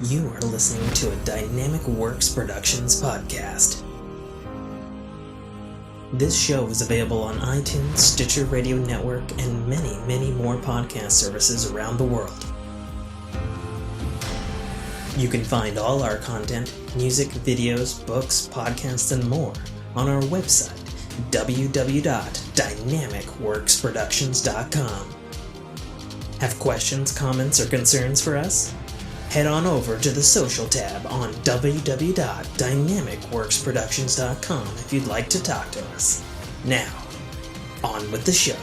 You are listening to a Dynamicworksproductions podcast. This show is available on iTunes, Stitcher Radio Network, and many, many more podcast services around the world. You can find all our content, music, videos, books, podcasts, and more on our website, www.dynamicworksproductions.com. Have questions, comments, or concerns for us? Head on over to the social tab on www.dynamicworksproductions.com if you'd like to talk to us. Now, on with the show.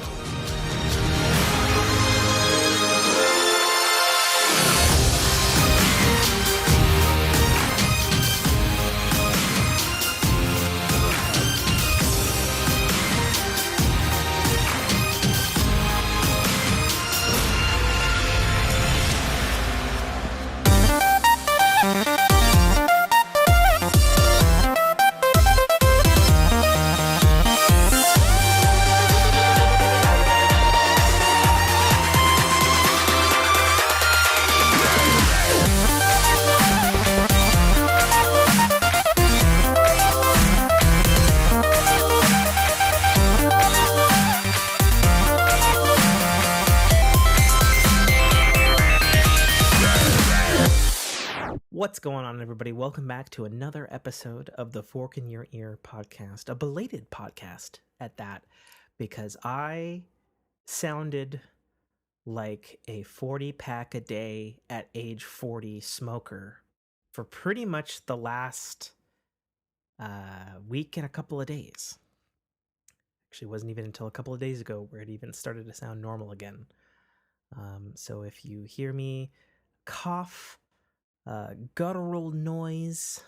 What's going on, everybody? Welcome back to another episode of the Fork in Your Ear podcast, a belated podcast at that, because I sounded like a 40-pack a day at age 40 smoker for pretty much the last week and a couple of days. Actually, it wasn't even until a couple of days ago where it even started to sound normal again. So if you hear me cough, guttural noise,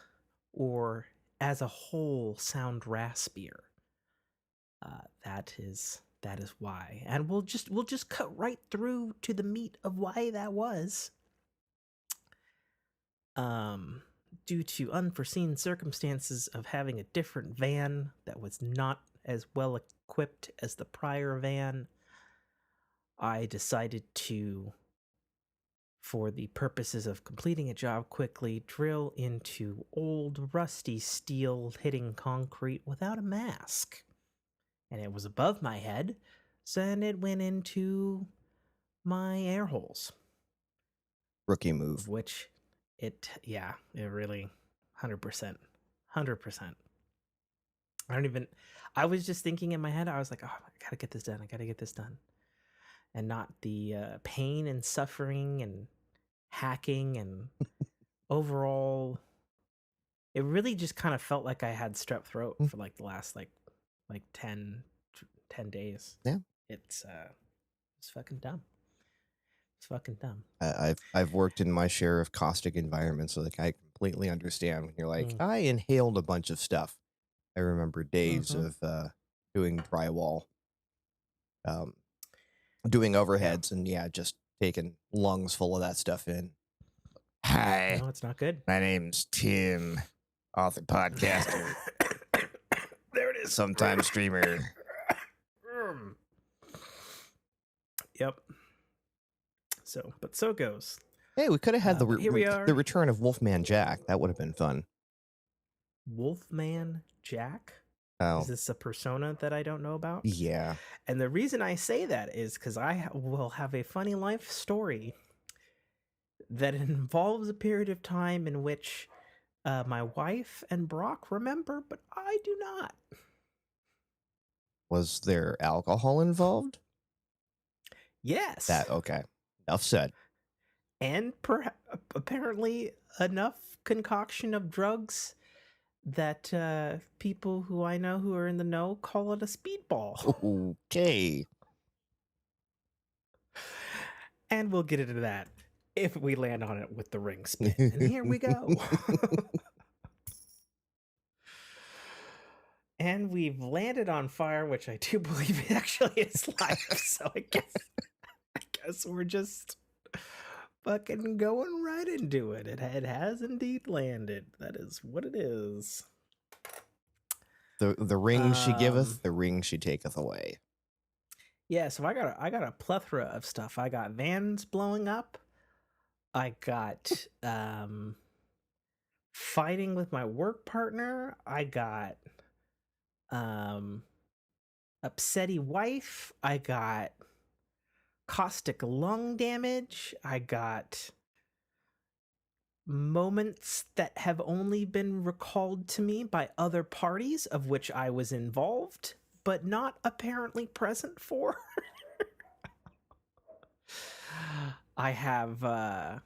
or as a whole sound raspier, that is why. And we'll just cut right through to the meat of why that was. Due to unforeseen circumstances of having a different van that was not as well equipped as the prior van, I decided to, for the purposes of completing a job quickly, drill into old rusty steel hitting concrete without a mask. And it was above my head, so then it went into my air holes. Rookie move. Which, it really, 100%. I was just thinking in my head, I was like, oh, I gotta get this done. And not the pain and suffering and hacking and overall, it really just kind of felt like I had strep throat for like the last like 10 days. Yeah, it's fucking dumb. I've worked in my share of caustic environments, so like I completely understand when you're like, I inhaled a bunch of stuff. I remember days of doing drywall, doing overheads, and just taking lungs full of that stuff in. Hi, no, it's not good. My name's Tim, author, podcaster. There it is. Sometimes streamer. Yep. So goes. Hey, we could have had the return of Wolfman Jack. That would have been fun. Wolfman Jack? Oh. Is this a persona that I don't know about? Yeah. And the reason I say that is because I will have a funny life story that involves a period of time in which my wife and Brock remember, but I do not. Was there alcohol involved? Yes. Okay. Enough said. And apparently enough concoction of drugs that people who I know who are in the know call it a speedball. Okay. And we'll get into that if we land on it with the ring spin. And here we go. And we've landed on fire, which I do believe actually is live. So I guess we're just fucking going right into it. It has indeed landed. That is what it is. The ring she giveth, the ring she taketh away. Yeah, so I got a plethora of stuff. I got vans blowing up. I got fighting with my work partner. I got um upsetty wife. I got caustic lung damage. I got moments that have only been recalled to me by other parties of which I was involved, but not apparently present for. I have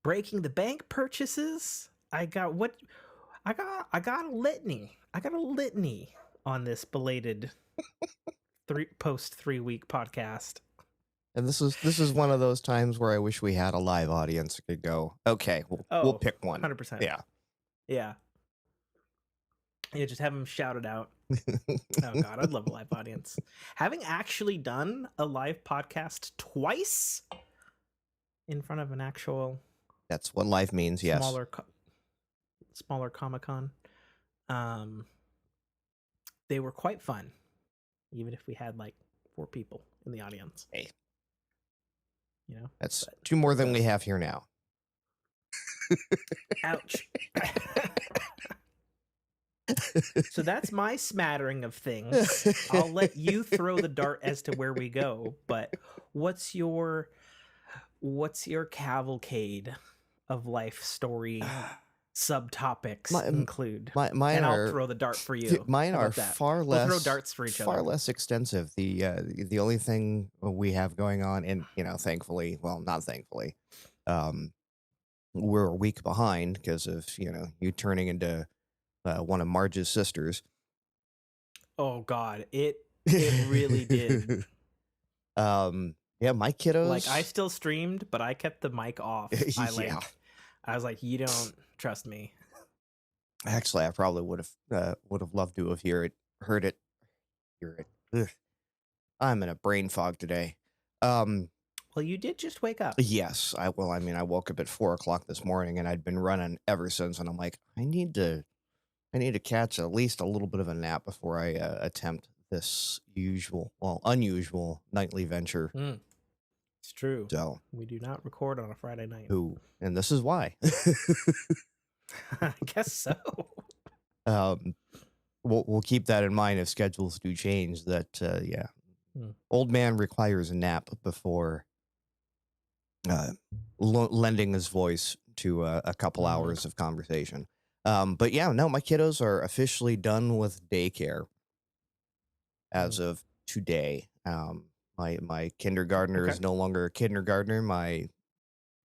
breaking the bank purchases. I got a litany. I got a litany on this belated post 3 week podcast. And this is one of those times where I wish we had a live audience that could go, okay, we'll pick one. 100%. Yeah. Yeah. Yeah, just have them shout it out. Oh God, I'd love a live audience. Having actually done a live podcast twice in front of an actual That's what life means, yes. Smaller Comic-Con. They were quite fun, even if we had like 4 people in the audience. Hey. You know? That's 2 more than we have here now. Ouch. So that's my smattering of things. I'll let you throw the dart as to where we go, but what's your cavalcade of life story subtopics include? Mine I'll throw the dart for you. Mine are far less. We'll throw darts for each other. Far less extensive. The only thing we have going on, and thankfully, well, not thankfully, we're a week behind because of you turning into one of Marge's sisters. Oh God, it really did. Yeah, my kiddos. Like I still streamed, but I kept the mic off. I was like, you don't trust me. Actually, I probably would have loved to have heard it. Ugh. I'm in a brain fog today. Well, you did just wake up. Yes, I woke up at 4:00 this morning, and I'd been running ever since. And I'm like, I need to catch at least a little bit of a nap before I attempt this unusual nightly venture. It's true. So we do not record on a Friday night. And this is why. I guess so. We'll keep that in mind if schedules do change. That old man requires a nap before lending his voice to a couple hours of conversation. But yeah, no, my kiddos are officially done with daycare as of today. My kindergartner is no longer a kindergartner. My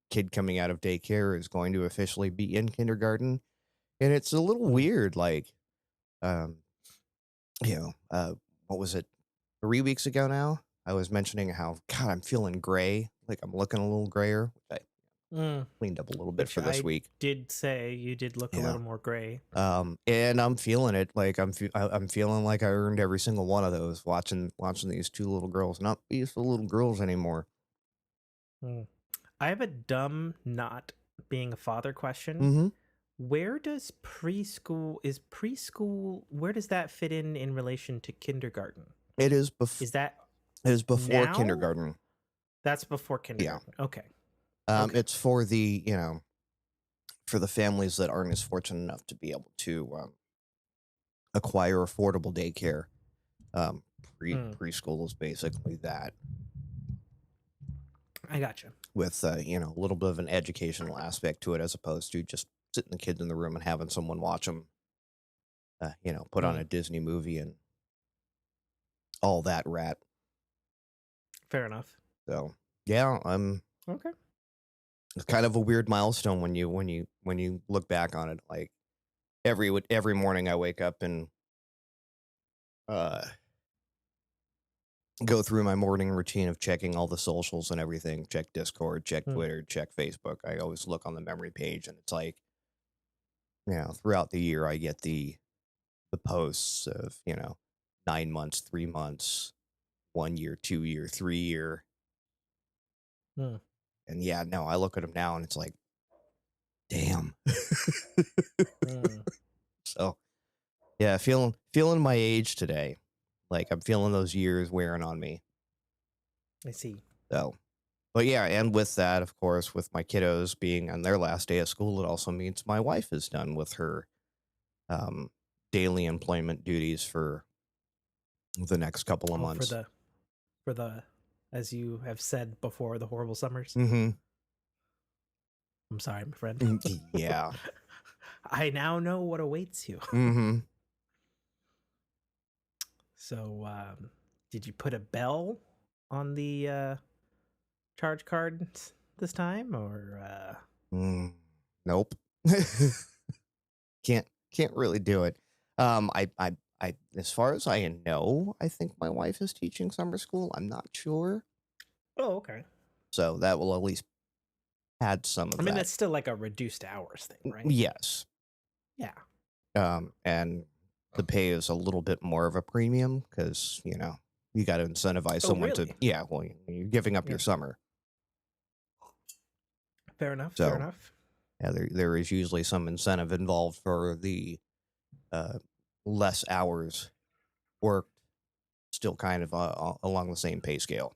kid coming out of daycare is going to officially be in kindergarten, and it's a little weird. Like, what was it? 3 weeks ago now, I was mentioning how God, I'm feeling gray. Like I'm looking a little grayer, which I cleaned up a little bit for this week. Did say you did look a little more gray. And I'm feeling it. Like I'm feeling like I earned every single one of those watching these 2 little girls not be so little girls anymore. I have a dumb not being a father question. Mm-hmm. Where does preschool where does that fit in relation to kindergarten? It is before now? kindergarten. That's before kindergarten. Yeah. Okay. It's for the for the families that aren't as fortunate enough to be able to acquire affordable daycare. Preschool is basically that. I gotcha. With a little bit of an educational aspect to it, as opposed to just sitting the kids in the room and having someone watch them. Put on a Disney movie and all that rat. Fair enough. So yeah, okay. It's kind of a weird milestone when you look back on it. Like every morning I wake up and go through my morning routine of checking all the socials and everything. Check Discord, check Twitter, check Facebook. I always look on the memory page, and it's like, throughout the year I get the posts of 9 months, 3 months, 1 year, 2 year, 3 year. And I look at them now and it's like, damn. So yeah, feeling my age today. Like I'm feeling those years wearing on me. I see. So But yeah, and with that, of course, with my kiddos being on their last day of school, it also means my wife is done with her um, daily employment duties for the next couple of Oh, months. for the, as you have said before, the horrible summers. Mm-hmm. I'm sorry, my friend. Yeah. I now know what awaits you. Mm-hmm. So, did you put a bell on the charge card this time, or Nope. Can't really do it. I as far as I know, I think my wife is teaching summer school. I'm not sure. Oh, okay. So that will at least add some I of mean, that. that's still like a reduced hours thing, right? Yes. Yeah. And the pay is a little bit more of a premium because, you got to incentivize Oh, someone to, really? yeah, well, you're giving up Yeah. your summer. Fair enough. Fair So, enough. yeah, there is usually some incentive involved for the uh, less hours worked, still kind of along the same pay scale.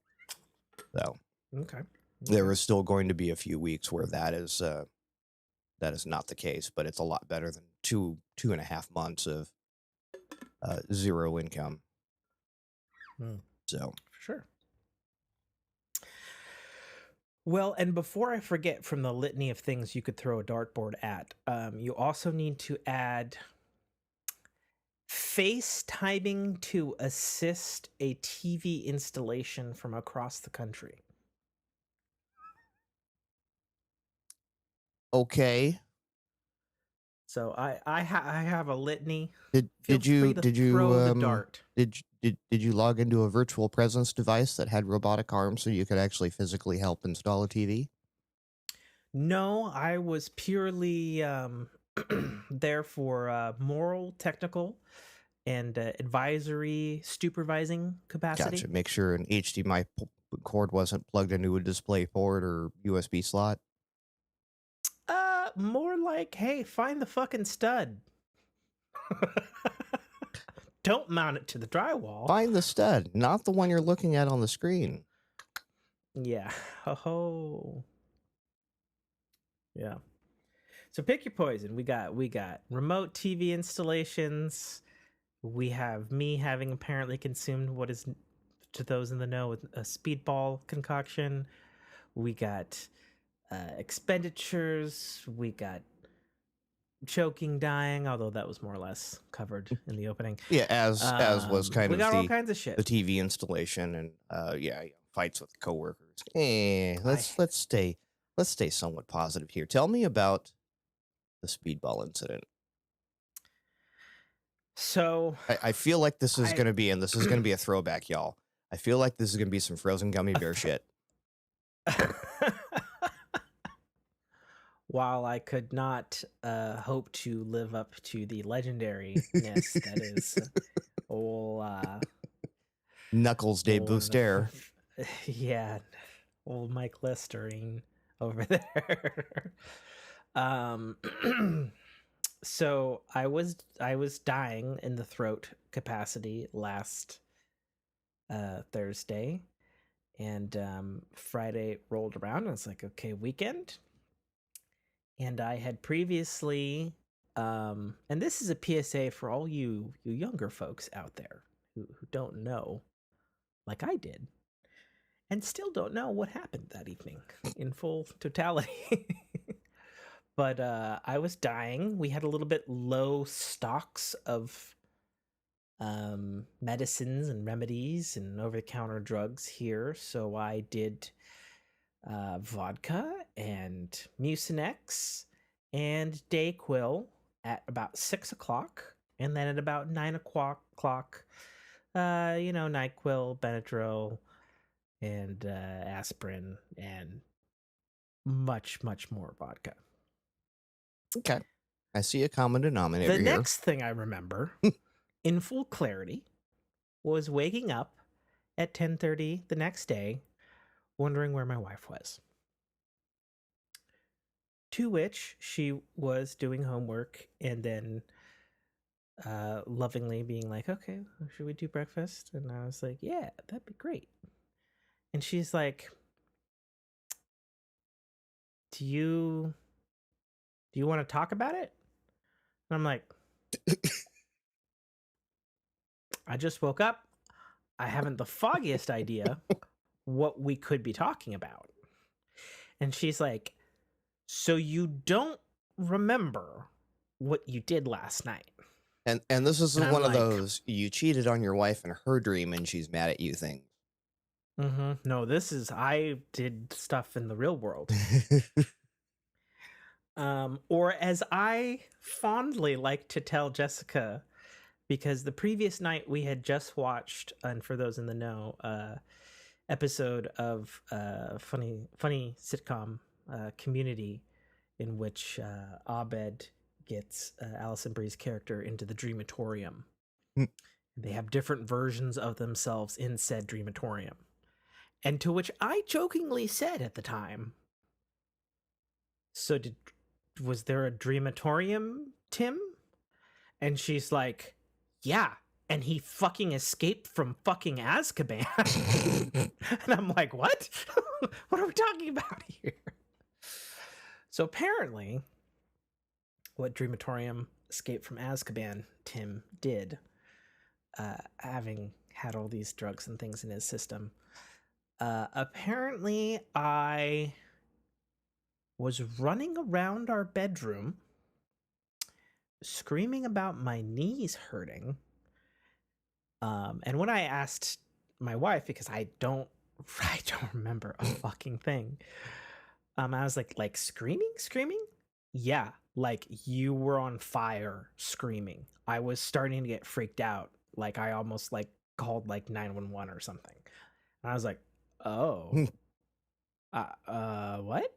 So, Okay. there is still going to be a few weeks where that is not the case, but it's a lot better than 2.5 months of zero income. So, For sure. Well, and before I forget from the litany of things you could throw a dartboard at, you also need to add FaceTiming to assist a TV installation from across the country. okay. So I have a litany. Did Feel did you free to did you throw the dart. did you log into a virtual presence device that had robotic arms so you could actually physically help install a TV? No, I was purely there for moral, technical, and advisory, supervising capacity. Gotcha. Make sure an HDMI cord wasn't plugged into a display port or USB slot. More like, hey, find the fucking stud. Don't mount it to the drywall. Find the stud, not the one you're looking at on the screen. Yeah. Oh. Yeah. So pick your poison. We got remote TV installations. We have me having apparently consumed what is, to those in the know, a speedball concoction. We got expenditures. We got choking, dying, although that was more or less covered in the opening. Yeah, as was kind We of got all the kinds of shit. TV installation and fights with coworkers. Let's stay somewhat positive here. Tell me about the speedball incident. So I feel like this is I gonna be, and this is gonna be a throwback, y'all. I feel like this is gonna be some frozen gummy bear shit. while I could not hope to live up to the legendariness that is old Knuckles de old Booster. yeah, old Mike Listerine over there. um so I was dying in the throat capacity last Thursday, and Friday rolled around and it's like, okay, weekend. And I had previously and this is a PSA for all you younger folks out there who don't know, like I did, and still don't know what happened that evening in full totality. But I was dying. We had a little bit low stocks of medicines and remedies and over-the-counter drugs here, so I did vodka and Mucinex and Dayquil at about 6 o'clock, and then at about 9 o'clock, NyQuil, Benadryl, and aspirin, and much more vodka. Okay. I see a common denominator The here. next thing I remember, in full clarity, was waking up at 10:30 the next day, wondering where my wife was. To which she was doing homework and then lovingly being like, okay, should we do breakfast? And I was like, yeah, that'd be great. And she's like, do you want to talk about it? And I'm like, I just woke up. I haven't the foggiest idea what we could be talking about. And she's like, so you don't remember what you did last night? And this is And I'm one of like, those, you cheated on your wife in her dream and she's mad at you things. no, this is, I did stuff in the real world. Or as I fondly like to tell Jessica, because the previous night we had just watched, and for those in the know, episode of funny sitcom Community, in which Abed gets Alison Brie's character into the Dreamatorium. They have different versions of themselves in said Dreamatorium. And to which I jokingly said at the time, so was there a Dreamatorium, Tim? And she's like, yeah, and he fucking escaped from fucking Azkaban. And I'm like, what? What are we talking about here? So apparently, what Dreamatorium Escape from Azkaban Tim did, having had all these drugs and things in his system, apparently I was running around our bedroom screaming about my knees hurting. And when I asked my wife, because I don't remember a fucking thing, I was like screaming? Yeah, like you were on fire screaming. I was starting to get freaked out. Like I almost like called like 911 or something. And I was like, oh, what?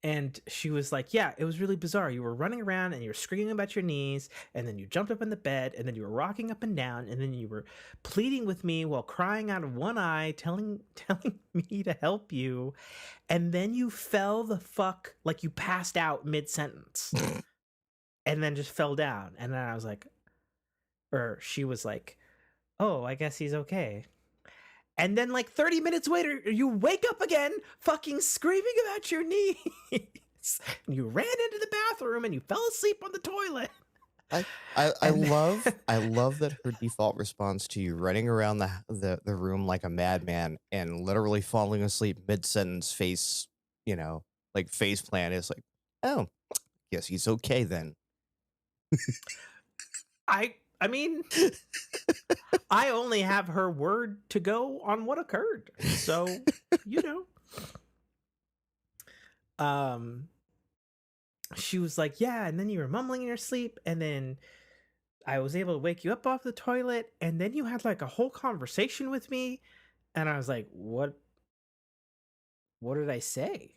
And she was like, yeah, it was really bizarre. You were running around and you were screaming about your knees, and then you jumped up in the bed, and then you were rocking up and down, and then you were pleading with me while crying out of one eye, telling me to help you. And then you fell the fuck, like you passed out mid-sentence and then just fell down. And then I was like, or she was like, oh, I guess he's okay. And then like 30 minutes later, you wake up again, fucking screaming about your knees. And you ran into the bathroom and you fell asleep on the toilet. I love that her default response to you running around the room like a madman and literally falling asleep mid-sentence face plant is like, oh, guess he's okay then. I mean, I only have her word to go on what occurred. So, she was like, yeah, and then you were mumbling in your sleep, and then I was able to wake you up off the toilet, and then you had like a whole conversation with me, and I was like, what did I say?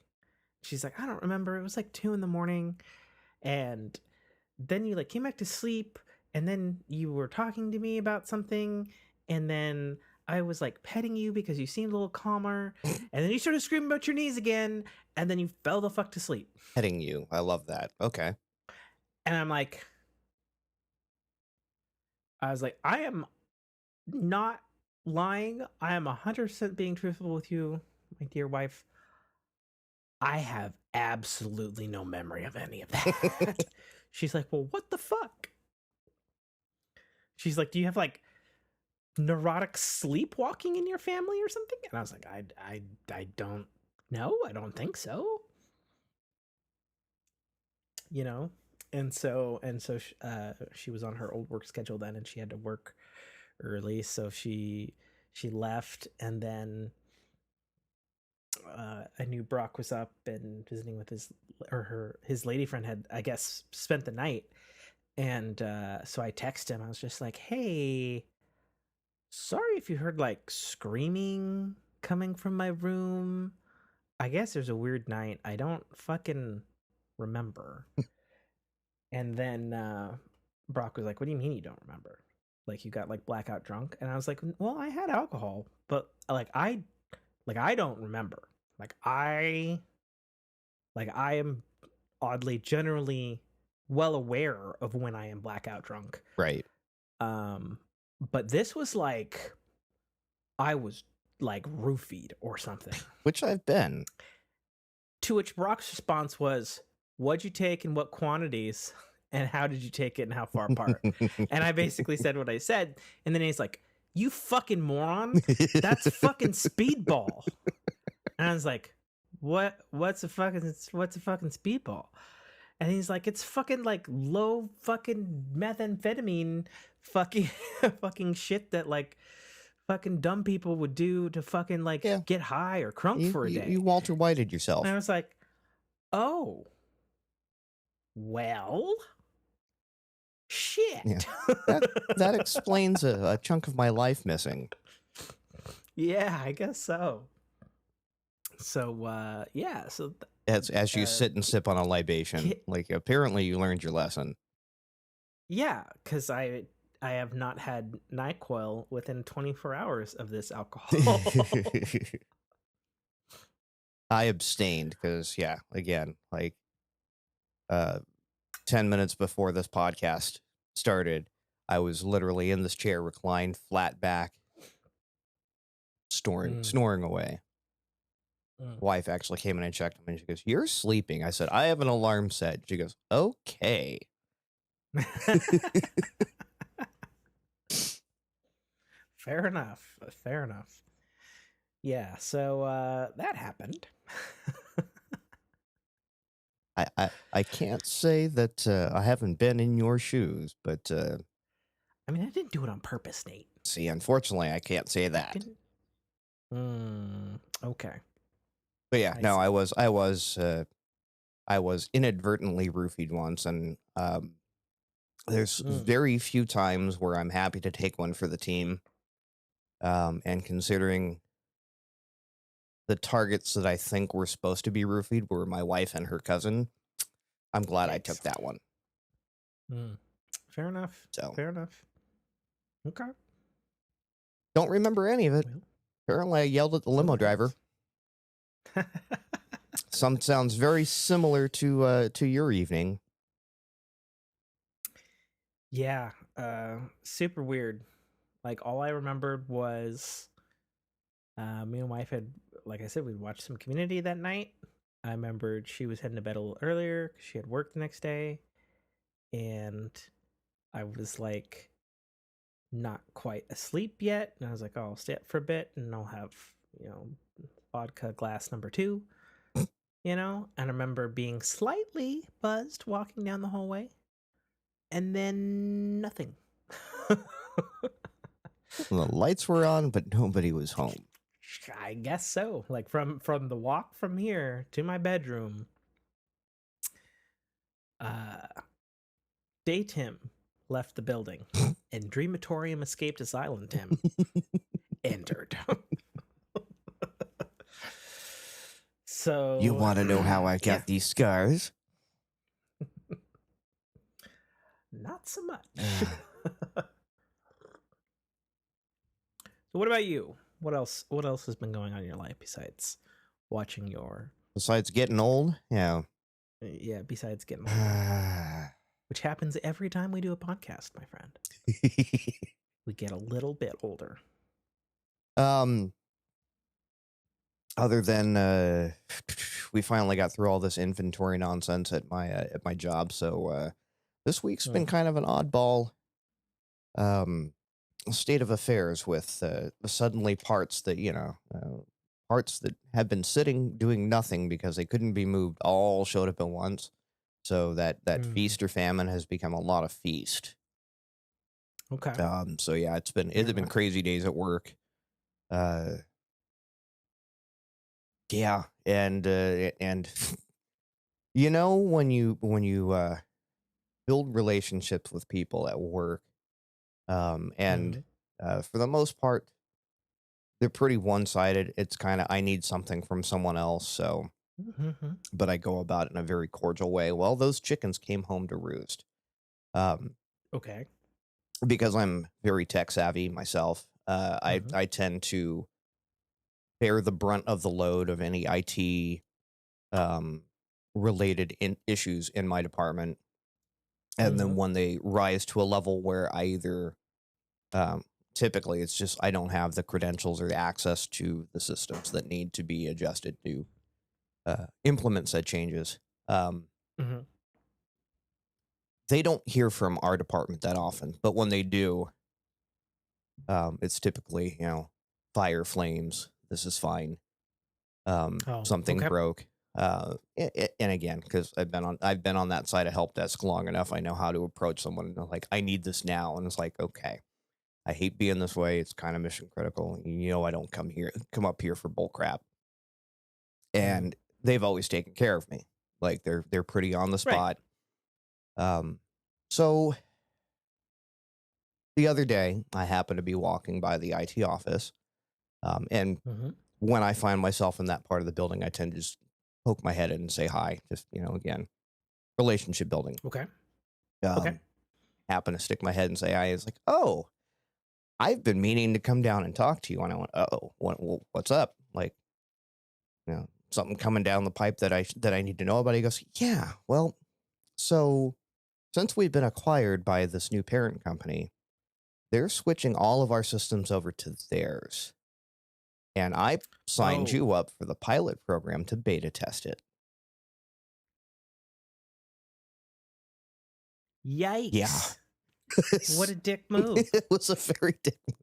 She's like, I don't remember. It was like 2 a.m, and then you like came back to sleep, and then you were talking to me about something, and then I was like petting you because you seemed a little calmer, and then you started screaming about your knees again, and then you fell the fuck to sleep. Petting you. I love that. Okay. And I was like, I am not lying. I am 100% being truthful with you, my dear wife. I have absolutely no memory of any of that. She's like, well, what the fuck? She's like, do you have like neurotic sleepwalking in your family or something? And I was like, I don't know. I don't think so. And so she was on her old work schedule then, and she had to work early, so she left, and then I knew Brock was up and visiting with his lady friend had, I guess, spent the night. And so I texted him. I was just like, hey, sorry if you heard like screaming coming from my room. I guess there's a weird night. I don't fucking remember. And then Brock was like, what do you mean you don't remember? Like you got like blackout drunk? And I was like, well, I had alcohol, but I don't remember. I am oddly generally well aware of when I am blackout drunk. Right. But this was like, I was like roofied or something. Which I've been. To which Brock's response was, "What'd you take and what quantities? And how did you take it and how far apart?" And I basically said what I said. And then he's like, "You fucking moron. That's fucking Speedball." And I was like, what's a fucking Speedball? And he's like, "It's fucking like low fucking methamphetamine fucking fucking shit that like fucking dumb people would do to fucking like get high or crunk for a day." You Walter Whited yourself. And I was like, "Oh, well, shit." Yeah. That explains a chunk of my life missing. Yeah, I guess so. So, yeah. So as you sit and sip on a libation, like apparently you learned your lesson. Yeah, because I have not had NyQuil within 24 hours of this alcohol. I abstained because, again, like 10 minutes before this podcast started, I was literally in this chair, reclined, flat back, snoring away. Wife actually came in and checked him, and she goes, "You're sleeping." I said, "I have an alarm set." She goes, "Okay." Fair enough. Fair enough. Yeah, so that happened. I can't say that I haven't been in your shoes, but I mean, I didn't do it on purpose, Nate. See, unfortunately, I can't say that. Okay. But yeah, no, I was inadvertently roofied once, and there's very few times where I'm happy to take one for the team. And considering the targets that I think were supposed to be roofied were my wife and her cousin, I'm glad I took that one. Fair enough. So fair enough. Okay. Don't remember any of it. Well, apparently, I yelled at the limo driver. Sounds very similar to your evening. Yeah, super weird. Like all I remembered was me and wife had, like I said, we'd watched some Community that night. I remembered she was heading to bed a little earlier because she had work the next day, and I was like not quite asleep yet, and I was like, "Oh, I'll stay up for a bit and I'll have, vodka glass number 2." And I remember being slightly buzzed walking down the hallway, and then nothing. The lights were on, but nobody was home. I guess so. Like from the walk from here to my bedroom, Day Tim left the building, and Dreamatorium escaped asylum Tim entered. So you want to know how I got these scars? Not so much. So what about you? What else has been going on in your life besides watching your... Besides getting old? Yeah. Yeah, besides getting old. Which happens every time we do a podcast, my friend. We get a little bit older. Other than we finally got through all this inventory nonsense at my job, so this week's been kind of an oddball state of affairs with suddenly parts that parts that have been sitting doing nothing because they couldn't be moved all showed up at once. So that feast or famine has become a lot of feast. Okay. So yeah, it's been crazy days at work. Yeah, and when you build relationships with people at work, and for the most part, they're pretty one-sided. It's kind of, I need something from someone else, so, but I go about it in a very cordial way. Well, those chickens came home to roost. Okay. Because I'm very tech savvy myself, I tend to bear the brunt of the load of any IT related issues in my department. And then when they rise to a level where I either typically it's just I don't have the credentials or the access to the systems that need to be adjusted to implement said changes. Mm-hmm. They don't hear from our department that often, but when they do, it's typically, fire, flames. This is fine. Oh, Something okay. broke. And again, because I've been on that side of help desk long enough, I know how to approach someone and they're like, I need this now. And it's like, okay, I hate being this way. It's kind of mission critical. I don't come up here for bull crap. Mm. And they've always taken care of me. Like they're pretty on the Right. spot. So the other day I happened to be walking by the IT office. And Mm-hmm. when I find myself in that part of the building, I tend to just poke my head in and say hi. Just, again, relationship building. Okay. Okay. Um, happen to stick my head and say hi. It's like, oh, I've been meaning to come down and talk to you. And I went, oh, what's up? Like, something coming down the pipe that I need to know about. He goes, yeah, well, so since we've been acquired by this new parent company, they're switching all of our systems over to theirs. And I signed Oh, you up for the pilot program to beta test it. Yeah. yikes. What a dick move. It was a very dick move.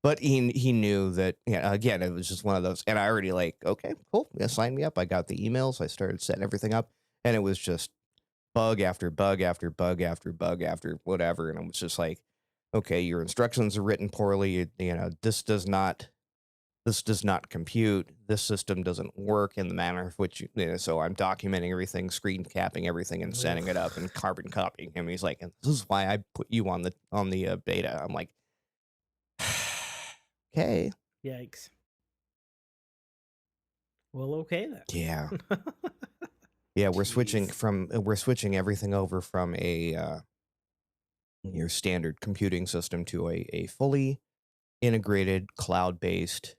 But he knew that, again, it was just one of those. And I already okay, cool. Yeah, sign me up. I got the emails. I started setting everything up. And it was just bug after bug after bug after bug after whatever. And it was just like, okay, your instructions are written poorly. This does not compute. This system doesn't work in the manner of which so I'm documenting everything, screen capping everything, and setting it up and carbon copying him. He's like, and this is why I put you on the beta. I'm like, okay, Yikes. Well, okay then. yeah, yeah. We're switching Jeez. everything over from your standard computing system to a fully integrated cloud based,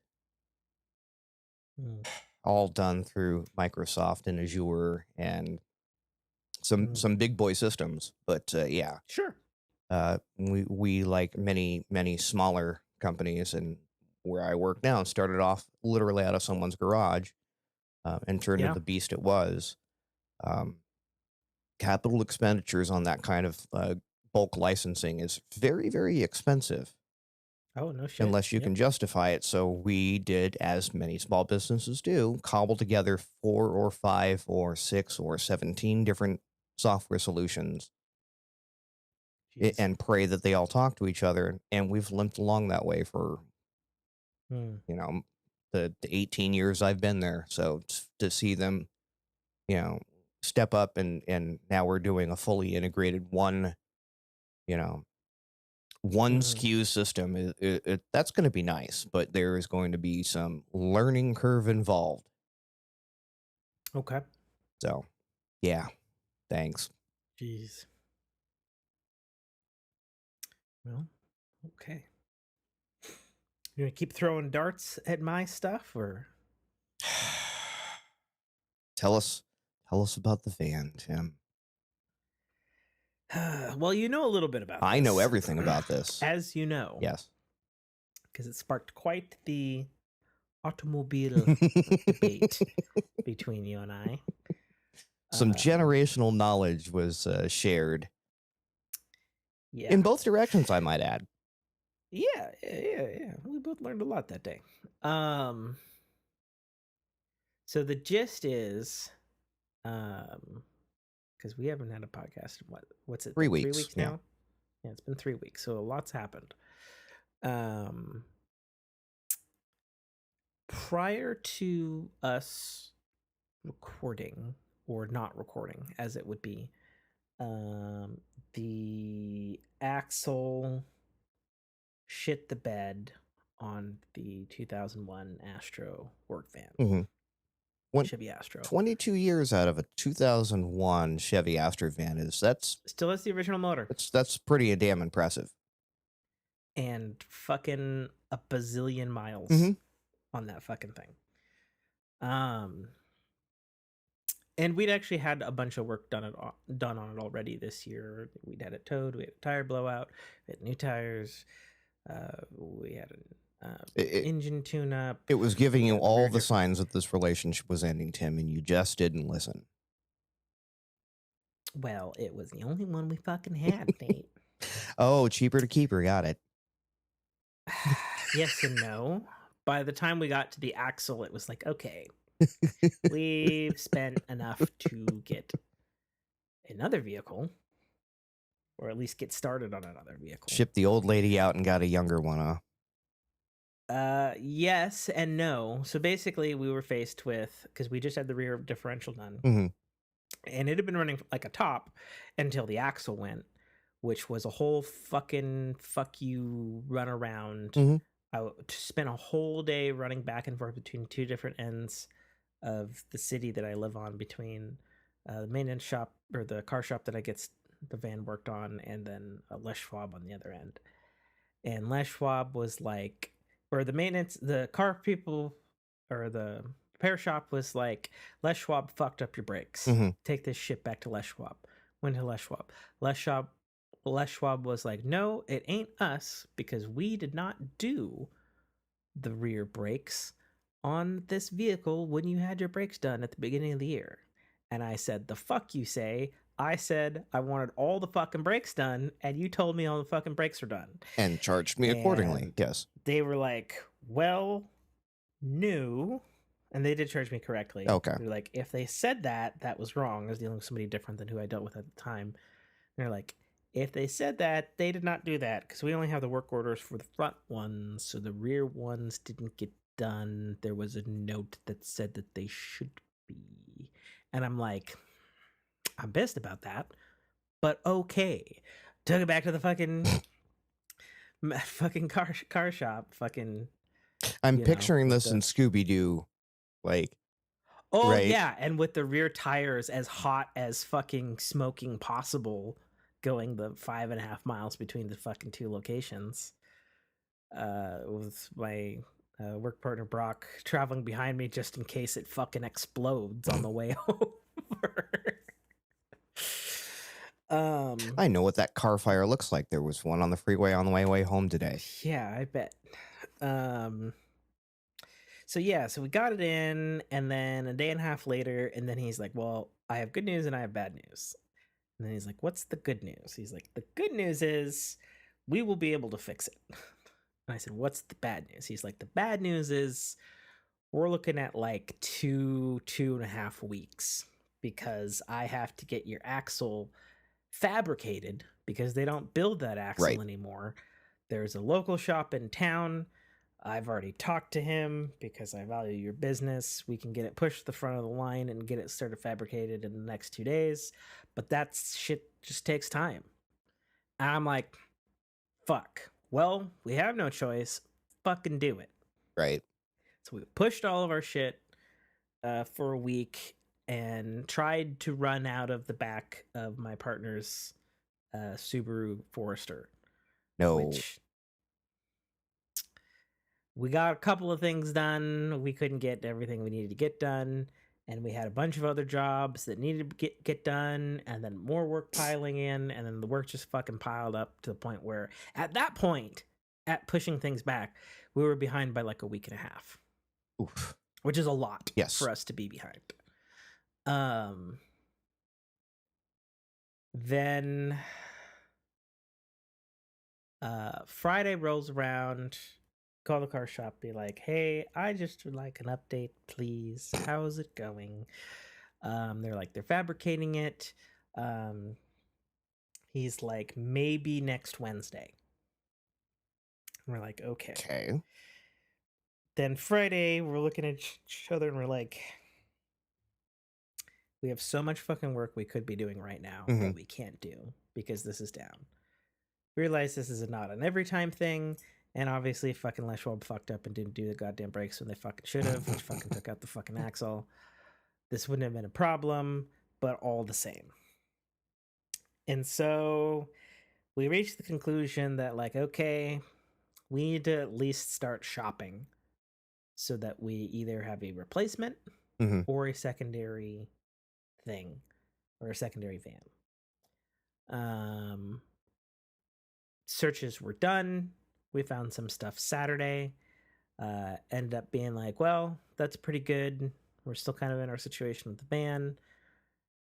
Mm. all done through Microsoft and Azure and some big boy systems. But yeah, Sure. we like many smaller companies, and where I work now started off literally out of someone's garage, and turned Yeah. into the beast it was. Um, Capital expenditures on that kind of bulk licensing is very, very expensive Oh, no shit. unless you Yep. can justify it. So we did, as many small businesses do, cobble together 4 or 5 or 6 or 17 different software solutions Jeez. and pray that they all talk to each other. And we've limped along that way for, Mm. the 18 years I've been there. So to see them, you know, step up and now we're doing a fully integrated you know, one Mm-hmm. SKU system, that's going to be nice, but there is going to be some learning curve involved. Okay. So, yeah, thanks. Jeez. Well, okay. You gonna keep throwing darts at my stuff, or? Tell us about the van, Tim. Well, you know a little bit about I know this, everything about this. as you know, Yes. because it sparked quite the automobile debate between you and I. Some generational knowledge was shared Yeah. in both directions, I might add. Yeah. We both learned a lot that day. So the gist is, because we haven't had a podcast in what's it 3 been, 3 weeks. weeks Yeah. now? Yeah, it's been 3 weeks, so a lot's happened. Prior to us recording, or not recording as it would be, the axle shit the bed on the 2001 Astro work van. Mm-hmm. Went Chevy Astro. 22 years out of a 2001 Chevy Astro van that's Still has the original motor. that's pretty damn impressive. And fucking a bazillion miles on that fucking thing. And we'd actually had a bunch of work done on it already this year. We'd had it towed, we had a tire blowout, we had new tires, We had an It engine tune-up. it was giving We you had all rear the diff- signs that this relationship was ending, Tim, and you just didn't listen. Well, it was the only one we fucking had, Nate. Oh, cheaper to keep her. Got it. Yes and no. By the time we got to the axle, it was like, okay, we've spent enough to get another vehicle, or at least get started on another vehicle. Shipped the old lady out and got a younger one, huh? Yes and no. So basically, we were faced with, because we just had the rear differential done, Mm-hmm. and it had been running like a top until the axle went, which was a whole fucking fuck you run around. Mm-hmm. I spent a whole day running back and forth between two different ends of the city that I live on, between the maintenance shop, or the car shop that I get the van worked on, and then Les Schwab on the other end. And Les Schwab was like, or the car people, or the repair shop was like, Les Schwab fucked up your brakes. Mm-hmm. Take this shit back to Les Schwab. Went to Les Schwab. Les Schwab was like, no, it ain't us, because we did not do the rear brakes on this vehicle when you had your brakes done at the beginning of the year. And I said, the fuck you say? I said I wanted all the fucking brakes done, and you told me all the fucking brakes are done. And charged me accordingly. And Yes. they were like, well, no. And they did charge me correctly. Okay. They're like, if they said that, that was wrong. I was dealing with somebody different than who I dealt with at the time. And they're like, if they said that, they did not do that, because we only have the work orders for the front ones, so the rear ones didn't get done. There was a note that said that they should be. And I'm like, I'm pissed about that, but okay. Took it back to the fucking car shop. Fucking. I'm You know, picturing with this the- in Scooby-Doo, like, Oh right? yeah, and with the rear tires as hot as fucking smoking possible, going the 5.5 miles between the fucking two locations. With my work partner Brock traveling behind me just in case it fucking explodes on the way over. I know what that car fire looks like. There was one on the freeway on the way home today. Yeah, I bet. So yeah, so we got it in, and then a day and a half later, and then he's like, well, I have good news and I have bad news. And then he's like, what's the good news? He's like, the good news is we will be able to fix it. And I said, what's the bad news? He's like, the bad news is we're looking at like 2.5 weeks, because I have to get your axle fabricated, because they don't build that axle anymore. There's a local shop in town. I've already talked to him because I value your business. We can get it pushed to the front of the line and get it started fabricated in the next 2 days. But that shit just takes time. And I'm like, fuck. Well, we have no choice. Fucking do it. Right. So we pushed all of our shit for a week and tried to run out of the back of my partner's Subaru Forester. No. Which we got a couple of things done. We couldn't get everything we needed to get done. And we had a bunch of other jobs that needed to get done. And then more work piling in. And then the work just fucking piled up to the point where, at that point, at pushing things back, we were behind by like a week and a half. Oof. Which is a lot Yes. for us to be behind. Then Friday rolls around, call the car shop, be like, hey, I just would like an update, please. How's it going? They're like, they're fabricating it. He's like, maybe next Wednesday. And we're like, okay. Okay. Then Friday, we're looking at each other and we're like, we have so much fucking work we could be doing right now that we can't do because this is down. We realize this is not an every time thing, and obviously fucking Les Schwab fucked up and didn't do the goddamn brakes when they fucking should have, which fucking took out the fucking axle. This wouldn't have been a problem, but all the same. And so we reached the conclusion that, like, okay, we need to at least start shopping so that we either have a replacement or a secondary thing, or a secondary van. Searches were done. We found some stuff Saturday. Ended up being like, well, that's pretty good. We're still kind of in our situation with the van.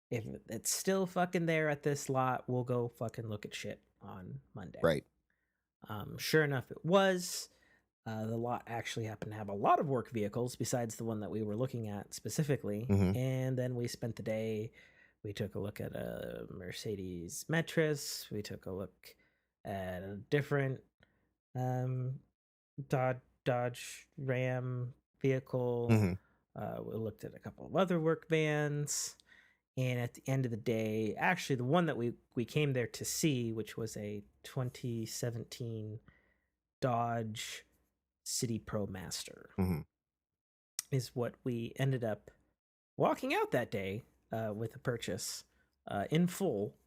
If it's still fucking there at this lot, we'll go fucking look at shit on Monday. Right. Sure enough, it was. The lot actually happened to have a lot of work vehicles besides the one that we were looking at specifically. Mhm. And then we spent the day. We took a look at a Mercedes Metris. We took a look at a different Dodge Ram vehicle. Mhm. We looked at a couple of other work vans. And at the end of the day, actually, the one that we came there to see, which was a 2017 Dodge City Pro Master, Mhm. is what we ended up walking out that day with a purchase in full.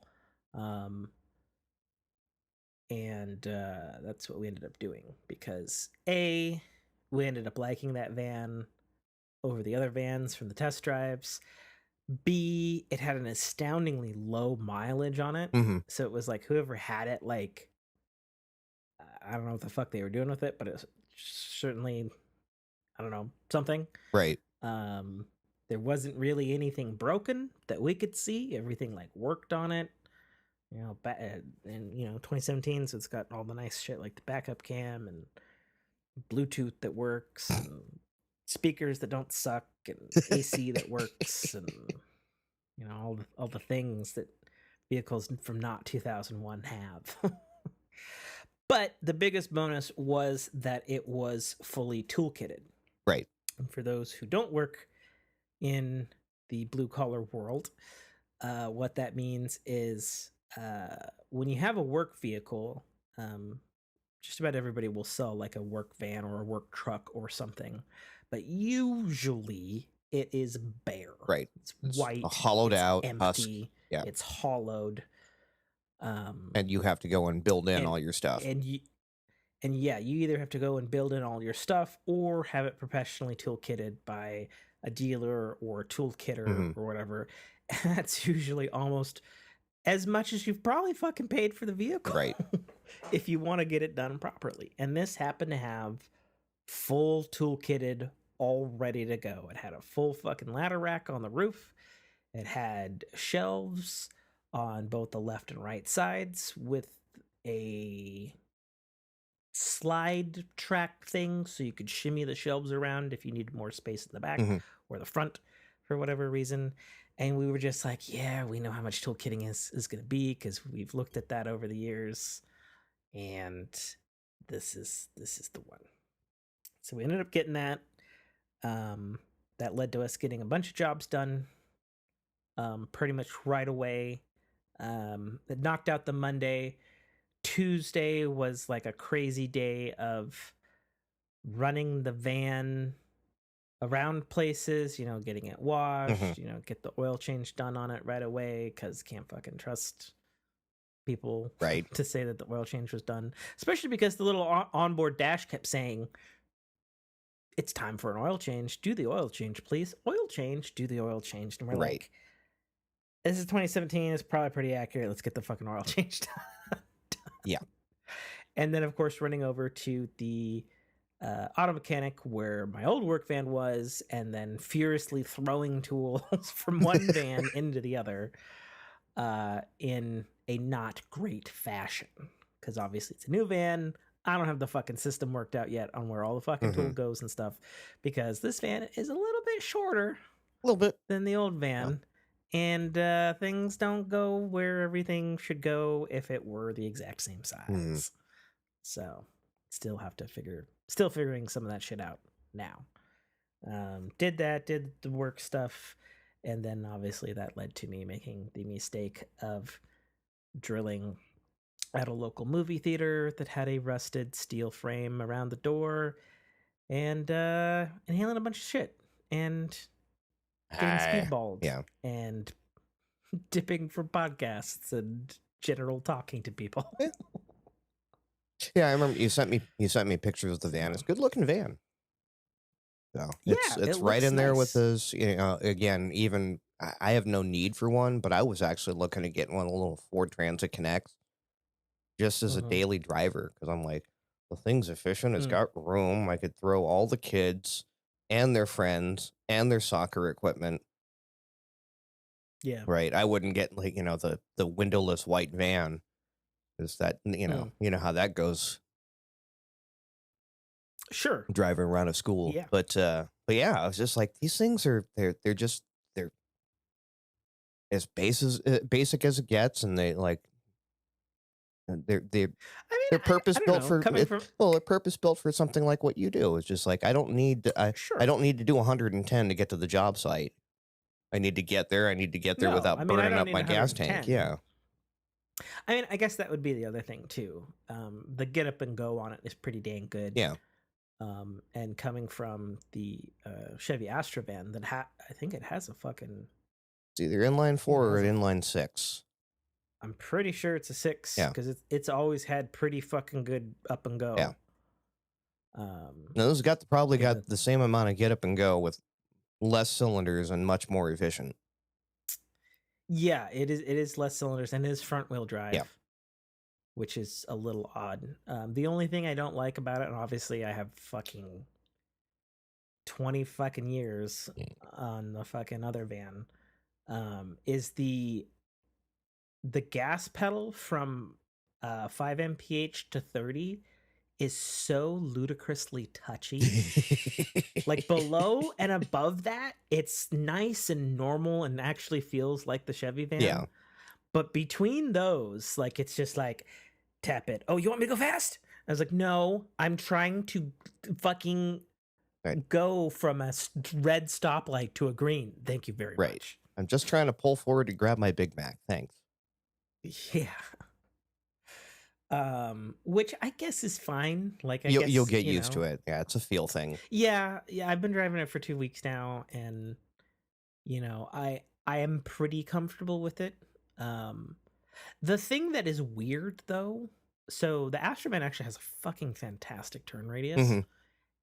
And that's what we ended up doing because A, we ended up liking that van over the other vans from the test drives. B, it had an astoundingly low mileage on it. Mhm. So it was like whoever had it, like, I don't know what the fuck they were doing with it, but it was certainly, I don't know, something. Right. There wasn't really anything broken that we could see. Everything like worked on it. You know, and 2017, so it's got all the nice shit like the backup cam and Bluetooth that works, and speakers that don't suck, and AC that works, and all the things that vehicles from not 2001 have. But the biggest bonus was that it was fully toolkitted. Right. And for those who don't work in the blue collar world, what that means is when you have a work vehicle, just about everybody will sell like a work van or a work truck or something, but usually it is bare. Right. It's white, hollowed it's out, empty, husk. Yeah. it's hollowed. And you have to go and build in all your stuff. And yeah, you either have to go and build in all your stuff or have it professionally toolkitted by a dealer or a toolkitter or whatever. And that's usually almost as much as you've probably fucking paid for the vehicle. Right. If you want to get it done properly. And this happened to have full toolkitted, all ready to go. It had a full fucking ladder rack on the roof. It had shelves on both the left and right sides with a slide track thing so you could shimmy the shelves around if you needed more space in the back or the front for whatever reason. And we were just like, yeah, we know how much toolkitting is going to be because we've looked at that over the years, and this is the one. So we ended up getting that. That led to us getting a bunch of jobs done pretty much right away. It knocked out the Monday. Tuesday was like a crazy day of running the van around places, getting it washed, get the oil change done on it right away because can't fucking trust people to say that the oil change was done, especially because the little onboard dash kept saying, it's time for an oil change. Do the oil change, please. Oil change, do the oil change. And we're like, this is 2017. It's probably pretty accurate. Let's get the fucking oil change done. Yeah. And then, of course, running over to the auto mechanic where my old work van was, and then furiously throwing tools from one van into the other in a not great fashion. Because obviously it's a new van. I don't have the fucking system worked out yet on where all the fucking tool goes and stuff. Because this van is a little bit shorter than the old van. Yeah. And things don't go where everything should go if it were the exact same size. So still figuring some of that shit out now. Did the work stuff, and then obviously that led to me making the mistake of drilling at a local movie theater that had a rusted steel frame around the door, and inhaling a bunch of shit and getting speedballed and dipping for podcasts and general talking to people. Yeah, I remember you sent me pictures of the van. It's a good looking van. So it's right in there with those. Again, even I have no need for one, but I was actually looking at getting one of the little Ford Transit Connects just as a daily driver because I'm like, The thing's efficient. It's Mm, got room. I could throw all the kids and their friends and their soccer equipment. yeah. Right. I wouldn't get like, the windowless white van. Is that, Mm, you know how that goes sure. driving around a school. Yeah. But yeah, I was just like, these things are, they're as basic as it gets. And they like, they're I mean, they're purpose I don't built know. for Coming it. from Well, they're purpose built for something like what you do. It's just like, I sure. don't need to do 110 to get to the job site. I need to get there. I need to get there No, I without mean, I burning don't up need my gas tank. 110. Yeah. I mean, I guess that would be the other thing too. The get up and go on it is pretty dang good. Yeah. And coming from the Chevy Astra van that I think it has a fucking. It's either inline I think it 4 or has an inline 6. I'm pretty sure it's a 6 Yeah. because it's always had pretty fucking good up and go. Yeah. Um, Now, those probably yeah, got the same amount of get up and go with less cylinders and much more efficient. yeah, it is. It is less cylinders and it is front wheel drive. Yeah. Which is a little odd. The only thing I don't like about it, and obviously I have fucking 20 fucking years on the fucking other van, is the gas pedal from 5 mph to 30 is so ludicrously touchy. Like below and above that, it's nice and normal and actually feels like the Chevy van. Yeah. But between those, like it's just like tap it. Oh, you want me to go fast? I was like, no, I'm trying to fucking go from a red stoplight to a green. Thank you very much. I'm just trying to pull forward to grab my Big Mac. Thanks. Yeah. Which I guess is fine. Like You'll get used to it. Yeah, it's a feel thing. Yeah, I've been driving it for 2 weeks now, and I am pretty comfortable with it. The thing that is weird though, so the Astrovan actually has a fucking fantastic turn radius. Mm-hmm.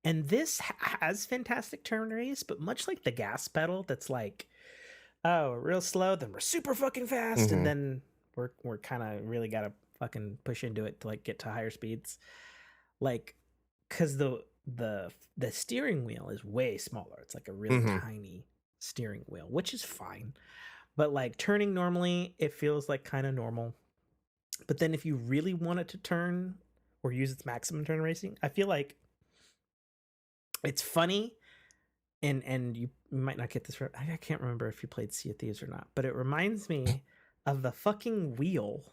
And this has fantastic turn radius, but much like the gas pedal, that's like, oh, we're real slow, then we're super fucking fast, Mm-hmm. and then we're kind of really gotta fucking push into it to like get to higher speeds. Like, cause the steering wheel is way smaller. It's like a really Mm-hmm. tiny steering wheel, which is fine. But like turning normally, it feels like kind of normal. But then if you really want it to turn or use its maximum turn racing, I feel like it's funny. And you might not get this right. I can't remember if you played Sea of Thieves or not, but it reminds me of the fucking wheel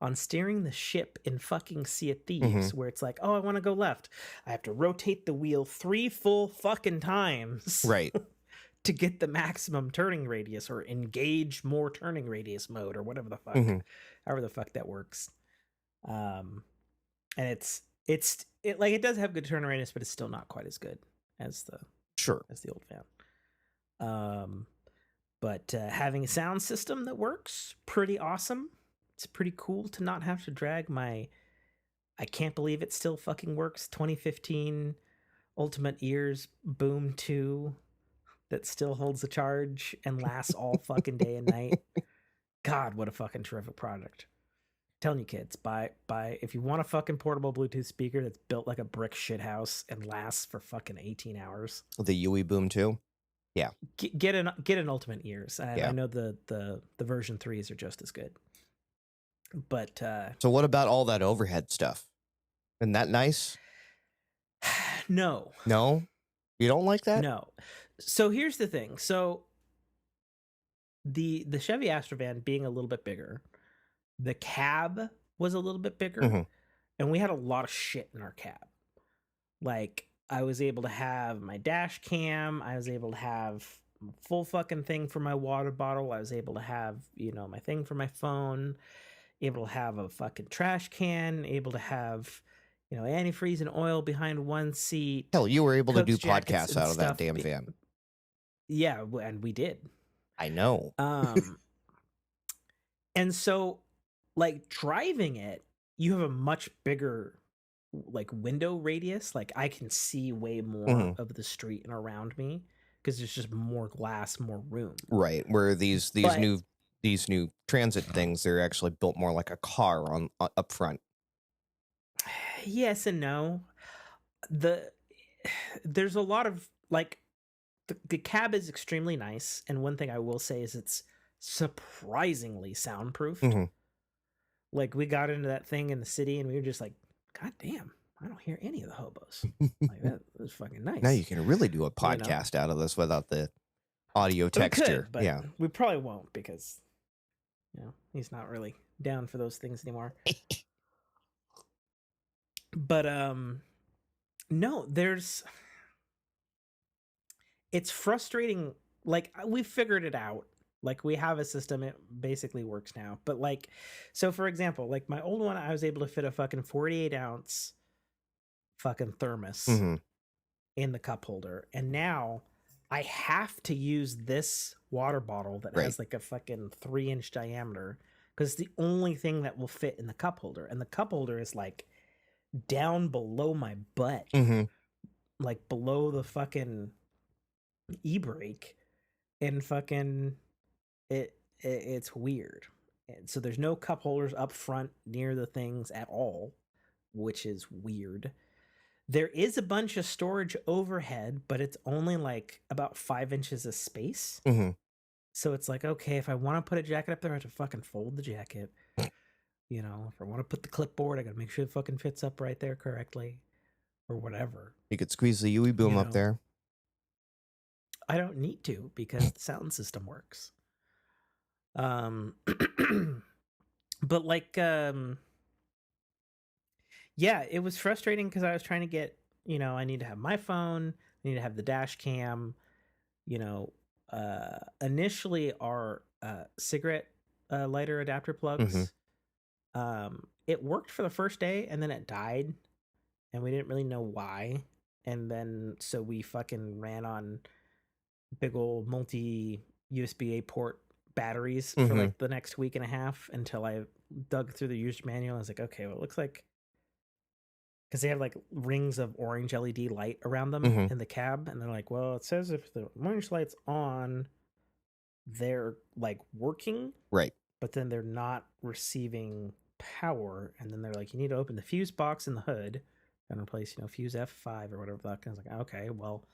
on steering the ship in fucking Sea of Thieves, where it's like, oh, I want to go left. I have to rotate the wheel 3 full fucking times. Right. To get the maximum turning radius or engage more turning radius mode or whatever the fuck, however the fuck that works. And it like it does have good turn radius, but it's still not quite as good as the old van. But having a sound system that works, pretty awesome. It's pretty cool to not have to drag my, I can't believe it still fucking works, 2015 Ultimate Ears Boom 2 that still holds the charge and lasts all fucking day and night. God, what a fucking terrific product. I'm telling you kids, buy if you want a fucking portable Bluetooth speaker that's built like a brick shithouse and lasts for fucking 18 hours. The UE Boom 2? Yeah. Get an Ultimate Ears. And I know the version 3s are just as good. But so what about all that overhead stuff? Isn't that nice? No. No? You don't like that? No. So here's the thing. So the Chevy Astrovan being a little bit bigger, the cab was a little bit bigger, and we had a lot of shit in our cab. Like I was able to have my dash cam, I was able to have a full fucking thing for my water bottle, I was able to have, my thing for my phone, able to have a fucking trash can, able to have antifreeze and oil behind one seat. Hell, you were able to do podcasts out of that damn van. Yeah, and we did. I know. And so, like, driving it, you have a much bigger, like, window radius. Like, I can see way more of the street and around me because there's just more glass, more room. Right. Where these new transit things, they're actually built more like a car on up front. Yes and no. The there's a lot of like the cab is extremely nice, and one thing I will say is it's surprisingly soundproofed. Mm-hmm. Like we got into that thing in the city, and we were just like, God damn, I don't hear any of the hobos. Like that was fucking nice. Now you can really do a You know? podcast out of this without the audio We texture. could, but we probably won't because he's not really down for those things anymore. But no, it's frustrating. Like we figured it out. Like we have a system, it basically works now. But like, so for example, like my old one, I was able to fit a fucking 48-ounce fucking thermos in the cup holder, and now I have to use this water bottle that has like a fucking 3-inch diameter because it's the only thing that will fit in the cup holder, and the cup holder is like down below my butt, like below the fucking e-brake, and fucking it's weird. And so there's no cup holders up front near the things at all, which is weird. There is a bunch of storage overhead, but it's only like about 5 inches of space. So it's like, okay, if I want to put a jacket up there, I have to fucking fold the jacket. You know, if I want to put the clipboard, I got to make sure it fucking fits up right there correctly or whatever. You could squeeze the UE boom up there. I don't need to because the sound system works. But like, yeah, it was frustrating because I was trying to get, I need to have my phone, I need to have the dash cam, initially our cigarette lighter adapter plugs. It worked for the first day and then it died and we didn't really know why. And then so we fucking ran on big old multi USB-A port batteries for like the next week and a half until I dug through the user manual. I was like, okay, well, it looks like, because they have like rings of orange LED light around them in the cab, and they're like, well, it says if the orange light's on, they're like working, right? But then they're not receiving power, and then they're like, you need to open the fuse box in the hood and replace, fuse F5 or whatever the fuck. I was like, okay, well,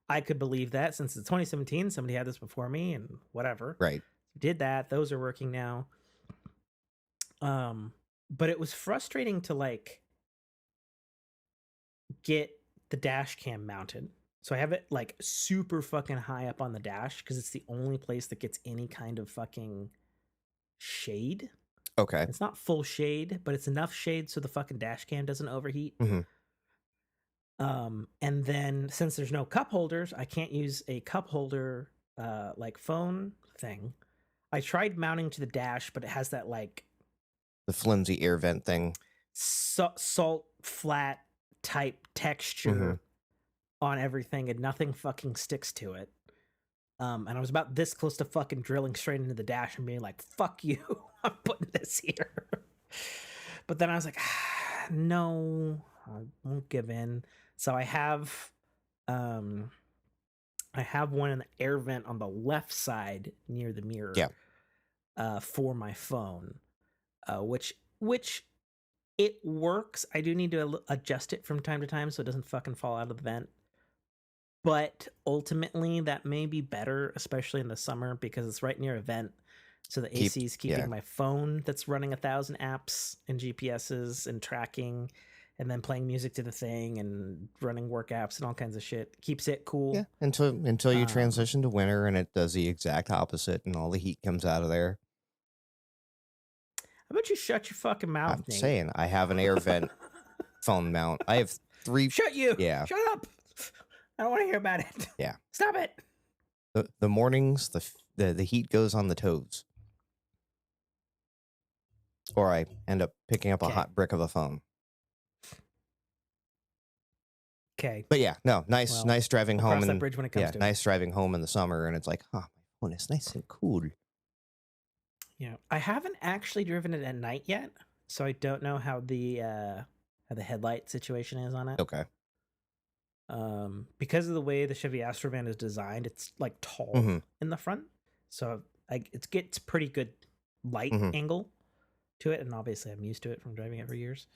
I could believe that since it's 2017, somebody had this before me and whatever. Right. Did that. Those are working now. But it was frustrating to like get the dash cam mounted. So I have it like super fucking high up on the dash because it's the only place that gets any kind of fucking shade. Okay. It's not full shade, but it's enough shade so the fucking dash cam doesn't overheat. And then since there's no cup holders, I can't use a cup holder like phone thing. I tried mounting to the dash, but it has that like the flimsy air vent thing, salt flat type texture on everything, and nothing fucking sticks to it. And I was about this close to fucking drilling straight into the dash and being like, fuck you, I'm putting this here. But then I was like, no, I won't give in. So I have one in the air vent on the left side near the mirror for my phone, which it works. I do need to adjust it from time to time so it doesn't fucking fall out of the vent. But ultimately, that may be better, especially in the summer, because it's right near a vent. So the AC is keeping my phone that's running 1,000 apps and GPSs and tracking and then playing music to the thing and running work apps and all kinds of shit. Keeps it cool. Yeah, until you transition to winter and it does the exact opposite and all the heat comes out of there. How about you shut your fucking mouth, I'm saying I have an air vent phone mount. I have 3. Shut you. Yeah. Shut up. I don't want to hear about it. Yeah. Stop it. The mornings, the heat goes on the toes. Or I end up picking up a hot brick of a phone. Okay. But yeah, no, nice driving home. Cross that bridge when it comes to nice driving home in the summer, and it's like, oh, my phone is nice and cool. Yeah, I haven't actually driven it at night yet, so I don't know how the headlight situation is on it. Okay. Because of the way the Chevy Astrovan is designed, it's like tall in the front, so it gets pretty good light angle to it, and obviously I'm used to it from driving it for years.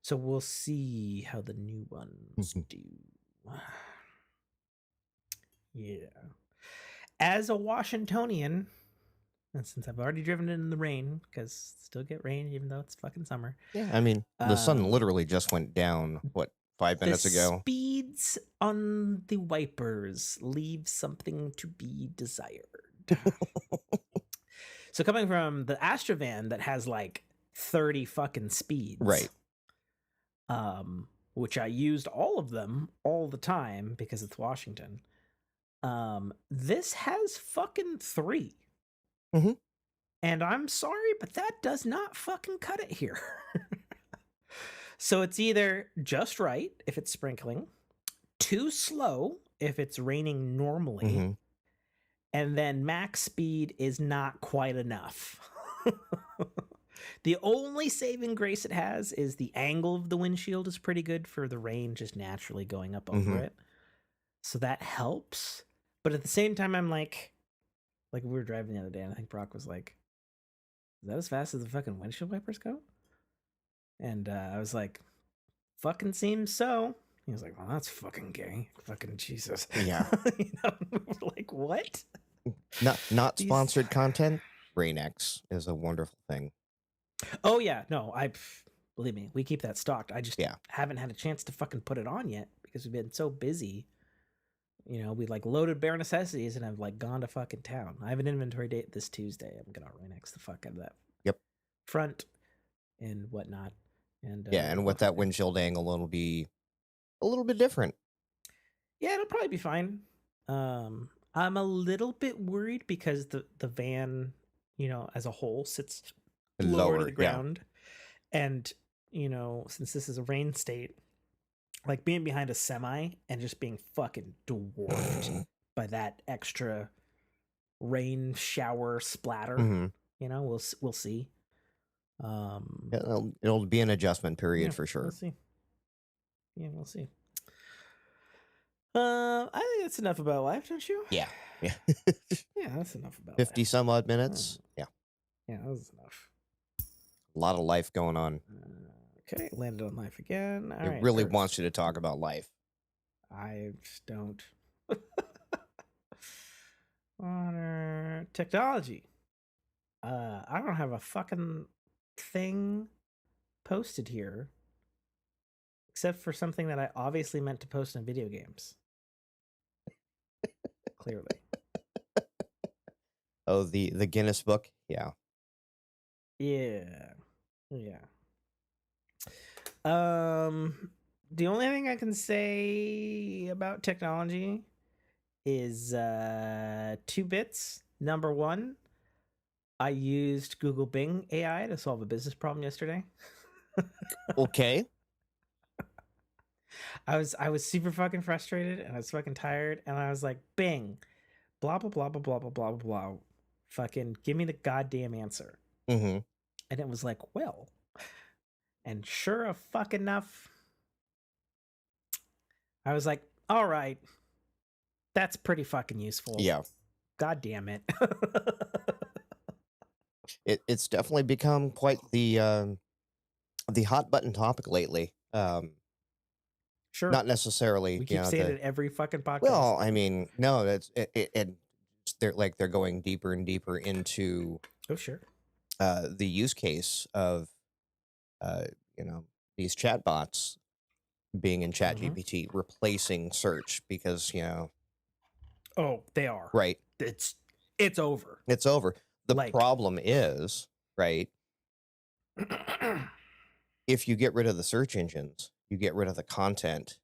So we'll see how the new ones do. Yeah. As a Washingtonian, and since I've already driven it in the rain, because still get rain even though it's fucking summer. Yeah, I mean, the sun literally just went down, what, 5 minutes ago? The speeds on the wipers leave something to be desired. So coming from the Astrovan that has like 30 fucking speeds. Right. Which I used all of them all the time because it's Washington. This has fucking 3. Mm-hmm. And I'm sorry, but that does not fucking cut it here. So it's either just right if it's sprinkling, too slow if it's raining normally, Mm-hmm. and then max speed is not quite enough. The only saving grace it has is the angle of the windshield is pretty good for the rain just naturally going up over it. So that helps. But at the same time, I'm like we were driving the other day, and I think Brock was like, is that as fast as the fucking windshield wipers go? And I was like, fucking seems so. He was like, well, that's fucking gay. Fucking Jesus. Yeah. You know, we're like, what? Not sponsored content. Rain-X is a wonderful thing. Oh yeah, no, believe me, we keep that stocked. I just Yeah. haven't had a chance to fucking put it on yet because we've been so busy. You know, we like loaded bare necessities and I've like gone to fucking town. I have an inventory date this Tuesday. I'm gonna Rain-X the fuck out of that. Yep. Front and whatnot. And yeah, and with that windshield angle, it'll be a little bit different. Yeah, it'll probably be fine. I'm a little bit worried because the van, you know, as a whole sits lower to the ground. Yeah. And, you know, since this is a rain state, like being behind a semi and just being fucking dwarfed by that extra rain shower splatter, you know, we'll see. It'll be an adjustment period for sure. We'll see. Yeah, we'll see. I think that's enough about life, don't you? Yeah. Yeah, that's enough about 50 life. some odd minutes. Yeah, that was enough. A lot of life going on. Okay, landed on life again. All right, really wants you to talk about life. I just don't. Water technology. I don't have a fucking thing posted here, except for something that I obviously meant to post in video games. Clearly. Oh, the Guinness book? Yeah. Yeah. The only thing I can say about technology is 2 bits. Number 1, I used Google Bing AI to solve a business problem yesterday. Okay. I was super fucking frustrated and I was fucking tired and I was like, Bing, blah blah blah blah blah blah blah blah. Fucking give me the goddamn answer. And it was like, well, and sure of fuck enough, I was like, all right, that's pretty fucking useful. Yeah. God damn it. It's definitely become quite the hot button topic lately. Sure. Not necessarily. We keep saying it every fucking podcast. Well, I mean, no, that's it. They're going deeper and deeper into. Oh, sure. The use case of, these chatbots being in ChatGPT replacing search because, Oh, they are. Right. It's over. It's over. The problem is, right, if you get rid of the search engines, you get rid of the content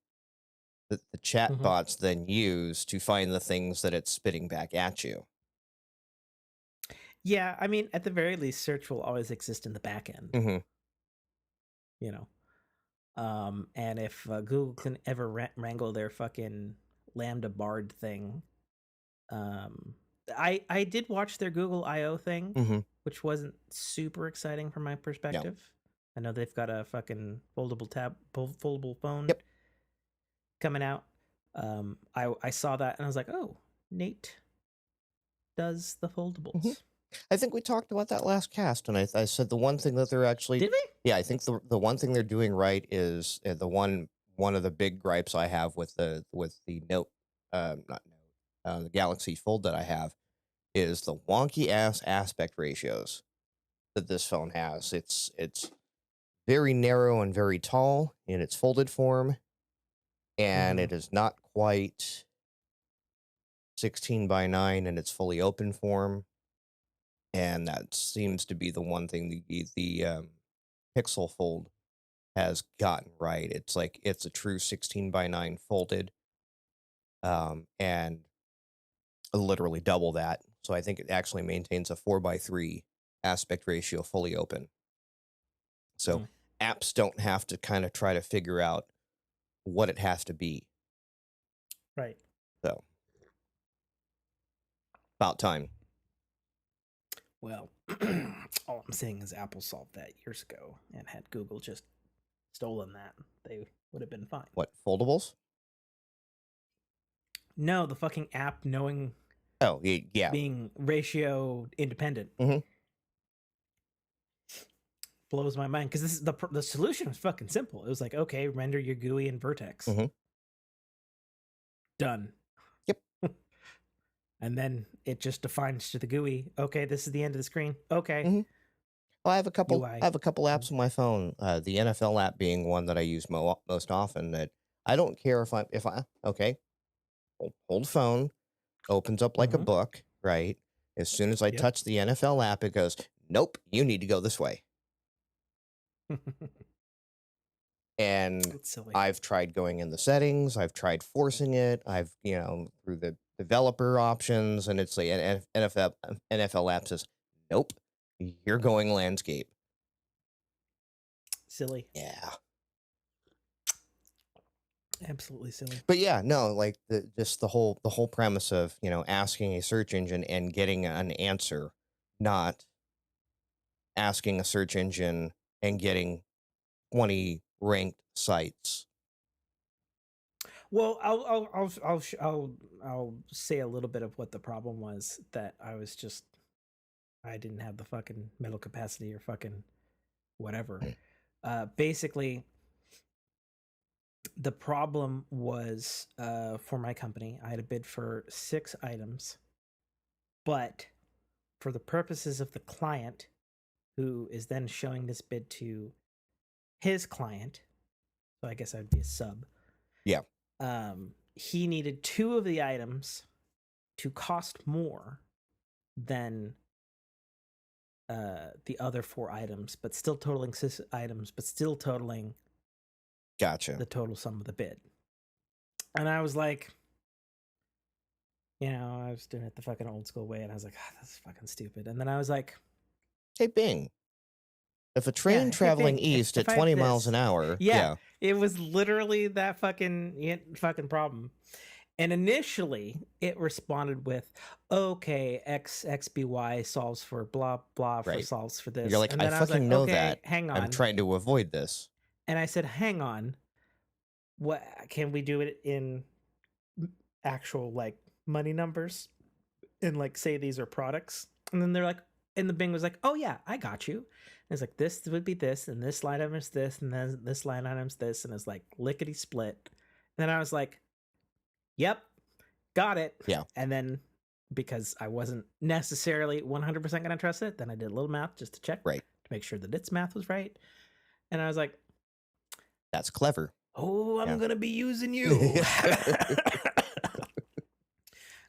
that the chatbots then use to find the things that it's spitting back at you. Yeah, I mean, at the very least, search will always exist in the back end. You know, and if Google can ever wrangle their fucking Lambda Bard thing, I did watch their Google I/O thing, which wasn't super exciting from my perspective. No. I know they've got a fucking foldable phone coming out. I saw that and I was like, oh, Nate does the foldables. I think we talked about that last cast, and I said the one thing that they're actually, Did we? yeah, I think the one thing they're doing right is one of the big gripes I have with the Note, not Note, the Galaxy Fold that I have is the wonky ass aspect ratios that this phone has. It's very narrow and very tall in its folded form, and Mm-hmm. it is not quite 16 by 9 in its fully open form. And that seems to be the one thing the Pixel Fold has gotten right. It's like it's a true 16 by 9 folded, and literally double that. So I think it actually maintains a 4 by 3 aspect ratio fully open. So Mm. apps don't have to kind of try to figure out what it has to be. Right. So about time. Well, all I'm saying is Apple solved that years ago, and had Google just stolen that, they would have been fine. What, foldables? No, the fucking app knowing Oh, yeah. being ratio independent Mhm. blows my mind, because this is the solution was fucking simple. It was like, okay, render your GUI in Vertex. Mhm. Done. Yep. And then it just defines to the GUI, okay, this is the end of the screen. Okay. Mhm. Well, I have a couple UI. apps on my phone, the NFL app being one that I use most often, that I don't care if I okay, hold phone, opens up like a Mm-hmm. book, right? As soon as I Yep. touch the NFL app, it goes, "Nope, you need to go this way." And It's silly. I've tried going in the settings, I've tried forcing it, I've, through the developer options, and it's like NFL app says, "Nope, you're going landscape." Silly. Yeah. Absolutely silly. But yeah, no, like just the whole premise of, asking a search engine and getting an answer, not asking a search engine and getting 20 ranked sites. Well, I'll say a little bit of what the problem was, that I didn't have the fucking mental capacity or fucking whatever. Basically, the problem was, for my company, I had a bid for 6 items, but for the purposes of the client, who is then showing this bid to his client, so I guess I'd be a sub. Yeah. He needed 2 of the items to cost more than the other 4 items, but still totaling 6 items, but still totaling Gotcha. the total sum of the bid. And I was like, I was doing it the fucking old school way, and I was like, this is fucking stupid. And then I was like, Hey, Bing, if a train hey, traveling Bing, east if at I have 20 miles this. an hour, Yeah, it was literally that fucking problem. And initially, it responded with, "Okay, XXBY solves for blah blah for right. solves for this." You're like, And I then I was like, fucking know "Okay, that. hang I'm on." trying to avoid this. And I said, "Hang on. What can we do it in actual like money numbers, and like say these are products?" And then they're like, and the Bing was like, "Oh yeah, I got you." And it's like, this would be this, and this line item is this, and then this line item's this, and it's like lickety split. And then I was like, "Yep, got it." Yeah. And then, because I wasn't necessarily 100% going to trust it, then I did a little math just to check, Right. to make sure that its math was right. And I was like, That's clever. oh, I'm Yeah. going to be using you.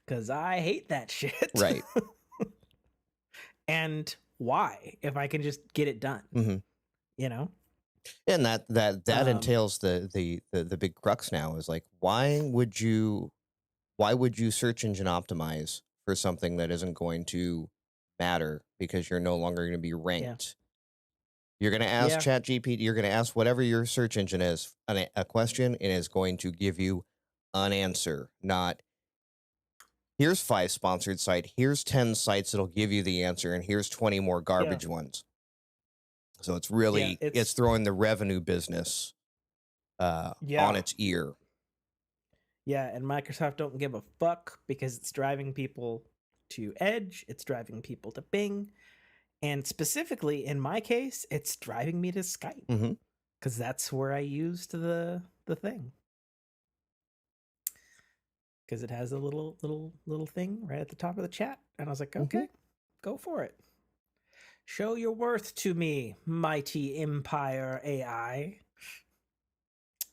Because I hate that shit. Right. And why, if I can just get it done? Mm-hmm. And that entails the big crux now is like, why would you search engine optimize for something that isn't going to matter because you're no longer going to be ranked? You're going to ask ChatGPT, you're going to ask whatever your search engine is a question, and it's going to give you an answer, not here's 5 sponsored sites, here's 10 sites that'll give you the answer, and here's 20 more garbage ones. So it's really, it's throwing the revenue business on its ear. Yeah, and Microsoft don't give a fuck, because it's driving people to Edge, it's driving people to Bing, and specifically in my case, it's driving me to Skype because that's where I used the thing. Because it has a little thing right at the top of the chat, and I was like, okay, go for it. Show your worth to me, mighty Empire AI,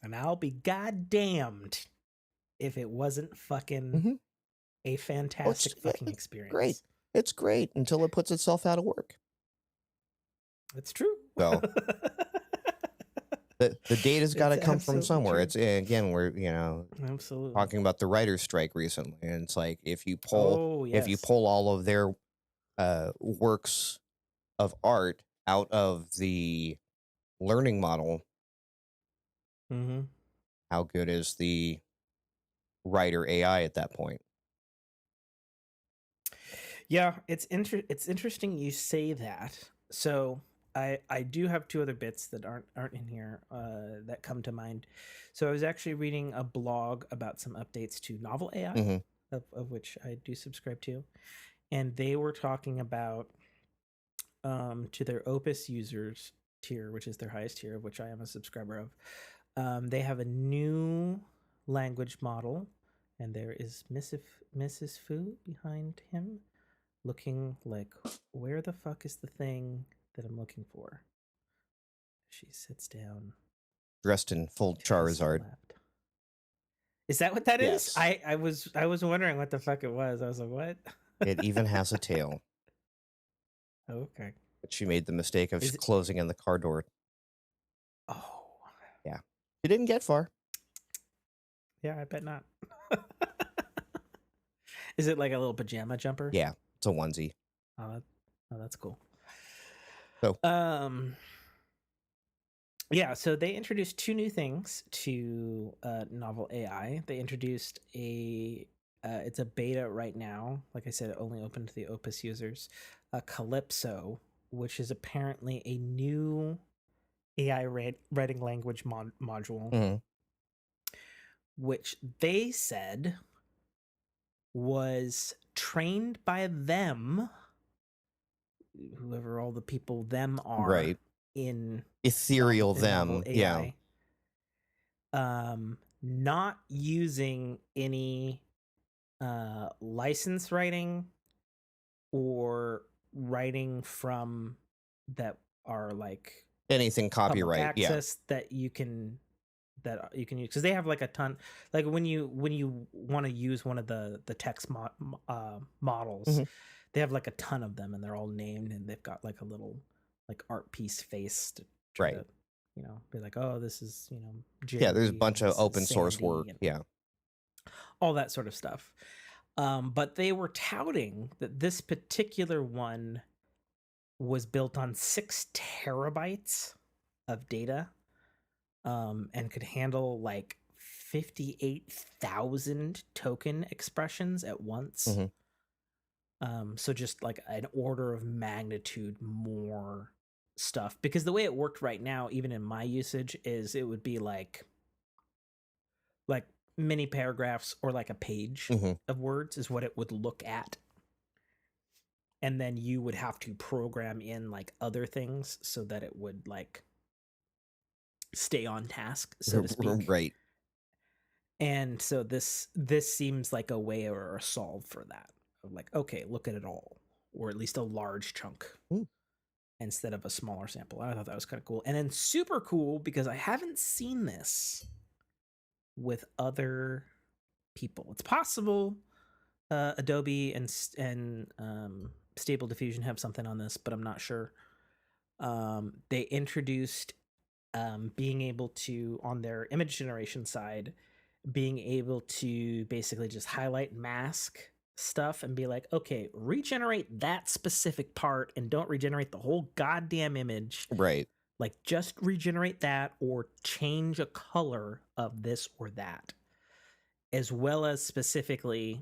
and I'll be goddamned if it wasn't fucking a fantastic fucking experience. Great. It's great until it puts itself out of work. It's true. So the data's got to come from somewhere. True. It's again, we're absolutely talking about the writer's strike recently, and it's like if you pull all of their works of art out of the learning model, how good is the writer AI at that point? Yeah, it's interesting you say that. So I do have two other bits that aren't in here that come to mind. So I was actually reading a blog about some updates to Novel AI, of which I do subscribe to, and they were talking about to their Opus users tier, which is their highest tier, of which I am a subscriber of. They have a new language model, and there is Mrs. Fu behind him, looking like, where the fuck is the thing that I'm looking for? She sits down, dressed in full Charizard. Is that what that is? Yes. I was wondering what the fuck it was. I was like, what? It even has a tail. Okay. But she made the mistake of closing in the car door. Oh. Yeah. She didn't get far. Yeah, I bet not. Is it like a little pajama jumper? Yeah, it's a onesie. Oh, that's cool. So, yeah, so they introduced two new things to Novel AI. They introduced it's a beta right now. Like I said, it only open to the Opus users. Calypso, which is apparently a new AI writing language module, which they said was trained by them, whoever all the people them are, right? In ethereal them, AI, yeah. Not using any license writing or writing from that are like anything copyright access that you can use, because they have like a ton, like when you want to use one of the text models, they have like a ton of them and they're all named and they've got like a little like art piece face to try to be like, oh, this is Jerry, there's a bunch of open source work, all that sort of stuff. But they were touting that this particular one was built on 6 terabytes of data, and could handle like 58,000 token expressions at once. So just like an order of magnitude more stuff, because the way it worked right now, even in my usage, is it would be like mini paragraphs or like a page of words is what it would look at. And then you would have to program in like other things so that it would like stay on task, so to speak. Right. And so this seems like a way or a solve for that. Like, okay, look at it all, or at least a large chunk instead of a smaller sample. I thought that was kind of cool. And then super cool because I haven't seen this with other people. It's possible Adobe and Stable Diffusion have something on this, but I'm not sure. They introduced being able to, on their image generation side, being able to basically just highlight and mask stuff and be like, okay, regenerate that specific part and don't regenerate the whole goddamn image. Right. Like just regenerate that or change a color of this or that. As well as specifically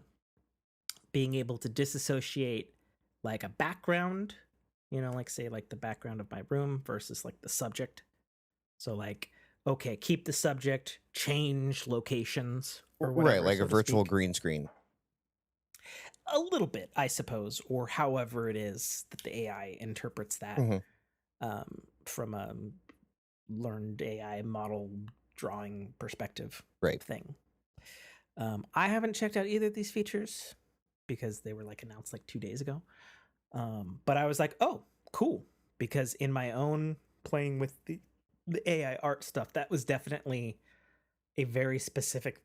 being able to disassociate like a background, like say like the background of my room versus like the subject. So like, okay, keep the subject, change locations or whatever. Right, like a virtual green screen. a little bit, I suppose, or however it is that the AI interprets that Mhm. from a learned AI model drawing perspective Right. thing. I haven't checked out either of these features because they were like announced like 2 days ago. But I was like, oh, cool, because in my own playing with the AI art stuff, that was definitely a very specific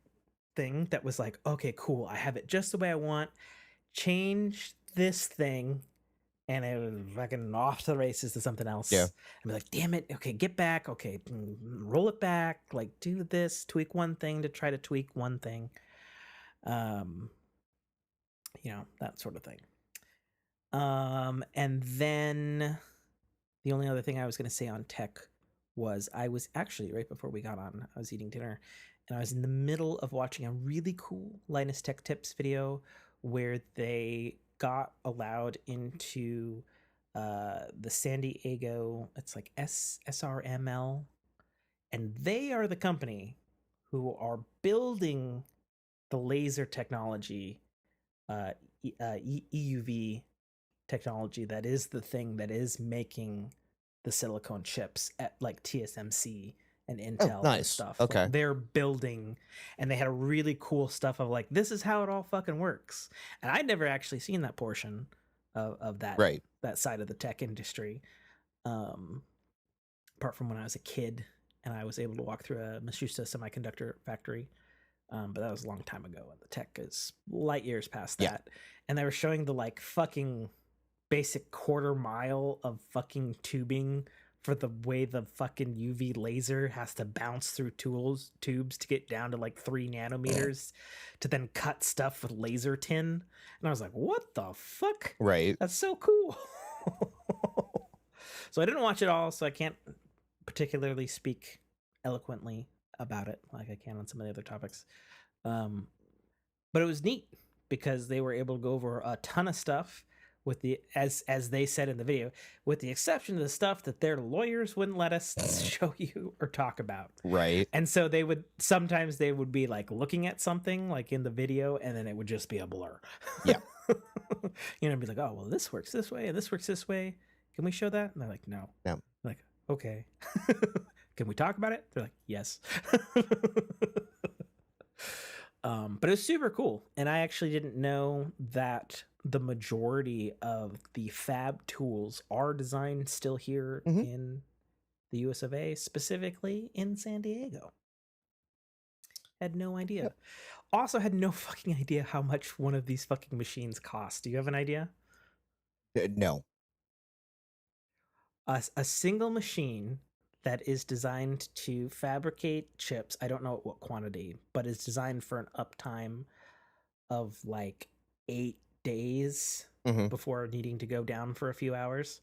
thing that was like, okay, cool, I have it just the way I want. Change this thing, and it was fucking off to the races to something Yeah. else. And be like, damn it, okay, get back, okay, roll it back, like do this, tweak one thing to try to tweak one thing. That sort of thing. And then the only other thing I was going to say on tech was I was actually right before we got on, I was eating dinner and I was in the middle of watching a really cool Linus Tech Tips video where they got allowed into the San Diego, it's like SRML, and they are the company who are building the laser technology, EUV technology, that is the thing that is making the silicone chips at like TSMC and Oh, Intel and nice. stuff. Like Okay. they're building, and they had a really cool stuff of like, this is how it all fucking works. And I'd never actually seen that portion of Right. that side of the tech industry, um, apart from when I was a kid and I was able to walk through a Matsushita semiconductor factory. But that was a long time ago, and the tech is light years past Yeah. that. And they were showing the like fucking basic quarter mile of fucking tubing for the way the fucking UV laser has to bounce through tubes to get down to like 3 nanometers to then cut stuff with laser tin. And I was like, what the fuck? Right. That's so cool. So I didn't watch it all, so I can't particularly speak eloquently about it like I can on some of the other topics. But it was neat because they were able to go over a ton of stuff with the as they said in the video, with the exception of the stuff that their lawyers wouldn't let us show you or talk about. Right. And so they would sometimes they would be like looking at something like in the video, and then it would just be a blur. Yeah. Be like, oh well, this works this way and this works this way. Can we show that? And they're like, no. No. I'm like, okay. Can we talk about it? They're like, yes. But it was super cool. And I actually didn't know that the majority of the fab tools are designed still here Mhm. in the US of A, specifically in San Diego. Had no idea. Yep. Also had no fucking idea how much one of these fucking machines costs. Do you have an idea? No. A single machine that is designed to fabricate chips, I don't know at what quantity, but is designed for an uptime of like 8 days Mhm. before needing to go down for a few hours,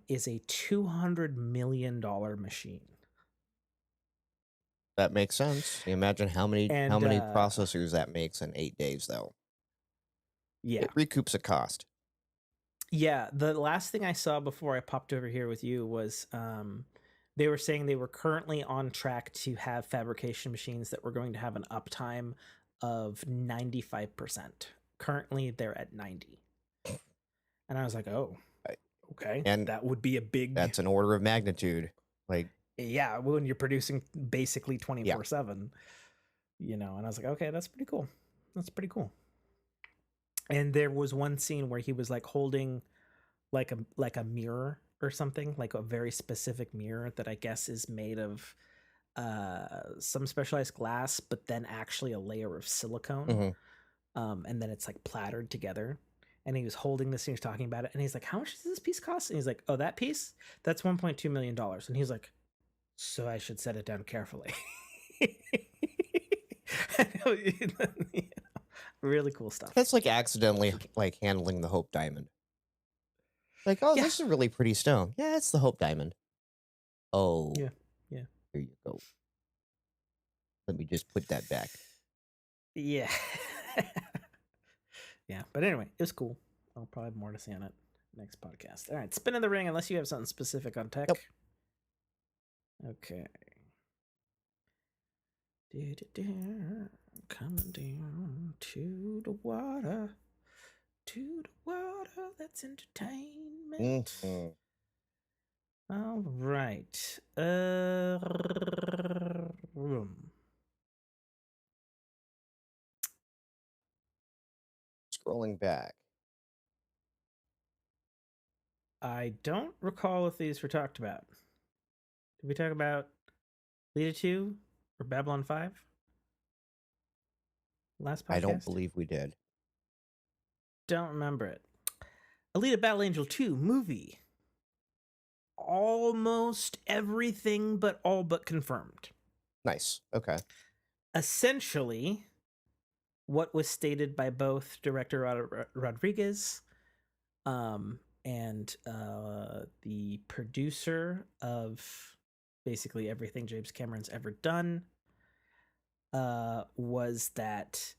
is a $200 million machine. That makes sense. You imagine how many And processors that makes in 8 days, though. yeah. It recoups a cost. Yeah, the last thing I saw before I popped over here with you was they were saying they were currently on track to have fabrication machines that were going to have an uptime of 95%. Currently, they're at 90. And I was like, oh, Right. okay. And that would be a big... That's an order of magnitude. Like, yeah, when you're producing basically 24/7, and I was like, okay, that's pretty cool. That's pretty cool. And there was one scene where he was like holding like a mirror or something, like a very specific mirror that I guess is made of some specialized glass, but then actually a layer of silicone. And then it's like plattered together. And he was holding this and he was talking about it. And he's like, how much does this piece cost? And he's like, oh, that piece? That's $1.2 million. And he's like, so I should set it down carefully. Really cool stuff. that's like accidentally like handling the Hope Diamond. Like, oh, Yeah. this is a really pretty stone. Yeah, it's the Hope Diamond. Oh. Yeah. Here you go. Let me just put that back. Yeah. Yeah. But anyway, it was cool. I'll probably have more to say on it next podcast. All right. Spin in the ring unless you have something specific on tech. Nope. Okay. Coming down to the water. To the water, that's entertainment. Mm-hmm. All right. Scrolling back. I don't recall if these were talked about. Did we talk about Lita 2 or Babylon 5 last I don't podcast? believe we did. Don't remember it. Alita Battle Angel 2 movie. Almost everything but all but confirmed. Nice. Okay. Essentially, what was stated by both director Rodriguez and the producer of basically everything James Cameron's ever done was that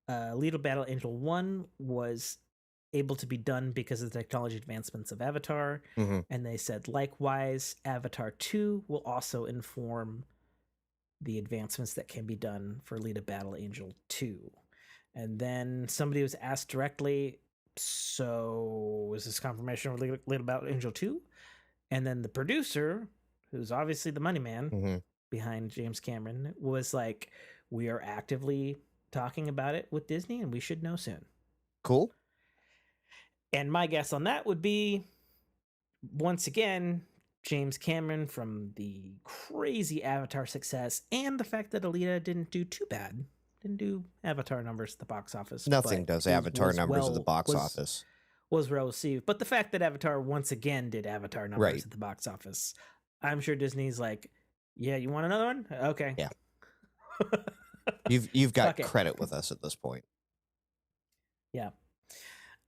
Little Battle Angel 1 was able to be done because of the technology advancements of Avatar. Mm-hmm. And they said, likewise, Avatar 2 will also inform the advancements that can be done for Alita Battle Angel 2. And then somebody was asked directly, so is this confirmation of Alita Battle Angel 2? And then the producer, who's obviously the money man behind James Cameron, was like, we are actively talking about it with Disney and we should know soon. Cool. And my guess on that would be, once again, James Cameron, from the crazy Avatar success and the fact that Alita didn't do too bad, didn't do Avatar numbers at the box office. Nothing does Avatar numbers at the box office. Was well received. But the fact that Avatar once again did Avatar numbers at the box office, I'm sure Disney's like, yeah, you want another one? Okay. Yeah. You've got credit with us at this point. Yeah.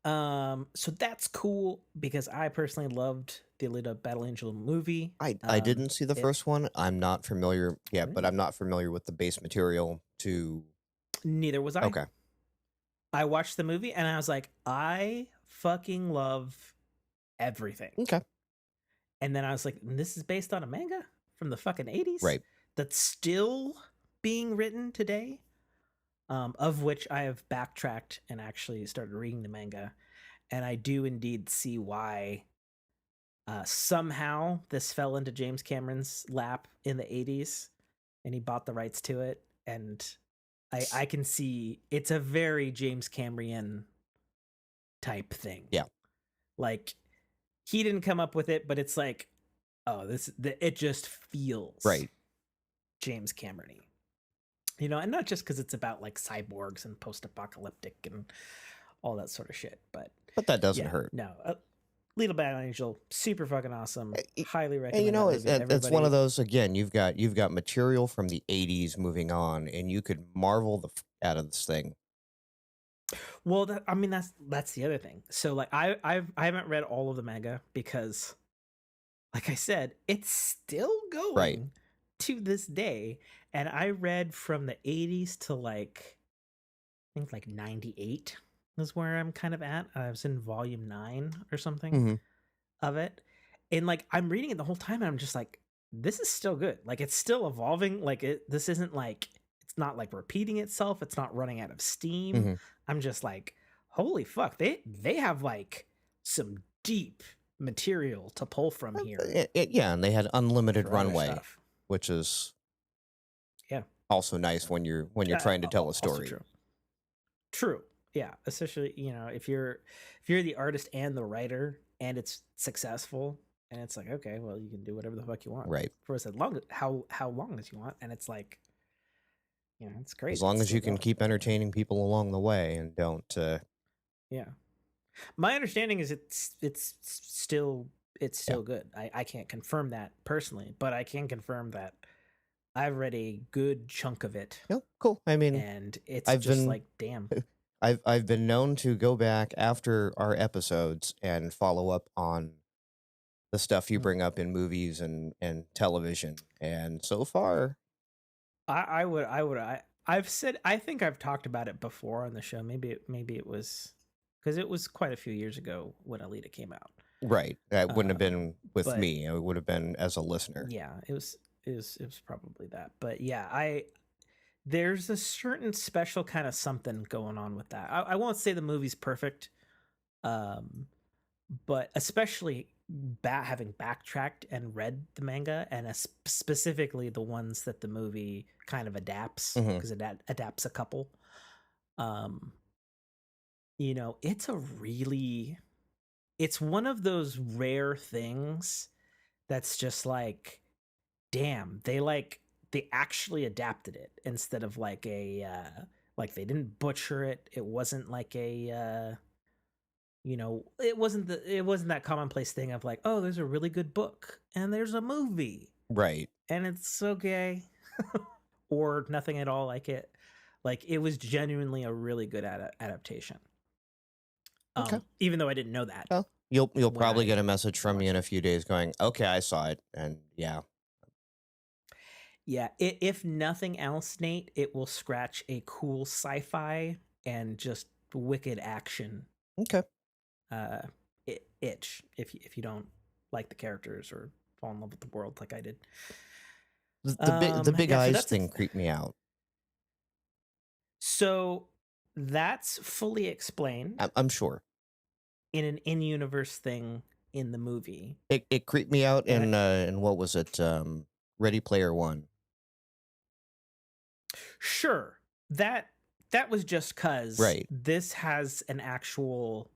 So that's cool because I personally loved the Alita Battle Angel movie. I didn't see the first one. I'm not familiar yet, but I'm not familiar with the base material to... Neither was I. Okay. I watched the movie and I was like, I fucking love everything. Okay. And then I was like, this is based on a manga from the fucking 80s? Right. That's still being written today? Of which I have backtracked and actually started reading the manga. And I do indeed see why somehow this fell into James Cameron's lap in the 80s and he bought the rights to it. And I can see it's a very James Cameron type thing. Yeah. Like, he didn't come up with it, but it's like, oh, it just feels right James Cameron-y. You know, and not just because it's about like cyborgs and post-apocalyptic and all that sort of shit, but that doesn't hurt. No, Little Battle Angel, super fucking awesome. Highly recommend. And you know, it's one of those, again, you've got material from the 80s moving on, and you could marvel the out of this thing. Well, that's the other thing. So like I haven't read all of the manga because, like I said, it's still going to this day. And I read from the 80s to like, I think like 98 is where I'm kind of at. I was in volume 9 or something of it. And like, I'm reading it the whole time and I'm just like, this is still good. Like, it's still evolving. Like, this isn't like, it's not like repeating itself. It's not running out of steam. I'm just like, holy fuck. They have like some deep material to pull from here. Yeah. And they had unlimited runway, which is also nice when you're trying to tell a story. True. Yeah. Especially, you know, if you're the artist and the writer and it's successful and it's like, okay, well, you can do whatever the fuck you want. Right. For as how long as you want. And it's like, you know, it's great. As long as you can keep entertaining people along the way and don't yeah. My understanding is it's still good. I can't confirm that personally, but I can confirm that I've read a good chunk of it. Oh, cool. I mean, and it's like, damn. I've been known to go back after our episodes and follow up on the stuff you bring up in movies and television. And so far, I've said, I think I've talked about it before on the show. Maybe it was because it was quite a few years ago when Alita came out. Right. That wouldn't have been with me. It would have been as a listener. Yeah, it was probably that. But yeah, there's a certain special kind of something going on with that. I won't say the movie's perfect, Um, but especially having backtracked and read the manga, and specifically the ones that the movie kind of adapts, because it adapts a couple. It's one of those rare things that's just like, damn, they actually adapted it instead of like like they didn't butcher it. It wasn't like it wasn't that commonplace thing of like, oh, there's a really good book and there's a movie, Right. and it's okay, or nothing at all like it. Like, it was genuinely a really good adaptation. Okay. Even though I didn't know that. Well, you'll probably get a message from me in a few days going, okay, I saw it, and yeah. Yeah, if nothing else, Nate, it will scratch a cool sci-fi and just wicked action Okay. itch if you don't like the characters or fall in love with the world like I did. The big yeah, eyes thing creeped me out. So that's fully explained I'm sure. in an in-universe thing in the movie. It creeped me out in what was it? Ready Player One. Sure. That was just cuz Right. this has an actual,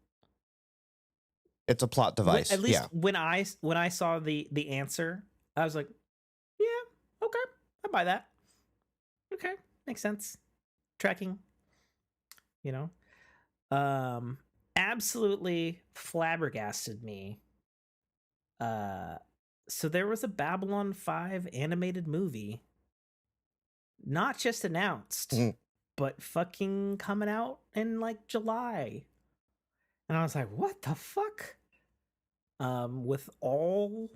It's a plot device. at least yeah. when I saw the answer, I was like, yeah, okay, I buy that. Okay, makes sense. Tracking, absolutely flabbergasted me. So there was a Babylon 5 animated movie, not just announced, but fucking coming out in like July. And I was like, what the fuck? With all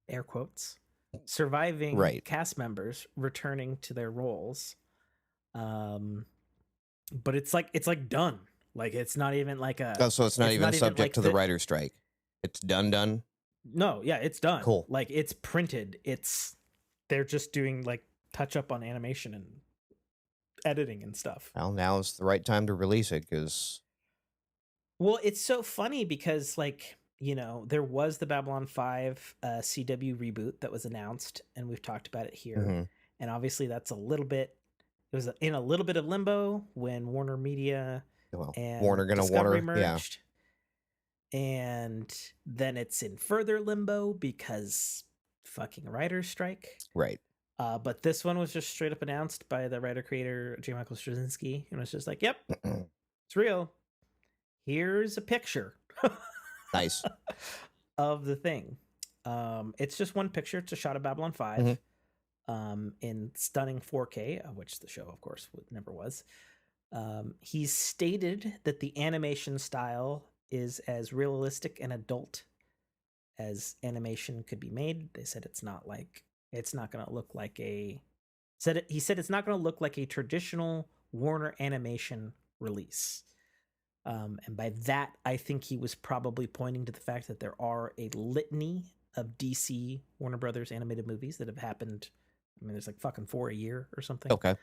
air quotes surviving cast members returning to their roles. But it's like done. Like, it's not even like a so it's not even subject like to the writer's strike. It's done. No, yeah, it's done. Cool. Like, it's printed. They're just doing like touch up on animation and editing and stuff. Well, now is the right time to release it, because well, it's so funny because, like, there was the Babylon 5 CW reboot that was announced, and we've talked about it here. And obviously that's it was in a little bit of limbo when Warner Media and Warner Discovery merged. Yeah. And then it's in further limbo because fucking writer's strike. Right. But this one was just straight up announced by the writer-creator J. Michael Straczynski, and it was just like, yep, it's real. Here's a picture. Nice. Of the thing. It's just one picture. It's a shot of Babylon 5 in stunning 4K, which the show, of course, never was. He's stated that the animation style is as realistic and adult as animation could be made. They said it's not going to look like he said it's not going to look like a traditional Warner animation release. And by that, I think he was probably pointing to the fact that there are a litany of DC Warner Brothers animated movies that have happened. I mean, there's like fucking 4 a year or something. Okay.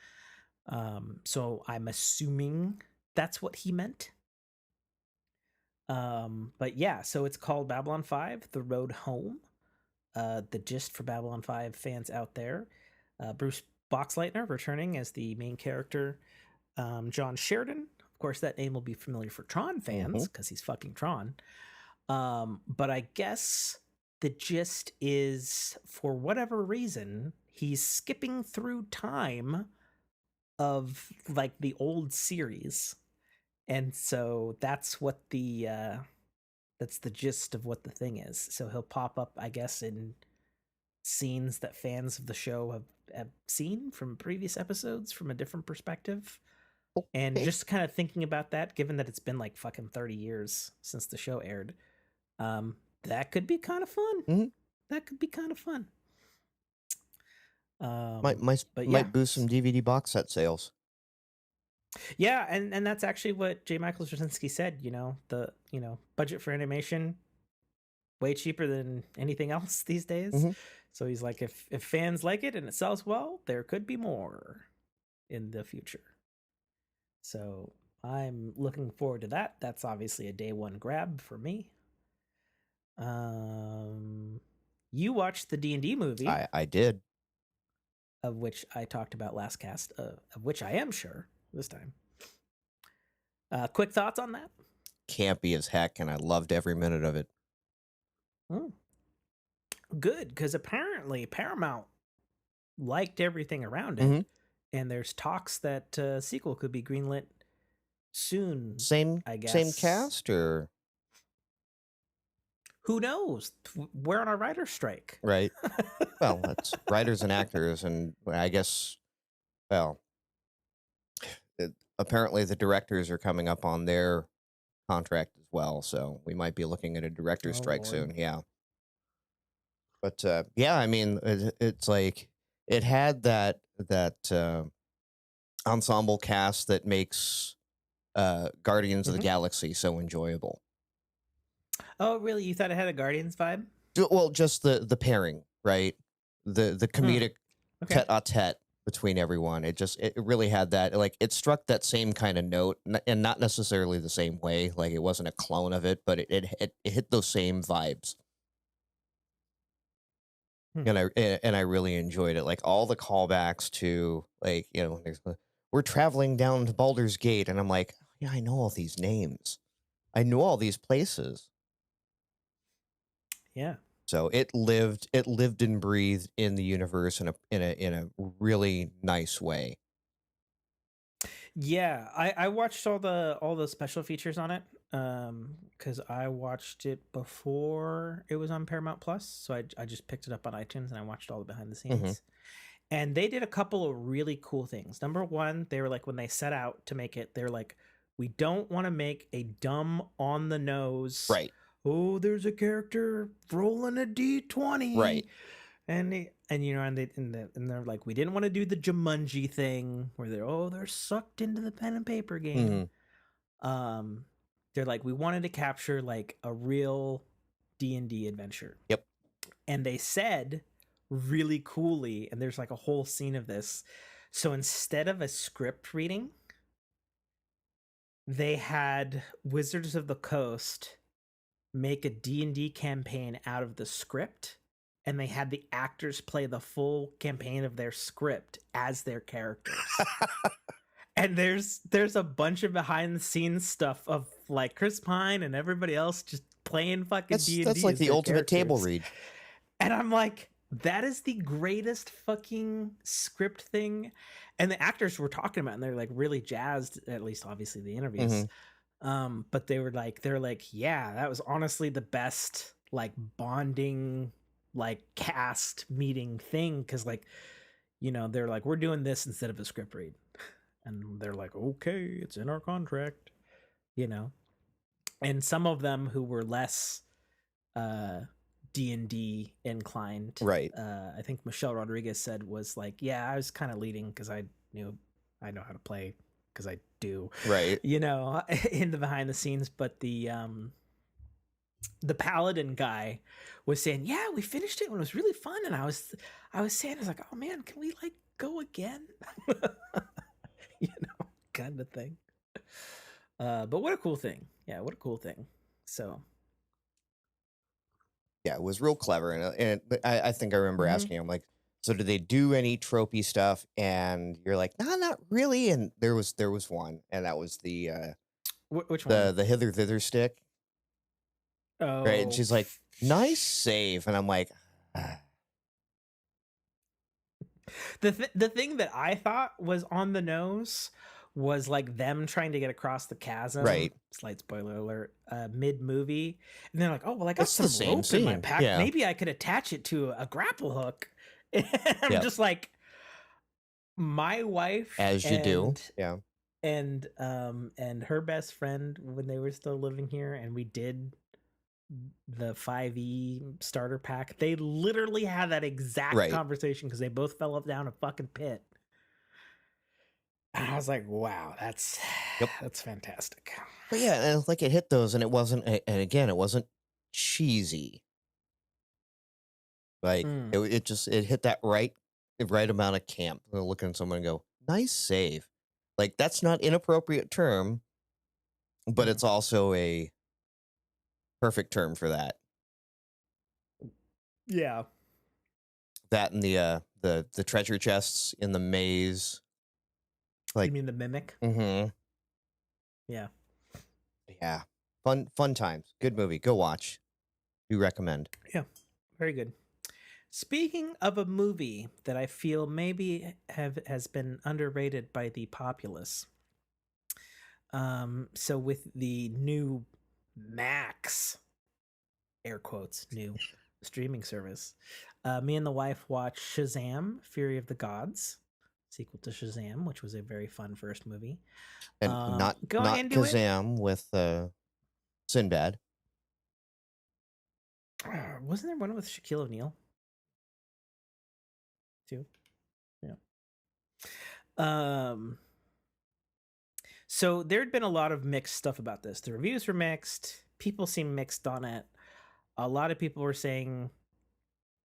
So I'm assuming that's what he meant. But yeah, so it's called Babylon 5, The Road Home. The gist for Babylon 5 fans out there. Bruce Boxleitner returning as the main character. John Sheridan. Of course, that name will be familiar for Tron fans because he's fucking Tron. But I guess the gist is, for whatever reason, he's skipping through time of like the old series. And so that's what that's the gist of what the thing is. So he'll pop up, I guess, in scenes that fans of the show have seen from previous episodes from a different perspective. And just kind of thinking about that, given that it's been like fucking 30 years since the show aired, that could be kind of fun. That could be kind of fun. Might boost some DVD box set sales. Yeah, and that's actually what J. Michael Straczynski said. The budget for animation way cheaper than anything else these days. So he's like, if fans like it and it sells well, there could be more in the future. So I'm looking forward to that. That's obviously a day one grab for me. You watched the D&D movie, I did. of which I talked about last cast, of which I am sure this time. Quick thoughts on that? Campy as heck, and I loved every minute of it. Good, because apparently Paramount liked everything around it, Mhm. and there's talks that sequel could be greenlit soon. Same I guess. same cast, or who knows? We're on a writer's strike, right? Well, that's writers and actors, and I guess, well, apparently the directors are coming up on their contract as well, so we might be looking at a director's strike soon. Yeah. But yeah, I mean, it's like it had that ensemble cast that makes Guardians of the Galaxy so enjoyable. Oh, really? You thought it had a Guardians vibe? Well, just the pairing, right? The comedic tete-a-tete between everyone. It really had that, like, it struck that same kind of note, and not necessarily the same way. Like, it wasn't a clone of it, but it hit those same vibes. And I really enjoyed it. Like, all the callbacks to, like, you know, we're traveling down to Baldur's Gate, and I'm like, yeah, I know all these names. I know all these places. Yeah. So it lived and breathed in the universe in a really nice way. Yeah, I watched all the special features on it because I watched it before it was on Paramount Plus, so I just picked it up on iTunes and I watched all the behind the scenes. And they did a couple of really cool things. Number one, they were like, when they set out to make it, they're like, we don't want to make a dumb on the nose. Right. Oh, there's a character rolling a D20. Right. And you know, and they're like, we didn't want to do the Jumanji thing where they're sucked into the pen and paper game. They're like, we wanted to capture like a real D&D adventure. Yep. And they said really coolly, and there's like a whole scene of this. So instead of a script reading, they had Wizards of the Coast make a D&D campaign out of the script, and they had the actors play the full campaign of their script as their characters. And there's a bunch of behind the scenes stuff of like Chris Pine and everybody else just playing fucking D&D. That's like the ultimate table read. And I'm like, that is the greatest fucking script thing. And the actors were talking about it, and they're like really jazzed, at least obviously the interviews. But they're like, yeah, that was honestly the best like bonding like cast meeting thing, because like, you know, they're like, we're doing this instead of a script read, and they're like, okay, it's in our contract, you know. And some of them who were less D&D inclined, right? I think Michelle Rodriguez said was like, yeah, I was kind of leading because I know how to play because I do, right, you know, in the behind the scenes. But the paladin guy was saying, yeah, we finished it and it was really fun. And I was saying, I was like, oh man, can we like go again? You know, kind of thing. But what a cool thing. Yeah, what a cool thing. So yeah, it was real clever. And I think I remember asking him, like, so do they do any tropey stuff? And you're like, nah, not really. And there was one, and that was the which one? The hither thither stick. Oh, right. And she's like, nice save. And I'm like, the thing that I thought was on the nose was like them trying to get across the chasm. Right. Slight spoiler alert. Mid movie, and they're like, "Oh well, I got some rope scene. in my pack. Yeah. Maybe I could attach it to a grapple hook." And I'm just like, my wife, as you do, yeah, and her best friend when they were still living here, and we did the 5e starter pack. They literally had that exact conversation because they both fell down a fucking pit. And I was like, wow, that's fantastic. But yeah, and like it hit those, and it wasn't, and again, it wasn't cheesy. Like it hit that right amount of camp. They'll look at someone and go, nice save. Like, that's not inappropriate term. but it's also a perfect term for that. Yeah. That and the treasure chests in the maze. You Like, mean the mimic? mm-hmm. Yeah. Yeah. Fun times. Good movie. Go watch. Do recommend. Yeah. Very good. Speaking of a movie that I feel maybe has been underrated by the populace. So with the new Max, air quotes, new streaming service, me and the wife watched Shazam: Fury of the Gods, sequel to Shazam, which was a very fun first movie. And Going not into Kazam with Sinbad. wasn't there one with Shaquille O'Neal too? Yeah. So there'd been a lot of mixed stuff about this. The reviews were mixed. People seemed mixed on it. A lot of people were saying,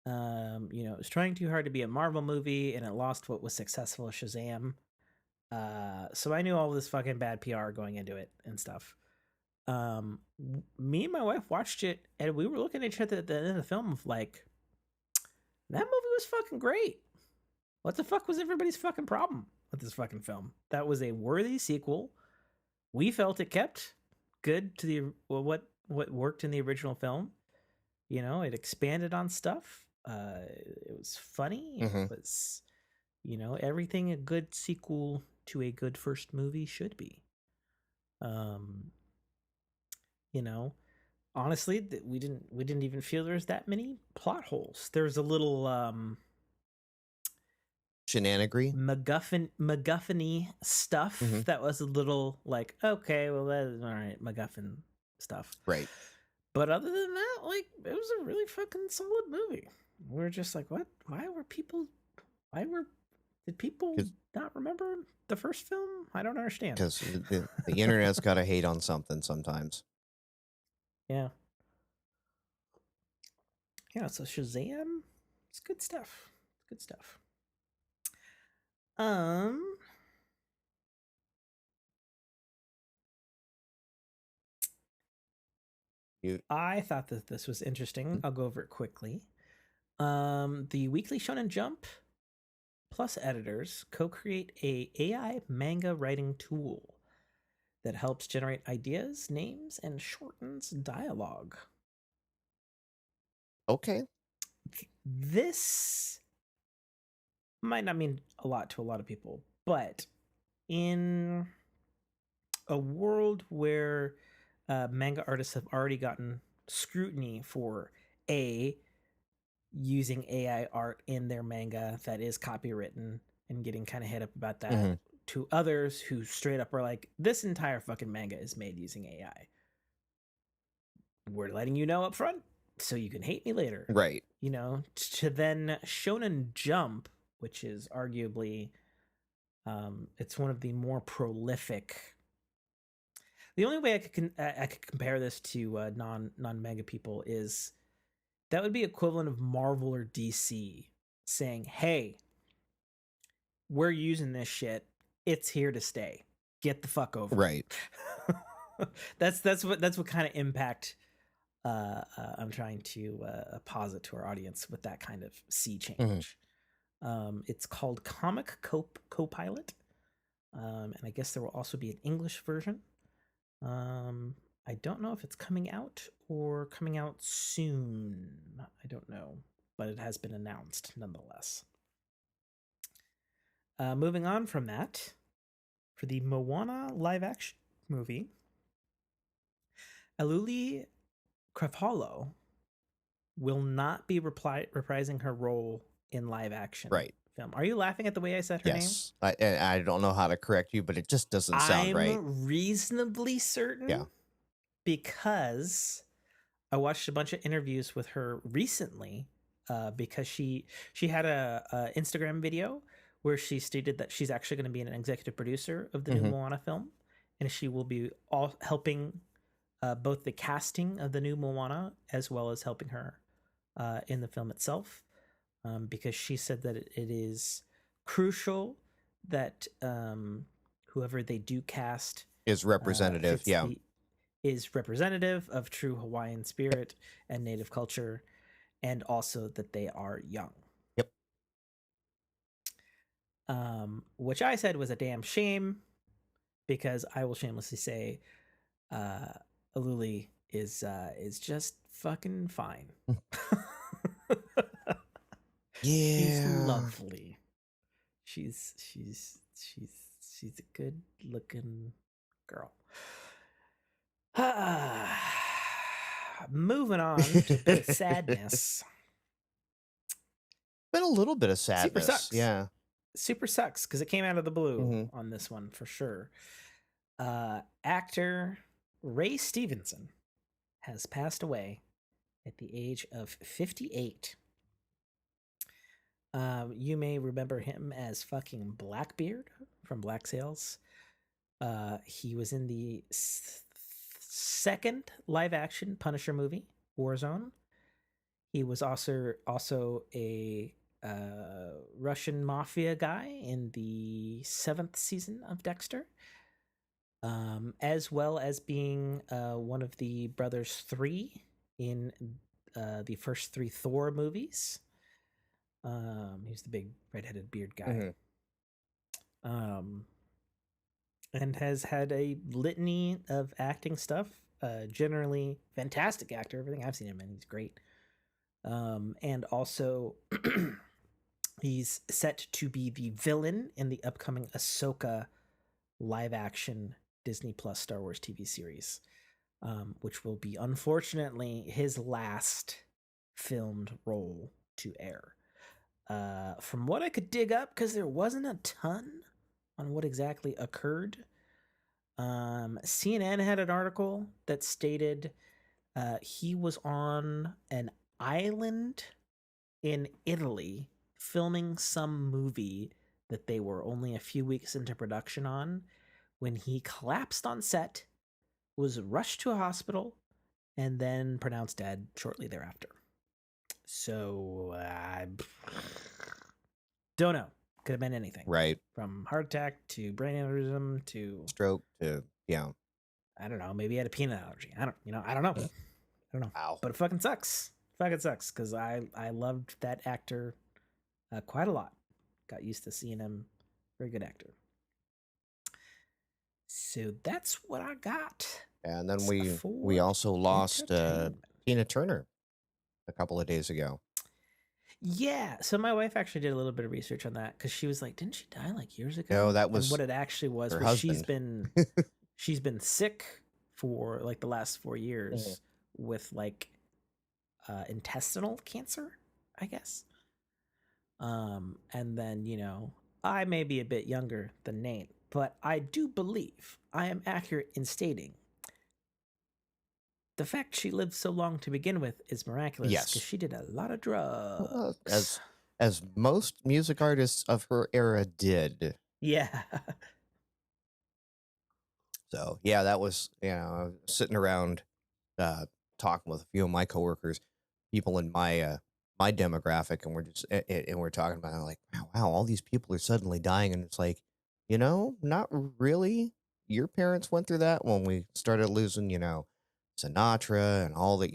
it was trying too hard to be a Marvel movie and it lost what was successful as Shazam. So I knew all this fucking bad PR going into it and stuff. Me and my wife watched it and we were looking at each other at the end of the film of like, that movie was fucking great. What the fuck was everybody's fucking problem with this fucking film? That was a worthy sequel. We felt it kept good to the what worked in the original film. It expanded on stuff. It was funny. Mm-hmm. It was, everything a good sequel to a good first movie should be. Honestly, we didn't even feel there was that many plot holes. There was a little Shenanigans. MacGuffin-y stuff that was a little like, okay, well, that's all right, MacGuffin stuff. Right. But other than that, like, it was a really fucking solid movie. We were just like, what? Did people not remember the first film? I don't understand. Because the internet's got to hate on something sometimes. Yeah. Yeah, so Shazam, it's good stuff. Good stuff. I thought that this was interesting. I'll go over it quickly. The Weekly Shonen Jump Plus editors co-create a AI manga writing tool that helps generate ideas, names, and shortens dialogue. Okay. This might not mean a lot to a lot of people, but in a world where manga artists have already gotten scrutiny for using AI art in their manga that is copywritten and getting kind of hit up about that, to others who straight up are like, this entire fucking manga is made using AI. We're letting you know up front so you can hate me later. Right. To then Shonen Jump, which is arguably it's one of the more prolific. The only way I could compare this to non-manga people is that would be equivalent of Marvel or DC saying, hey, we're using this shit. It's here to stay. Get the fuck over. Right. That's what kind of impact I'm trying to posit to our audience with that kind of sea change. It's called Comic Copilot. And I guess there will also be an English version. I don't know if it's coming out or coming out soon. I don't know, but it has been announced nonetheless. Moving on from that, for the Moana live action movie, Aluli Krafalo will not be reprising her role in live action film. Are you laughing at the way I said her name? Yes. I don't know how to correct you, but it just doesn't sound right. I'm reasonably certain. Yeah. Because I watched a bunch of interviews with her recently, because she had a Instagram video where she stated that she's actually going to be an executive producer of the new Moana film, and she will be helping both the casting of the new Moana as well as helping her in the film itself, because she said that it is crucial that whoever they do cast is representative. is representative of true Hawaiian spirit and native culture, and also that they are young. Yep. Which I said was a damn shame, because I will shamelessly say, Aluli is just fucking fine. She's Yeah. lovely. She's a good looking girl. Moving on to a bit of sadness. Been a little bit of sadness. Super sucks. Yeah. Super sucks because it came out of the blue on this one for sure. Actor Ray Stevenson has passed away at the age of 58. You may remember him as fucking Blackbeard from Black Sails. He was in the second live-action Punisher movie, Warzone. He was also a Russian mafia guy in the 7th season of Dexter, as well as being one of the brothers 3 in the first 3 Thor movies. He's the big redheaded beard guy. And has had a litany of acting stuff. Generally fantastic actor. Everything I've seen him in, he's great. And also he's set to be the villain in the upcoming Ahsoka live action Disney Plus Star Wars TV series, which will be unfortunately his last filmed role to air. From what I could dig up, because there wasn't a ton on what exactly occurred, CNN had an article that stated he was on an island in Italy filming some movie that they were only a few weeks into production on when he collapsed on set, was rushed to a hospital, and then pronounced dead shortly thereafter. So I don't know. Could have been anything. Right. From heart attack to brain aneurysm to stroke to I don't know. Maybe he had a peanut allergy. I don't know. Wow. But it fucking sucks. Because I loved that actor quite a lot. Got used to seeing him. Very good actor. So that's what I got. And then we also lost Tina Turner a couple of days ago. Yeah, so my wife actually did a little bit of research on that because she was like, "Didn't she die like years ago?" No, that was and what it actually was. her husband. She's been sick for like the last 4 years with like intestinal cancer, I guess. And then I may be a bit younger than Nate, but I do believe I am accurate in stating the fact she lived so long to begin with is miraculous. Yes, because she did a lot of drugs, as most music artists of her era did. Yeah. So yeah, that was sitting around talking with a few of my coworkers, people in my my demographic, and we're talking about like, wow, all these people are suddenly dying, and it's like, not really. Your parents went through that when we started losing, Sinatra and all that.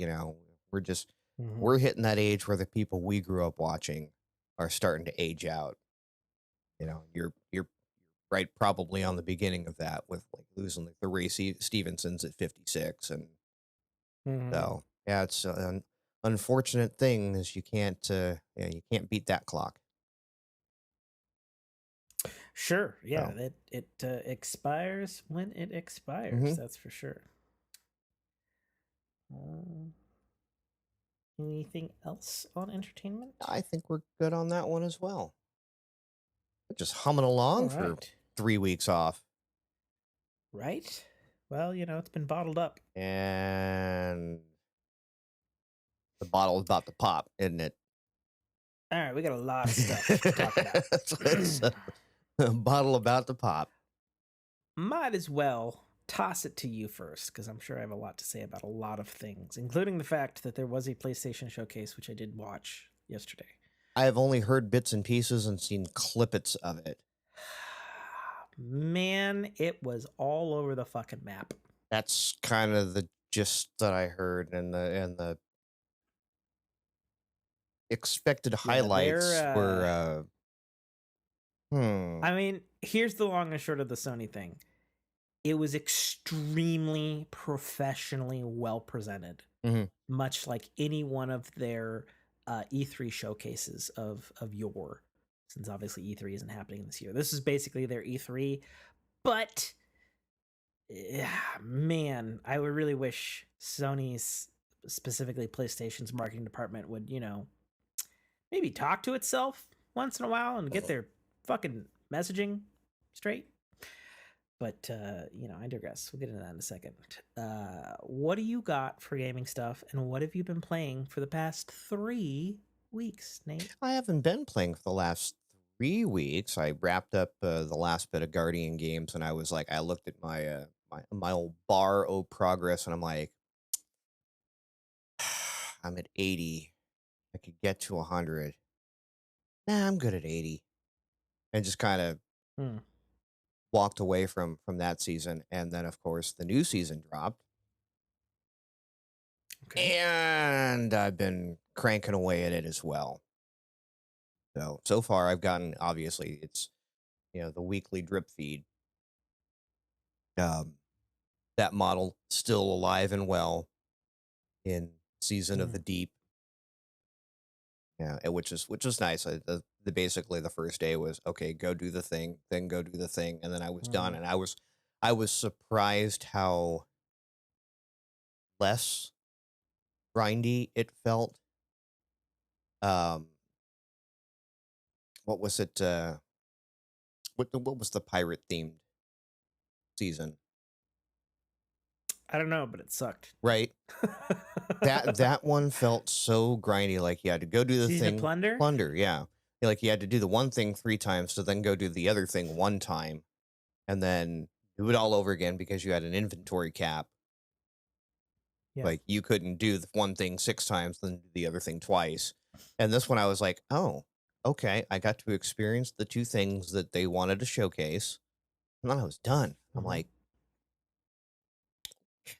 We're just we're hitting that age where the people we grew up watching are starting to age out. You're right, probably on the beginning of that with like losing like the Ray Stevensons at 56, and so yeah, it's an unfortunate thing is you can't beat that clock. Sure, yeah, it expires when it expires. That's for sure. Anything else on entertainment? I think we're good on that one as well. We're just humming along for 3 weeks off. Right? Well, it's been bottled up. And the bottle is about to pop, isn't it? All right, we got a lot of stuff to talk about. It's a bottle about to pop. Might as well toss it to you first, because I'm sure I have a lot to say about a lot of things, including the fact that there was a PlayStation showcase, which I did watch yesterday. I have only heard bits and pieces and seen clippets of it. Man, it was all over the fucking map. That's kind of the gist that I heard, and the expected Yeah, highlights were, I mean, here's the long and short of the Sony thing. It was extremely professionally well presented, mhm. much like any one of their E3 showcases of yore. Since obviously E3 isn't happening this year, this is basically their E3. But yeah, man, I would really wish Sony's, specifically PlayStation's marketing department would, maybe talk to itself once in a while and get their fucking messaging straight. But I digress. We'll get into that in a second. What do you got for gaming stuff, and what have you been playing for the past 3 weeks, Nate? I haven't been playing for the last 3 weeks. I wrapped up the last bit of Guardian games, and I was like, I looked at my old bar of progress, and I'm like, I'm at 80. I could get to 100. Nah, I'm good at 80, and just kind of Hmm. walked away from that season. And then, of course, the new season dropped, Okay. and I've been cranking away at it as well. So far, I've gotten, obviously, it's the weekly drip feed. Um, that model still alive and well in Season of Hmm. the Deep. Yeah, which is nice. Basically the first day was okay, go do the thing, then go do the thing, and then I was Hmm. done. And I was surprised how less grindy it felt. Um, what was it? What was the pirate themed season? I don't know, but it sucked. Right. That one felt so grindy. Like you had to go do the Season of thing, Plunder. plunder. Yeah, like you had to do the one thing 3 times to then go do the other thing one time, and then do it all over again because you had an inventory cap. Yeah. Like you couldn't do the one thing 6 times, then do the other thing twice. And this one, I was like, oh, okay. I got to experience the two things that they wanted to showcase, and then I was done. I'm Hmm. like,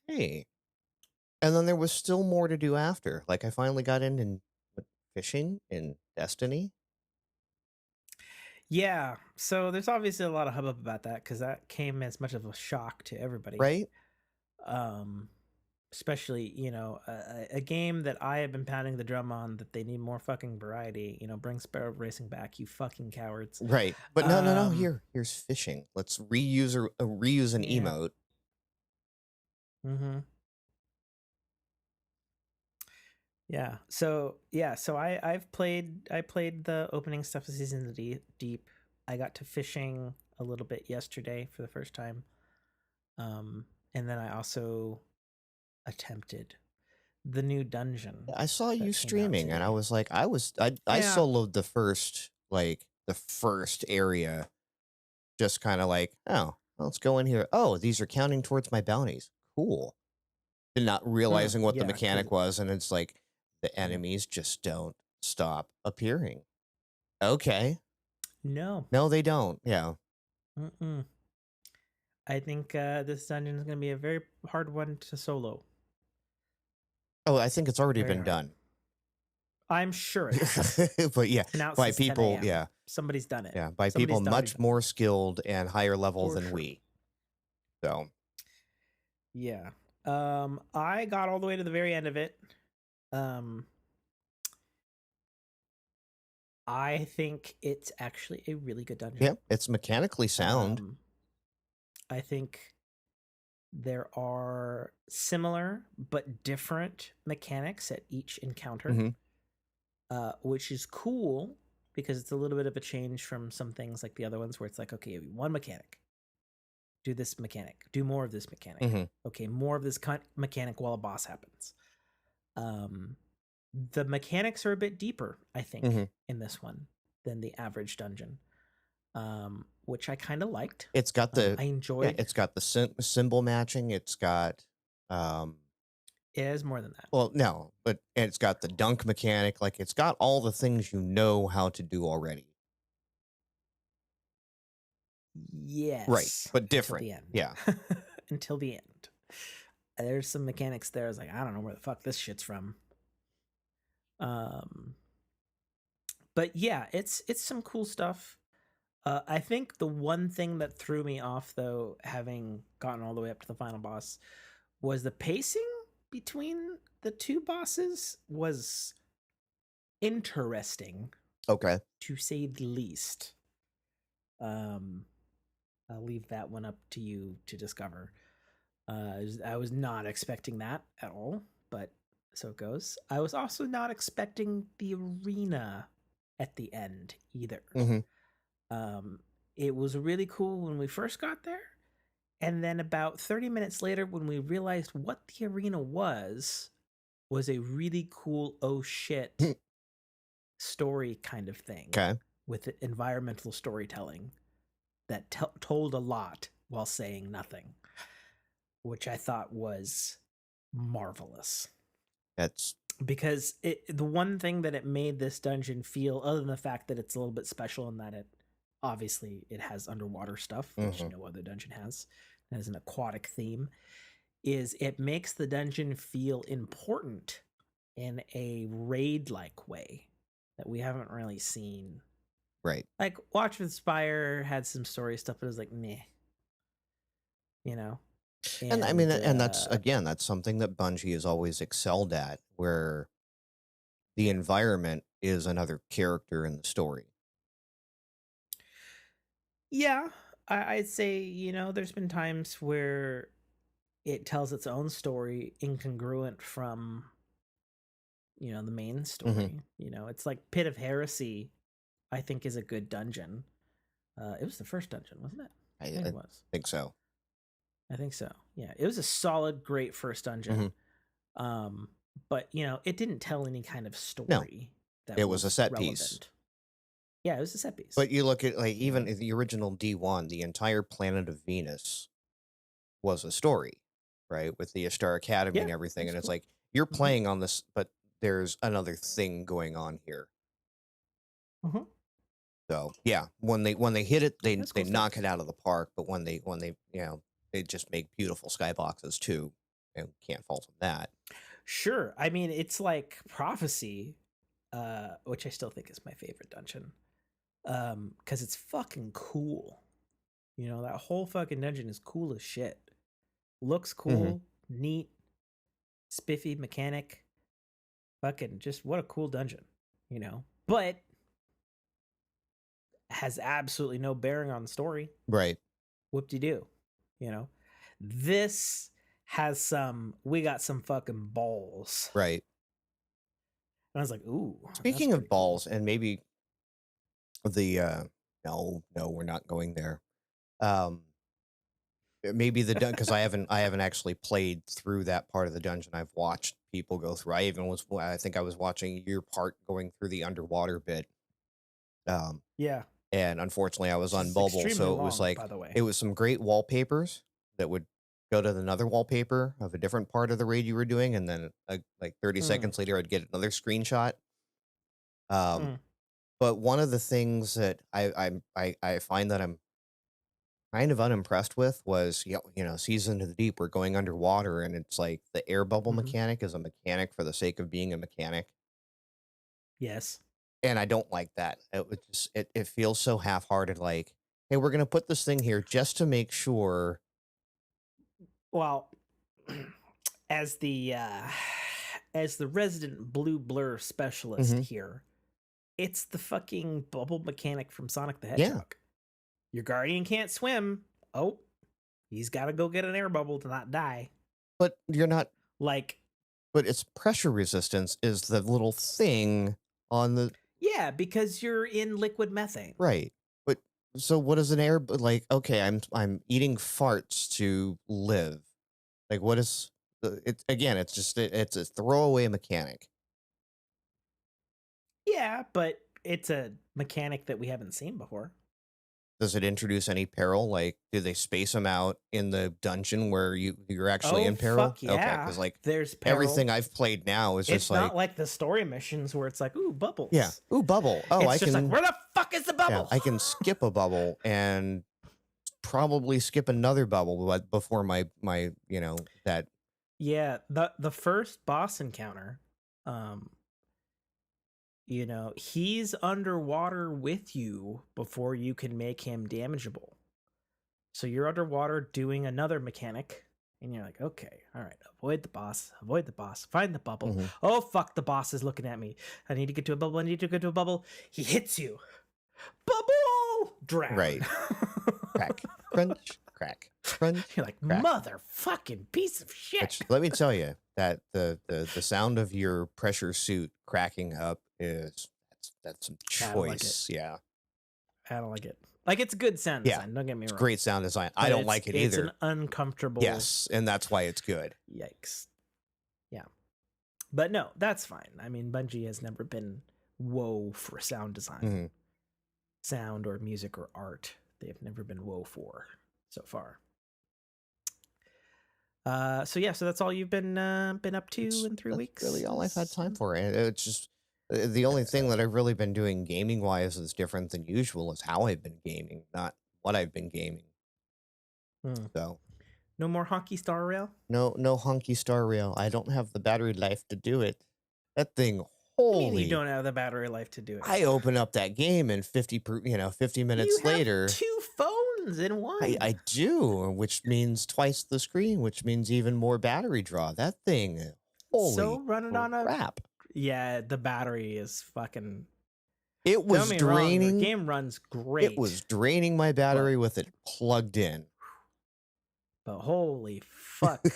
hey. And then there was still more to do after. Like I finally got in what, fishing in Destiny, Yeah. So there's obviously a lot of hubbub about that because that came as much of a shock to everybody. right? Um, Especially a game that I have been pounding the drum on that they need more fucking variety. Bring Sparrow Racing back, you fucking cowards. Right. But no, no, no. Um, Here's fishing. Let's reuse an yeah. emote. Mm-hmm. Yeah. So I played the opening stuff of Season of the Deep. I got to fishing a little bit yesterday for the first time. And then I also attempted the new dungeon I saw you that came out streaming, and I today. was like, I Yeah. soloed the first area, just kind of like, oh, let's go in here. Oh, these are counting towards my bounties. Cool. And not realizing what the Yeah, because mechanic was, and it's like the yeah. enemies just don't stop appearing. Okay. No. No, they don't. Yeah. Mm-mm. I think this dungeon is going to be a very hard one to solo. Oh, I think it's already Very been hard. done. I'm sure it has. But yeah, It's been out by since 10 people, a.m. yeah, Somebody's done it. yeah, by people Somebody's already much done it. more skilled and higher level For than sure. we. So, Yeah. I got all the way to the very end of it. Um, I think it's actually a really good dungeon. yeah, it's mechanically sound. I think there are similar but different mechanics at each encounter, Hmm. which is cool because it's a little bit of a change from some things like the other ones where it's like, okay, one mechanic, do this mechanic, do more of this mechanic. Hmm. Okay, more of this mechanic while a boss happens. The mechanics are a bit deeper, I think, Hmm. in this one than the average dungeon, which I kind of liked. It's got I the yeah, enjoyed. it's got the symbol matching. It's got um It has more than that. well, no, but it's got the dunk mechanic. Like it's got all the things you know how to do already. Right, Yes, but until different. the end. Yeah. Until the end. there's some mechanics there. I was like, I don't know where the fuck this shit's from. But yeah, it's some cool stuff. I think the one thing that threw me off, though, having gotten all the way up to the final boss, was the pacing between the two bosses was interesting, Okay. to say the least. I'll leave that one up to you to discover. I was not expecting that at all, but so it goes. I was also not expecting the arena at the end either. It was really cool when we first got there, and then about 30 minutes later, when we realized what the arena was a really cool oh shit story kind of thing. Okay. With environmental storytelling that told a lot while saying nothing, which I thought was marvelous. That's because the one thing that it made this dungeon feel, other than the fact that it's a little bit special in that it obviously it has underwater stuff, which no other dungeon has. It has an aquatic theme. Is it makes the dungeon feel important in a raid-like way that we haven't really seen. right. Like Watch with Spire had some story stuff, but it was like meh, you know. And I mean, and that's again, that's something that Bungie has always excelled at, where the environment is another character in the story. Yeah, I'd say, you know, there's been times where it tells its own story incongruent from, you know, the main story. You know, it's like Pit of Heresy, I think, is a good dungeon. It was the first dungeon, wasn't it? I think it was. Think so. I think so. Yeah, it was a solid, great first dungeon. But you know, it didn't tell any kind of story. No, it was a set relevant. piece. Yeah, it was a set piece. But you look at, like, even the original D1, the entire planet of Venus was a story, right? With the Ishtar Academy and everything. And it's like, you're playing on this, but there's another thing going on here. So yeah, when they hit it, they knock it out of the park. But when they you know, they just make beautiful skyboxes too. And can't fault them that. Sure. I mean, it's like Prophecy, which I still think is my favorite dungeon. Because it's fucking cool. You know, that whole fucking dungeon is cool as shit. Looks cool, neat, spiffy mechanic. Fucking just what a cool dungeon, you know. But has absolutely no bearing on the story. Right. Whoop-de-doo. You know. This has we got some fucking balls. Right. And I was like, ooh. Speaking of balls, cool. And maybe the no, we're not going there. Maybe the because I haven't actually played through that part of the dungeon. I've watched people go through. I think I was watching your part going through the underwater bit. Yeah. And unfortunately I was on mobile, so it was like, by the way, it was some great wallpapers that would go to another wallpaper of a different part of the raid you were doing, and then like 30 seconds later I'd get another screenshot. But one of the things that I find that I'm kind of unimpressed with was, you know, Season of the Deep, we're going underwater, and it's like the air bubble mechanic is a mechanic for the sake of being a mechanic. Yes. And I don't like that. It feels so half-hearted, like, hey, we're gonna put this thing here just to make sure. Well, as the resident blue blur specialist here, it's the fucking bubble mechanic from Sonic the Hedgehog. Yeah. Your guardian can't swim. Oh, he's got to go get an air bubble to not die. But you're not like. But its pressure resistance is the little thing on the. Yeah, because you're in liquid methane. Right. But so what is an air, like, okay, I'm eating farts to live. Like, what is again, it's just it's a throwaway mechanic. Yeah, but it's a mechanic that we haven't seen before. Does it introduce any peril? Like, do they space them out in the dungeon where you're actually in peril? Fuck yeah. Okay, because like there's peril. Everything I've played now is just like, it's not like the story missions where it's like, ooh, bubbles. Yeah, ooh, bubble. Oh, it's just like, where the fuck is the bubble? Yeah, I can skip a bubble and probably skip another bubble, but before my you know, that Yeah, the first boss encounter, um, he's underwater with you before you can make him damageable. So you're underwater doing another mechanic, and you're like, okay, all right, avoid the boss, find the bubble. Mm-hmm. Oh, fuck, the boss is looking at me. I need to get to a bubble, He hits you. Bubble! Drown. Right. Crack. Crunch. Crack. Crunch. You're like, crack. motherfucking piece of shit. Which, let me tell you, that the sound of your pressure suit cracking up that's some choice. Yeah. I don't like it. Like, it's good sound design. Don't get me wrong. Great sound design. I don't like it either. It's an uncomfortable. Yes, and that's why it's good. Yikes. Yeah. But no, that's fine. I mean, Bungie has never been woe for sound design. Mm-hmm. Sound or music or art. They've never been woe for so far. So that's all you've been up to in 3 weeks. Really, all I've had time for. And it's just the only thing that I've really been doing gaming wise is different than usual is how I've been gaming, not what I've been gaming. So, no more Honky Star Rail. No Honky Star Rail. I don't have the battery life to do it. That thing, holy! I mean, you don't have the battery life to do it. I open up that game and 50 minutes later. Have 2 phones in one. I do, which means twice the screen, which means even more battery draw. That thing, holy so run it on crap. Yeah, the battery is fucking. It was draining. Wrong, the game runs great. It was draining my battery with it plugged in. But holy fuck.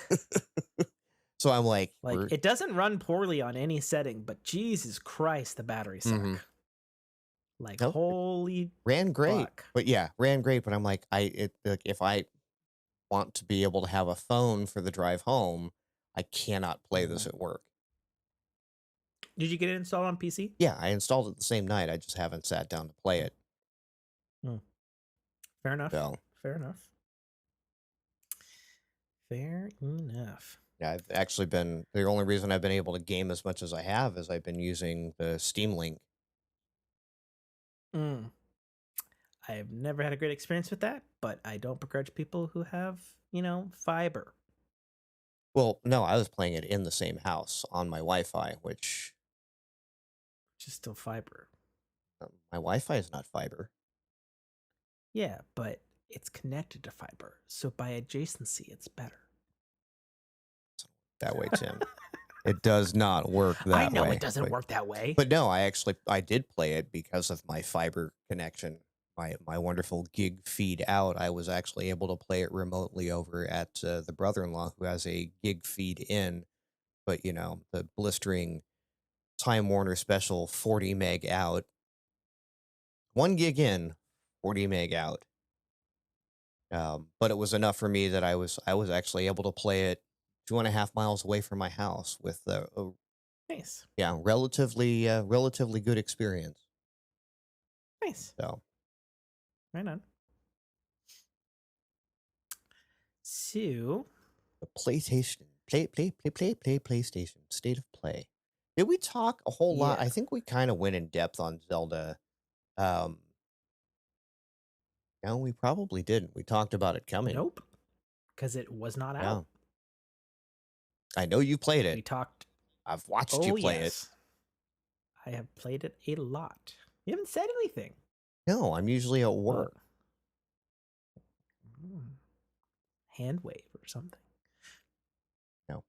So I'm like it doesn't run poorly on any setting, but Jesus Christ, the battery suck. Mm-hmm. Like, holy ran great. fuck. But yeah, ran great. But I'm like, if I want to be able to have a phone for the drive home, I cannot play this at work. Did you get it installed on PC? Yeah, I installed it the same night. I just haven't sat down to play it. Fair enough. So. Fair enough. Yeah, I've actually been, the only reason I've been able to game as much as I have is I've been using the Steam Link. I've never had a great experience with that, but I don't begrudge people who have, fiber. Well, no, I was playing it in the same house on my Wi-Fi, which is still fiber. My Wi-Fi is not fiber. Yeah, but it's connected to fiber, so by adjacency, it's better. That way, Tim. It does not work that way. I know it doesn't work that way. But no, I did play it because of my fiber connection. My wonderful gig feed out. I was actually able to play it remotely over at the brother-in-law who has a gig feed in. But, the blistering Time Warner special 40 meg out. 1 gig in, 40 meg out. But it was enough for me that I was actually able to play it 2.5 miles away from my house with nice. Yeah, relatively good experience. Nice. So, right on. So, the PlayStation, PlayStation State of Play. Did we talk a whole lot? I think we kind of went in depth on Zelda. No, we probably didn't. We talked about it coming. Nope, because it was not out. Yeah. I know you played it. We talked. I've watched you play it. I have played it a lot. You haven't said anything. No, I'm usually at work. Hand wave or something. No.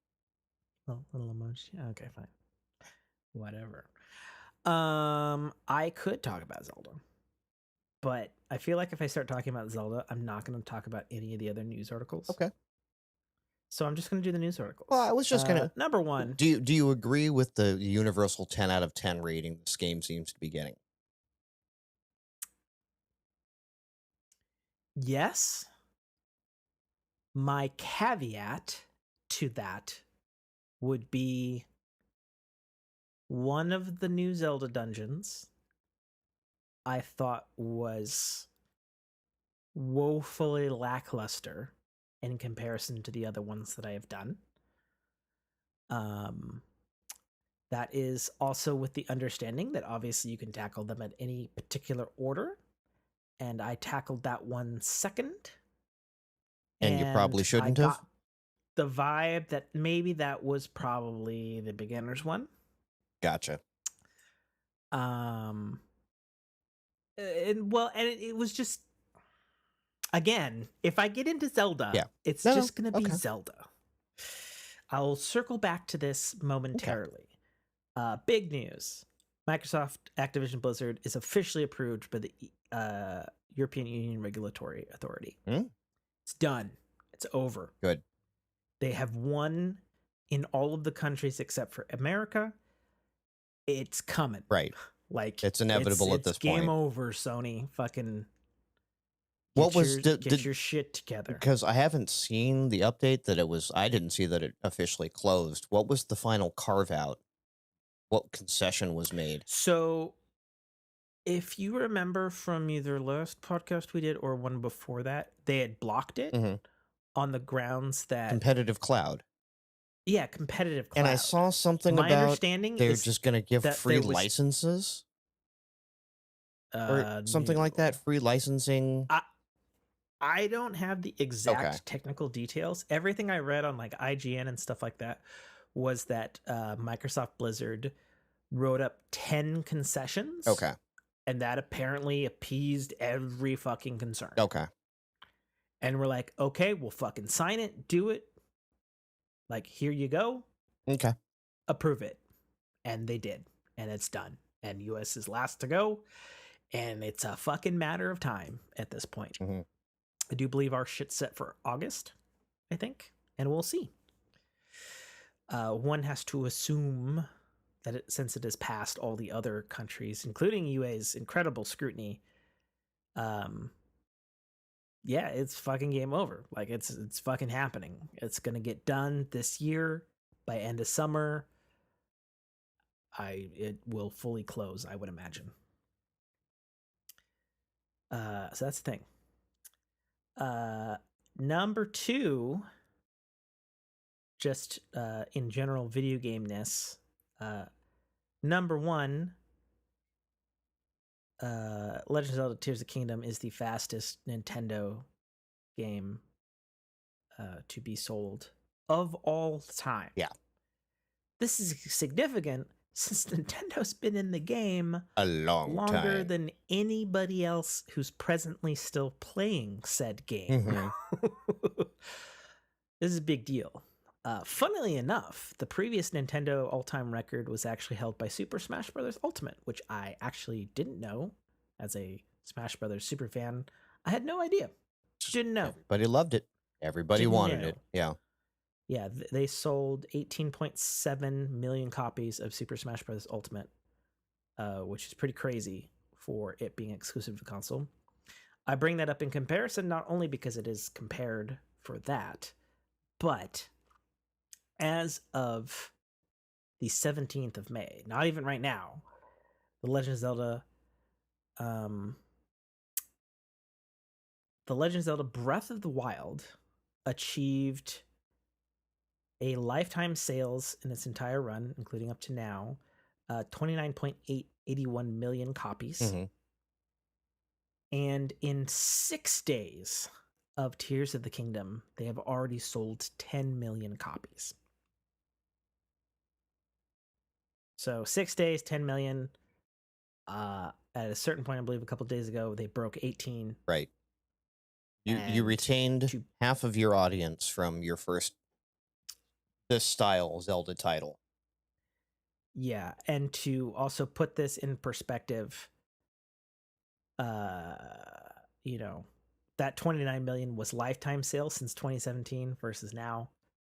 Little emoji. Okay, fine. Whatever. I could talk about Zelda, but I feel like if I start talking about Zelda, I'm not going to talk about any of the other news articles. Okay. So I'm just going to do the news articles. Well, I was just going to... Number one. Do you agree with the universal 10 out of 10 rating this game seems to be getting? Yes. My caveat to that would be one of the new Zelda dungeons I thought was woefully lackluster in comparison to the other ones that I have done. That is also with the understanding that obviously you can tackle them at any particular order. And I tackled that one second. And you probably shouldn't have? the vibe that maybe that was probably the beginner's one. Gotcha. And it was just, again, if I get into Zelda, it's just gonna be Zelda. I'll circle back to this momentarily. Big news. Microsoft Activision Blizzard is officially approved by the European Union Regulatory Authority. It's done. It's over. Good. They have won in all of the countries except for America. It's coming. Right. Like, it's inevitable at this point. Game over, Sony. Fucking get your shit together. Because I haven't seen the update that it was. I didn't see that it officially closed. What was the final carve out? What concession was made? So, if you remember from either last podcast we did or one before that, they had blocked it on the grounds that competitive cloud. Yeah, competitive cloud. And I saw something My about understanding they're is just going to give free licenses or something like that. Free licensing. I don't have the exact technical details. Everything I read on like IGN and stuff like that was that Microsoft Blizzard wrote up 10 concessions. Okay. And that apparently appeased every fucking concern. Okay. And we're like, okay, we'll fucking sign it, do it. Like, here you go. Okay. Approve it. And they did. And it's done. And US is last to go. And it's a fucking matter of time at this point. I do believe our shit's set for August, I think. And we'll see. One has to assume that since it has passed all the other countries, including UA's incredible scrutiny, it's fucking game over. Like, it's fucking happening. It's gonna get done this year by end of summer. It will fully close, I would imagine. So that's the thing. Number 2, just in general video game-ness. Number 1, Legend of Zelda Tears of the Kingdom is the fastest Nintendo game to be sold of all time. Yeah. This is significant since Nintendo's been in the game a longer than anybody else who's presently still playing said game. This is a big deal. Funnily enough, the previous Nintendo all-time record was actually held by Super Smash Bros. Ultimate, which I actually didn't know. As a Smash Bros. Super fan, I had no idea. Didn't know. Everybody loved it. Everybody wanted it. Yeah. Yeah, they sold 18.7 million copies of Super Smash Bros. Ultimate, which is pretty crazy for it being exclusive to the console. I bring that up in comparison, not only because it is compared for that, but as of the 17th of May, not even right now, The Legend of Zelda Breath of the Wild achieved a lifetime sales in its entire run, including up to now, 29.881 million copies. And in 6 days of Tears of the Kingdom, they have already sold 10 million copies. So 6 days, 10 million. At a certain point, I believe a couple of days ago, they broke 18. Right. You retained half of your audience from your first this style Zelda title. Yeah, and to also put this in perspective, that 29 million was lifetime sales since 2017 versus now,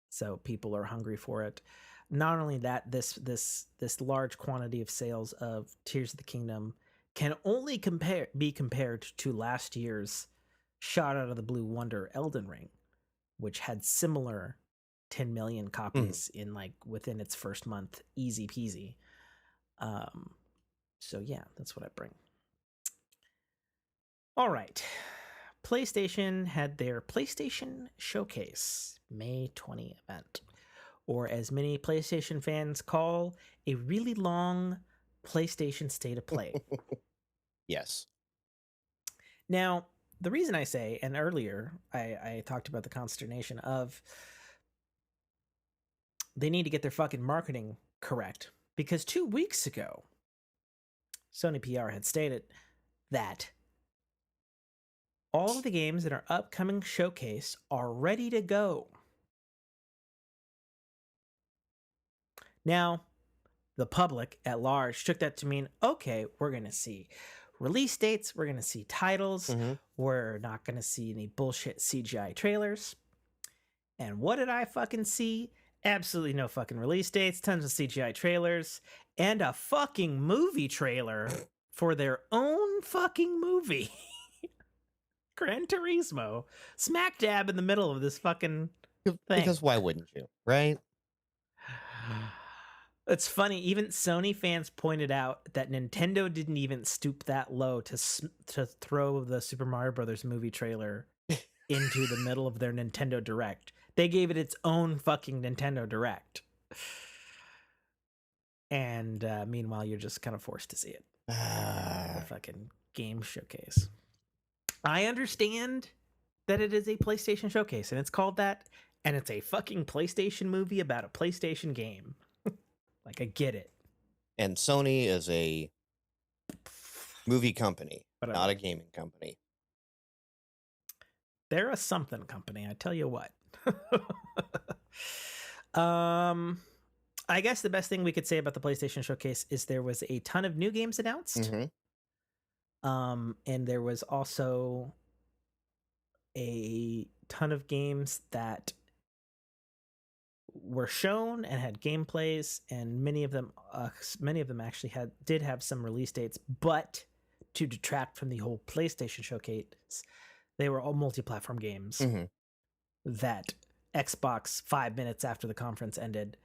so people are hungry for it. Not only that, this large quantity of sales of Tears of the Kingdom can only be compared to last year's shot out of the blue wonder Elden Ring, which had similar 10 million copies in within its first month, easy peasy. So yeah, that's what I bring. All right. PlayStation had their PlayStation Showcase May 20 event, or as many PlayStation fans call, a really long PlayStation State of Play. Yes. Now, the reason I say, and earlier I talked about the consternation of they need to get their fucking marketing correct, because 2 weeks ago, Sony PR had stated that all of the games in our upcoming showcase are ready to go. Now, the public at large took that to mean, okay, we're going to see release dates, we're going to see titles, we're not going to see any bullshit CGI trailers. And what did I fucking see? Absolutely no fucking release dates, tons of CGI trailers, and a fucking movie trailer for their own fucking movie. Gran Turismo. Smack dab in the middle of this fucking thing. Because why wouldn't you, right? It's funny, even Sony fans pointed out that Nintendo didn't even stoop that low to throw the Super Mario Brothers movie trailer into the middle of their Nintendo Direct. They gave it its own fucking Nintendo Direct. And meanwhile, you're just kind of forced to see it. The fucking game showcase. I understand that it is a PlayStation showcase, and it's called that, and it's a fucking PlayStation movie about a PlayStation game. Like, I get it. And Sony is a movie company, not a gaming company. They're a something company, I tell you what. I guess the best thing we could say about the PlayStation Showcase is there was a ton of new games announced. And there was also a ton of games that were shown and had gameplays, and many of them actually did have some release dates, but to detract from the whole PlayStation Showcase, they were all multi-platform games that Xbox, 5 minutes after the conference ended,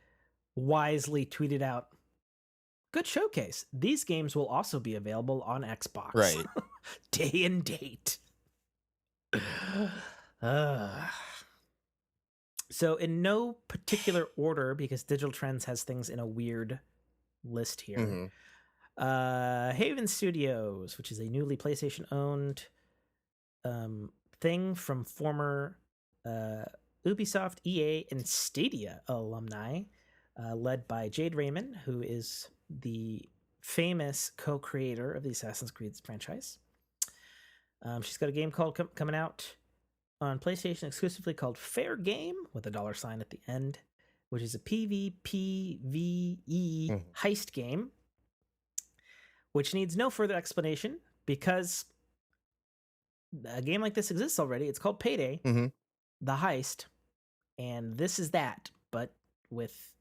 wisely tweeted out, "Good showcase. These games will also be available on Xbox." Right. Day and date. So in no particular order, because Digital Trends has things in a weird list here. Haven Studios, which is a newly PlayStation-owned thing from former Ubisoft, EA, and Stadia alumni, led by Jade Raymond, who is the famous co-creator of the Assassin's Creed franchise. She's got a game called coming out on PlayStation exclusively called Fair Game, with a $sign at the end, which is a PvPvE heist game, which needs no further explanation because a game like this exists already. It's called Payday, the heist, and this is that, but with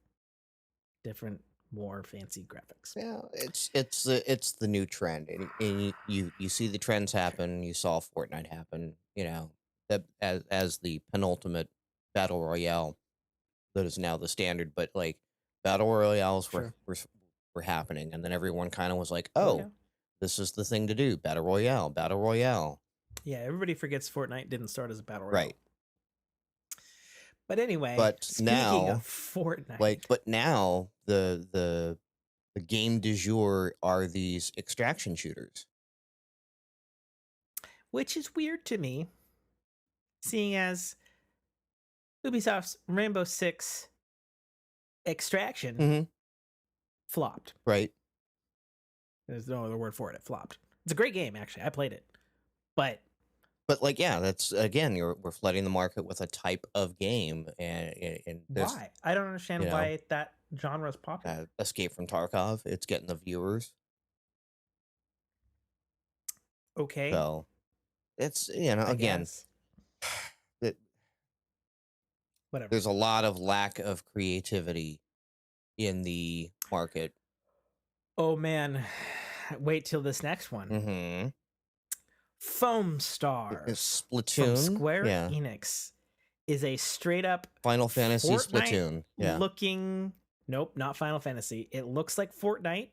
different, more fancy graphics. Yeah, it's the new trend, and you see the trends happen. You saw Fortnite happen, that as the penultimate battle royale that is now the standard. But like battle royales were happening, and then everyone kind of was like, "Oh, this is the thing to do: battle royale." Yeah, everybody forgets Fortnite didn't start as a battle royale, right? But anyway, but speaking now of Fortnite, but now the game du jour are these extraction shooters, which is weird to me, seeing as Ubisoft's Rainbow Six Extraction flopped. Right. There's no other word for it. It flopped. It's a great game, actually. I played it, but like, yeah, that's again, we're flooding the market with a type of game, and why? I don't understand why that genre is popular. Escape from Tarkov, it's getting the viewers. Okay. So it's again, whatever. There's a lot of lack of creativity in the market. Oh man, wait till this next one. Foam Stars Splatoon from Square Enix is a straight up Final Fantasy Fortnite Splatoon looking. Nope, not Final Fantasy. It looks like Fortnite,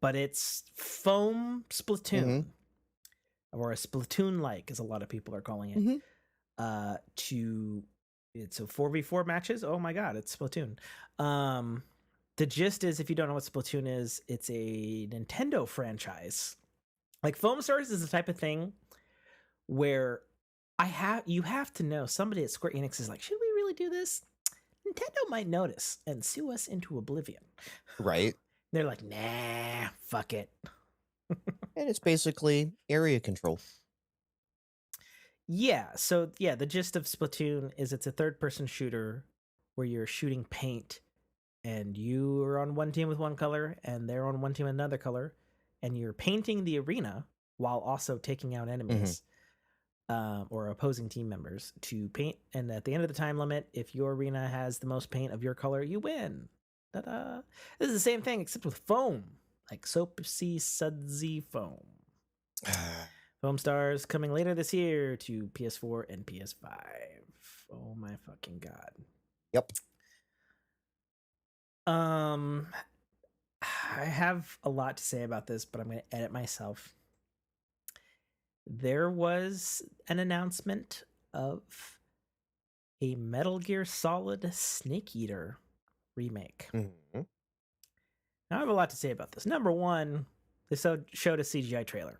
but it's foam Splatoon, or a Splatoon like, as a lot of people are calling it. It's a 4v4 matches. Oh my god, it's Splatoon. The gist is, if you don't know what Splatoon is, it's a Nintendo franchise. Like, Foam Stars is the type of thing where you have to know, somebody at Square Enix is like, should we really do this? Nintendo might notice and sue us into oblivion. Right. They're like, nah, fuck it. And it's basically area control. Yeah, so yeah, the gist of Splatoon is it's a third-person shooter where you're shooting paint, and you are on one team with one color, and they're on one team with another color, and you're painting the arena while also taking out enemies or opposing team members to paint. And at the end of the time limit, if your arena has the most paint of your color, you win. Ta-da! This is the same thing except with foam, like soapy, sudsy foam. Foam Stars coming later this year to PS4 and PS5. Oh my fucking god. Yep. I have a lot to say about this, but I'm going to edit myself. There was an announcement of a Metal Gear Solid Snake Eater remake. Mm-hmm. Now I have a lot to say about this. Number one, they showed a CGI trailer.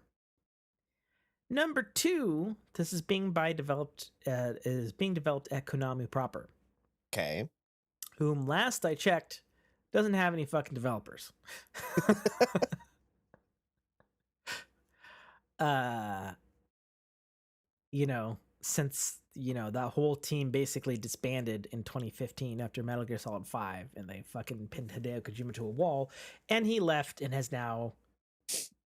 Number two, this is being developed at Konami proper. Okay. Whom, last I checked, doesn't have any fucking developers. Since that whole team basically disbanded in 2015 after Metal Gear Solid 5, and they fucking pinned Hideo Kojima to a wall, and he left and has now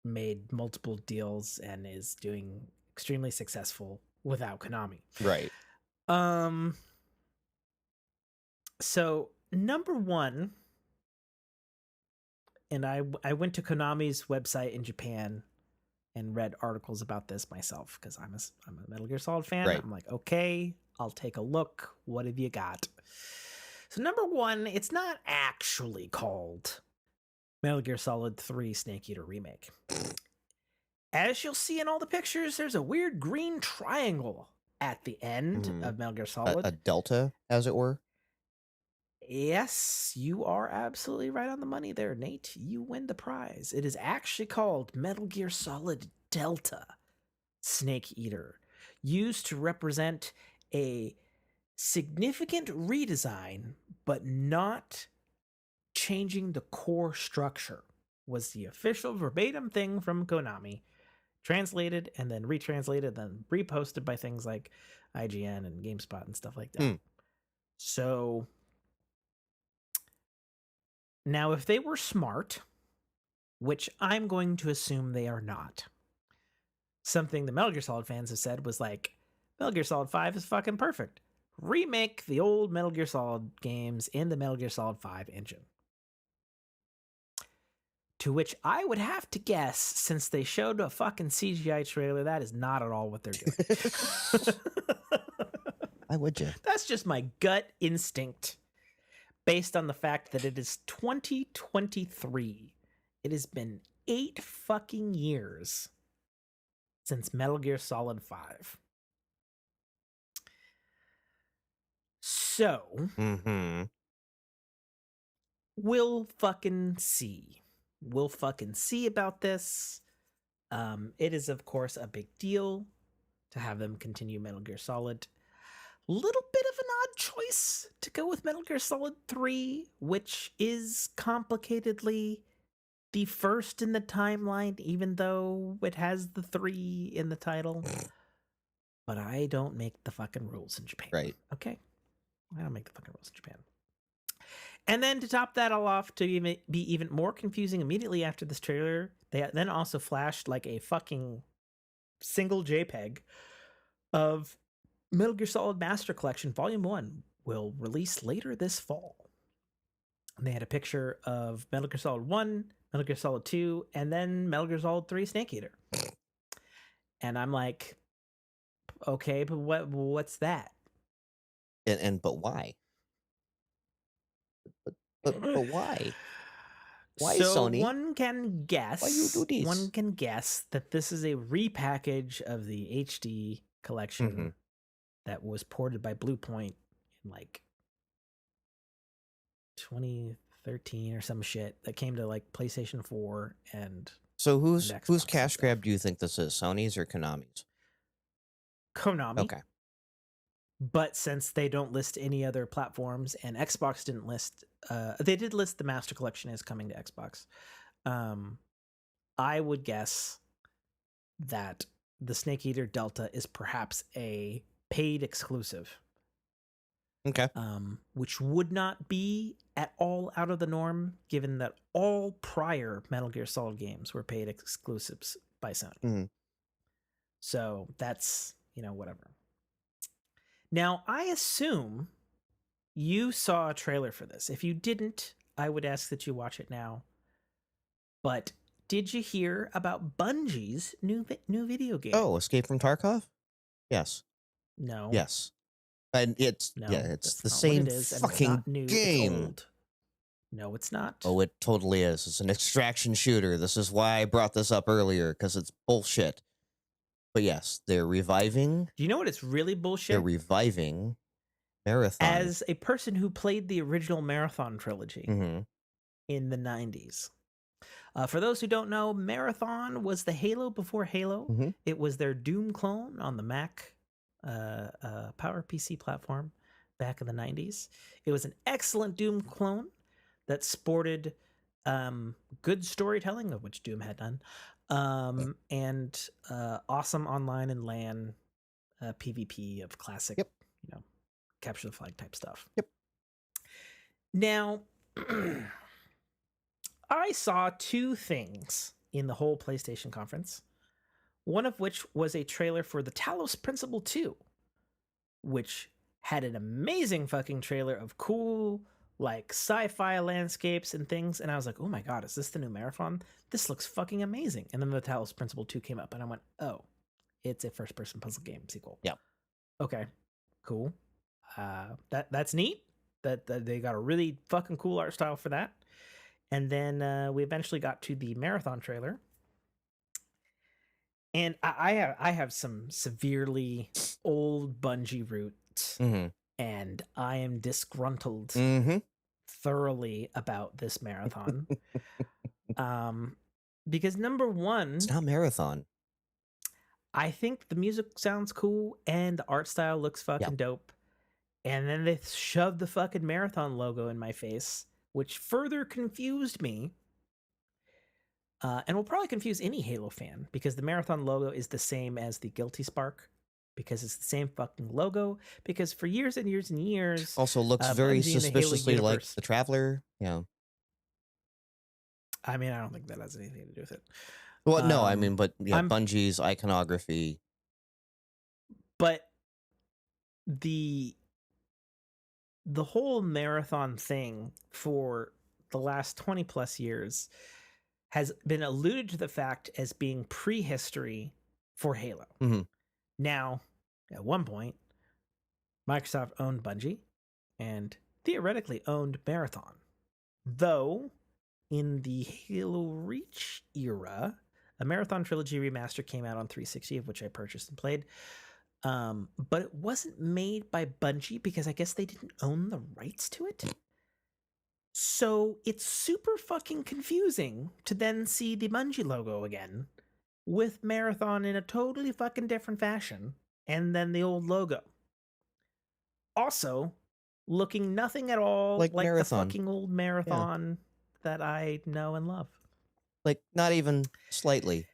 made multiple deals and is doing extremely successful without Konami. Right. So number one, and I went to Konami's website in Japan and read articles about this myself because I'm a Metal Gear Solid fan. Right. I'm like, okay, I'll take a look. What have you got? So number one, it's not actually called Metal Gear Solid 3 Snake Eater Remake. As you'll see in all the pictures, there's a weird green triangle at the end of Metal Gear Solid. A delta, as it were. Yes, you are absolutely right on the money there, Nate. You win the prize. It is actually called Metal Gear Solid Delta Snake Eater, used to represent a significant redesign, but not changing the core structure, was the official verbatim thing from Konami. Translated and then retranslated, then reposted by things like IGN and GameSpot and stuff like that. So now, if they were smart, which I'm going to assume they are not, something the Metal Gear Solid fans have said was like, Metal Gear Solid 5 is fucking perfect. Remake the old Metal Gear Solid games in the Metal Gear Solid 5 engine. To which I would have to guess, since they showed a fucking CGI trailer, that is not at all what they're doing. Why would you? That's just my gut instinct. Based on the fact that it is 2023. It has been 8 fucking years since Metal Gear Solid 5. So, we'll fucking see. We'll fucking see about this. It is, of course, a big deal to have them continue Metal Gear Solid. Little bit of an odd choice to go with Metal Gear Solid 3, which is complicatedly the first in the timeline, even though it has the 3 in the title. But I don't make the fucking rules in Japan. Right. Okay? I don't make the fucking rules in Japan. And then to top that all off, to be even more confusing, immediately after this trailer, they then also flashed like a fucking single JPEG of Metal Gear Solid Master Collection Volume 1 will release later this fall. And they had a picture of Metal Gear Solid 1, Metal Gear Solid 2, and then Metal Gear Solid 3 Snake Eater. And I'm like, okay, but what's that? But why? But why? Why, so Sony? One can guess. Why you do this? One can guess that this is a repackage of the HD collection that was ported by Bluepoint in like 2013 or some shit, that came to like PlayStation 4 and so whose Xbox cash grab do you think this is? Sony's or Konami's? Konami. Okay. But since they don't list any other platforms and Xbox didn't list, they did list the Master Collection as coming to Xbox. I would guess that the Snake Eater Delta is perhaps a paid exclusive. Okay. Which would not be at all out of the norm, given that all prior Metal Gear Solid games were paid exclusives by Sony. Mm-hmm. So that's, whatever. Now, I assume you saw a trailer for this. If you didn't, I would ask that you watch it now. But did you hear about Bungie's new video game? Oh, Escape from Tarkov? Yes. No. Yes. And it's the same fucking game. It's old. No, it's not. Oh, it totally is. It's an extraction shooter. This is why I brought this up earlier, because it's bullshit. But yes, they're reviving. Do you know what it's really bullshit? They're reviving Marathon. As a person who played the original Marathon trilogy in the 90s. For those who don't know, Marathon was the Halo before Halo. It was their Doom clone on the Mac Power PC platform back in the 90s. It was an excellent Doom clone that sported good storytelling, of which Doom had none, and awesome online and LAN PvP of classic, capture the flag type stuff. Yep. Now, I saw two things in the whole PlayStation conference, one of which was a trailer for the Talos Principle 2, which had an amazing fucking trailer of cool, like, sci-fi landscapes and things, and I was like, oh my god, is this the new Marathon? This looks fucking amazing. And then the Talos Principle 2 came up, and I went, oh, it's a first-person puzzle game sequel. Yeah. Okay, cool. That's neat. That they got a really fucking cool art style for that. And then we eventually got to the Marathon trailer. And I have some severely old Bungie roots. And I am disgruntled thoroughly about this Marathon. Because number one... It's not Marathon. I think the music sounds cool and the art style looks fucking dope. And then they shoved the fucking Marathon logo in my face, which further confused me. And will probably confuse any Halo fan, because the Marathon logo is the same as the Guilty Spark, because it's the same fucking logo, because for years and years and years... Also looks very suspiciously like the Traveler. Yeah. I mean, I don't think that has anything to do with it. Well, no, I mean, but yeah, Bungie's iconography. But the whole Marathon thing for the last 20 plus years has been alluded to the fact as being prehistory for Halo. Now, at one point, Microsoft owned Bungie and theoretically owned Marathon. Though, in the Halo Reach era, a Marathon Trilogy remaster came out on 360, of which I purchased and played. But it wasn't made by Bungie because I guess they didn't own the rights to it. So it's super fucking confusing to then see the Bungie logo again with Marathon in a totally fucking different fashion and then the old logo. Also, looking nothing at all like the fucking old Marathon that I know and love. Like, not even slightly.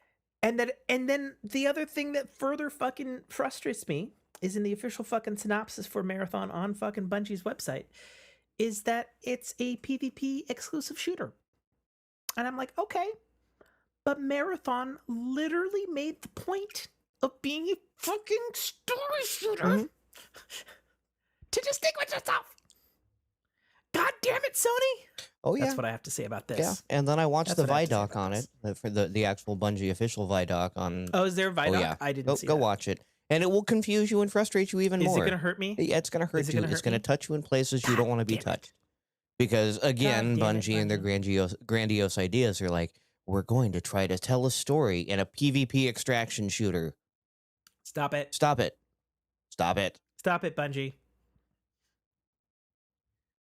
And then the other thing that further fucking frustrates me is in the official fucking synopsis for Marathon on fucking Bungie's website is that it's a PvP exclusive shooter. And I'm like, okay, but Marathon literally made the point of being a fucking story shooter to distinguish yourself. God damn it, Sony. Oh, yeah. That's what I have to say about this. Yeah, and then I watched the Vidoc on it, for the actual Bungie official Vidoc on... Oh, is there a Vidoc? Oh, yeah. I didn't see Go that. watch it. And it will confuse you and frustrate you even more. Is it going to hurt me? Yeah, it's going to hurt you. It's going to touch you in places you don't want to be touched. Because, again, Bungie and their grandiose ideas are like, we're going to try to tell a story in a PvP extraction shooter. Stop it. Stop it. Stop it. Stop it, Bungie.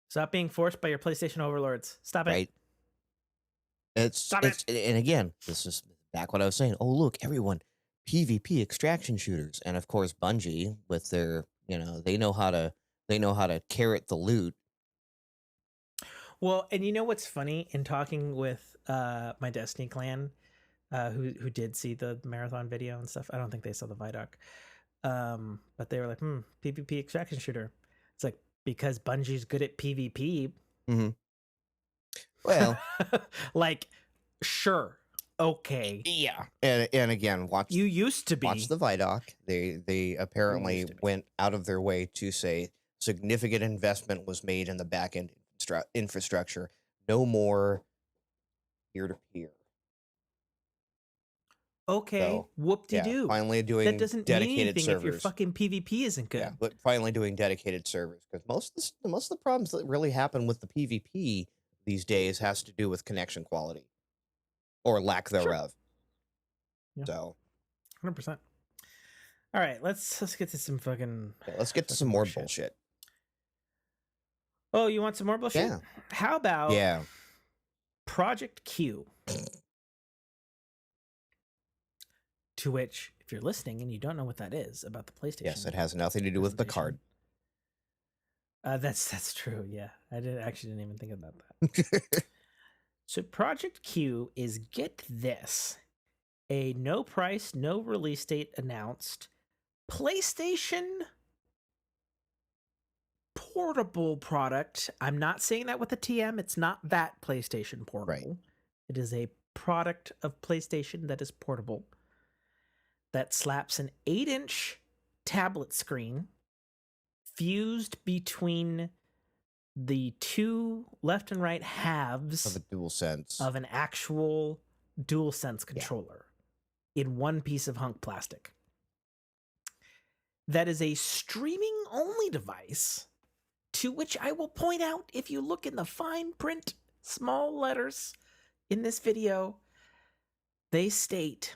Stop being forced by your PlayStation overlords. Stop it. Right. Stop it. And again, this is back what I was saying. Oh, look, everyone, PvP extraction shooters. And of course, Bungie, with their They know how to carrot the loot. Well, and you know what's funny? In talking with my Destiny clan, who did see the marathon video and stuff. I don't think they saw the Vidoc. But they were like, PvP extraction shooter. It's like, because Bungie's good at PvP. Mm-hmm. Well, like, sure, okay, yeah, and again, you used to be. Watch the Vidoc. They apparently went out of their way to say significant investment was made in the back end infrastructure. No more peer-to-peer. Okay, So, whoop-de-doo. finally doing that doesn't dedicated mean anything servers. if your fucking PvP isn't good. Yeah, but finally doing dedicated servers, because most of the problems that really happen with the PvP these days has to do with connection quality or lack thereof. Yeah. So, 100%. All right, let's get to some fucking. yeah, let's get to some more bullshit. Oh, you want some more bullshit? Yeah. How about Project Q? To which, if you're listening and you don't know what that is about the PlayStation, yes, it has nothing to do with the card. That's true. Yeah, I didn't even think about that. So Project Q is, get this, a no price, no release date announced PlayStation portable product. I'm not saying that with a TM. It's not that PlayStation portable. Right. It is a product of PlayStation that is portable, that slaps an 8-inch tablet screen fused between the two left and right halves of a DualSense, of an actual DualSense controller in one piece of hunk plastic. That is a streaming only device, to which I will point out, if you look in the fine print, small letters in this video, they state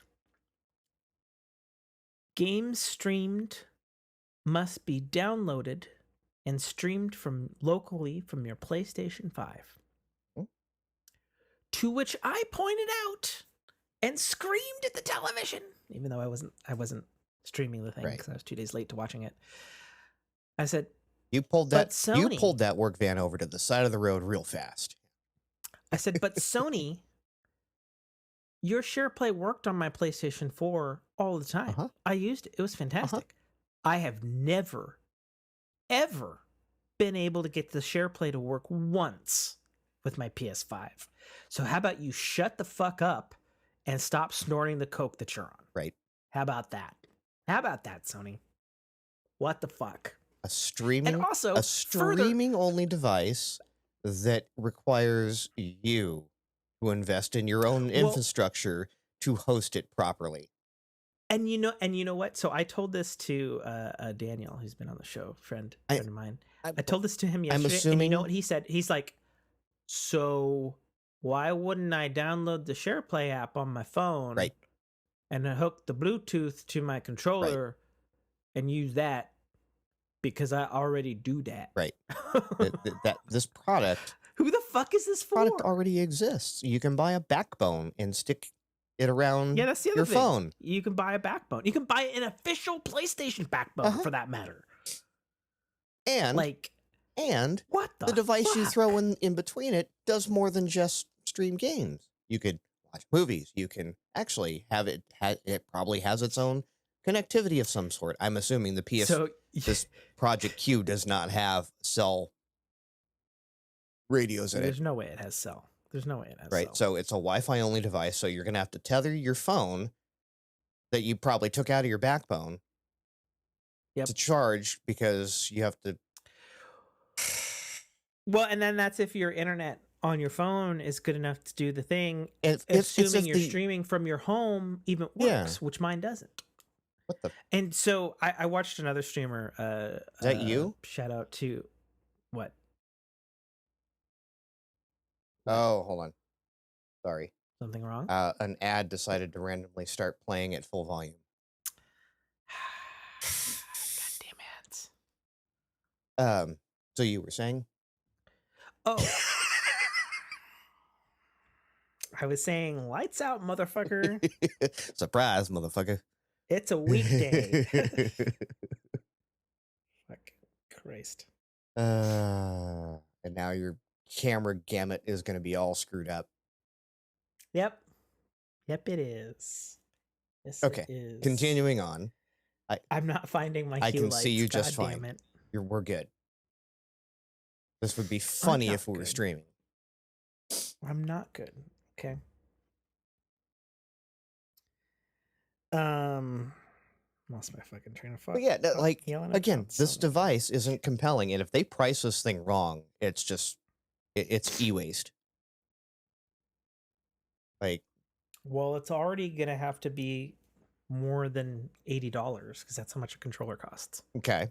games streamed must be downloaded and streamed from locally from your PlayStation 5. To which I pointed out and screamed at the television, even though I wasn't streaming the thing because I was 2 days late to watching it. I said, you pulled that work van over to the side of the road real fast. I said, but Sony, your SharePlay worked on my PlayStation 4 all the time. I used it. It was fantastic. I have never, ever been able to get the SharePlay to work once with my PS5. So how about you shut the fuck up and stop snorting the coke that you're on? Right. How about that? How about that, Sony? What the fuck? A streaming further, only device that requires you to invest in your own infrastructure to host it properly. And you know what? So I told this to Daniel, who's been on the show, friend of mine. I told this to him yesterday, and you know what he said? He's like, so why wouldn't I download the SharePlay app on my phone and hook the Bluetooth to my controller and use that? Because I already do that. Right. This product. Who the fuck is this for? Product already exists. You can buy a backbone and stick it around that's the other your thing. phone. You can buy a backbone. You can buy an official PlayStation backbone for that matter. And what the device you throw in between it does more than just stream games. You could watch movies. You can actually have it. It probably has its own connectivity of some sort. I'm assuming this Project Q does not have cell radios in it. There's no way it has cell. There's no way it has cell. So it's a Wi-Fi only device. So you're going to have to tether your phone that you probably took out of your backbone to charge, because you have to. Well, and then that's if your internet on your phone is good enough to do the thing. Assuming you're streaming from your home even works, which mine doesn't. What the? And so I watched another streamer. Is that you? Shout out to what? Oh, hold on. Sorry. Something wrong? An ad decided to randomly start playing at full volume. God damn it. So you were saying? Oh. I was saying, lights out, motherfucker. Surprise, motherfucker. It's a weekday. Christ. And now your camera gamut is going to be all screwed up. Yep. Yep, it is. Yes, Okay. it is. Continuing on. I'm not finding my I hue can lights. see you God just damn fine. it. We're good. This would be funny not if we were good. streaming. I'm not good. Okay. Lost my fucking train of thought. But yeah, again, this Sony. device isn't compelling, and if they price this thing wrong, it's just it's e-waste. Like, well, it's already gonna have to be more than $80 because that's how much a controller costs. okay,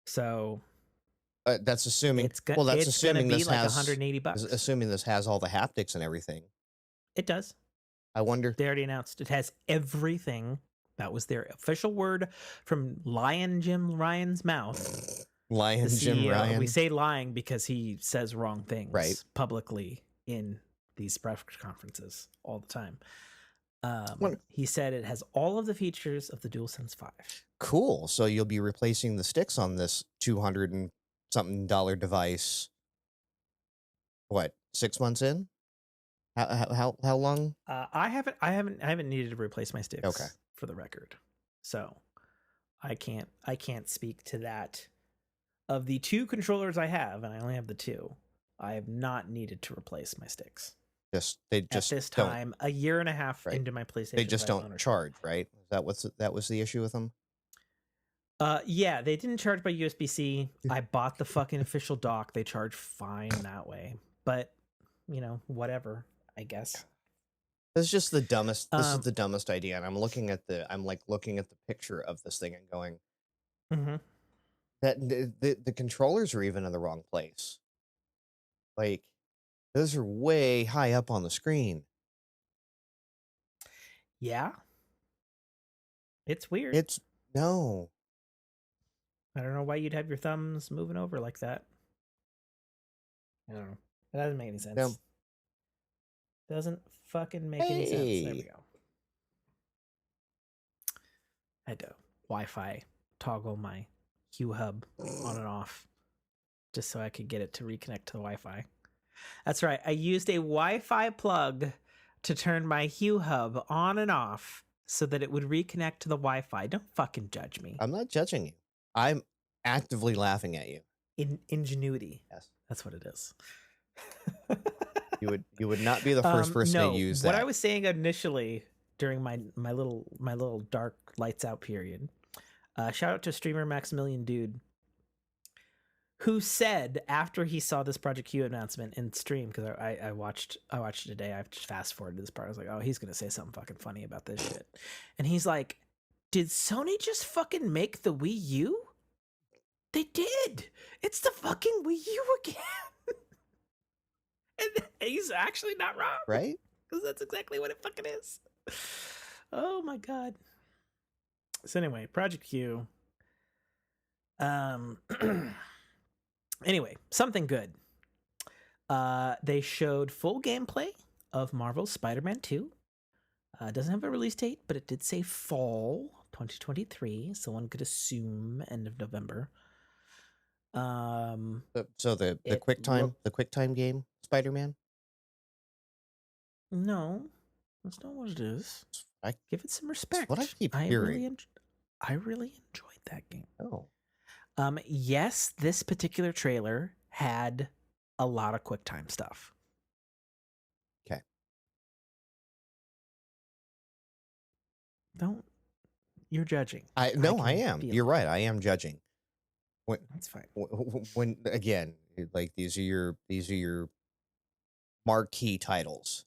So that's assuming. it's assuming gonna be this like has $180. assuming this has all the haptics and everything. It does. I wonder. They already announced it has everything. That was their official word from Lion Jim Ryan's mouth. Lion Jim Ryan. We say lying because he says wrong things right. publicly in these press conferences all the time. He said it has all of the features of the DualSense 5. Cool. So you'll be replacing the sticks on this $200 and something device. What, 6 months in? How long? I haven't needed to replace my sticks. Okay. For the record, so I can't speak to that. Of the 2 controllers I have, and I only have the 2, I have not needed to replace my sticks. At this time, a year and a half into my PlayStation. They just don't ownership. charge, right? That was the issue with them? Yeah, they didn't charge by USB-C. I bought the fucking official dock. They charge fine that way, but whatever. I guess. This is just the dumbest. This is the dumbest idea, and I'm looking at the picture of this thing and going, that the controllers are even in the wrong place. Like, those are way high up on the screen. Yeah, it's weird. No. I don't know why you'd have your thumbs moving over like that. I don't know. That doesn't make any sense. No. Doesn't fucking make any sense. There we go. I had to Wi-Fi toggle my Hue hub on and off just so I could get it to reconnect to the Wi-Fi. That's right. I used a Wi-Fi plug to turn my Hue hub on and off so that it would reconnect to the Wi-Fi. Don't fucking judge me. I'm not judging you. I'm actively laughing at you. Ingenuity. Yes. That's what it is. You would not be the first person to use that. What I was saying initially during my little dark lights out period, shout out to streamer Maximilian Dude, who said after he saw this Project Q announcement in stream, because I watched it today. I've just fast forwarded this part. I was like, oh, he's gonna say something fucking funny about this shit, and he's like, did Sony just fucking make the Wii U? They did. It's the fucking Wii U again. And he's actually not wrong. Right? Because that's exactly what it fucking is. Oh my god. So anyway, Project Q. Anyway, something good. They showed full gameplay of Marvel's Spider-Man 2. Doesn't have a release date, but it did say fall 2023, so one could assume end of November. So the QuickTime game Spider-Man? No, that's not what it is. Give it some respect. What I keep hearing. I really enjoyed that game. Oh. Yes, this particular trailer had a lot of QuickTime stuff. Okay. You're judging. I am. You're right. I am judging. That's fine. When again, like these are your marquee titles,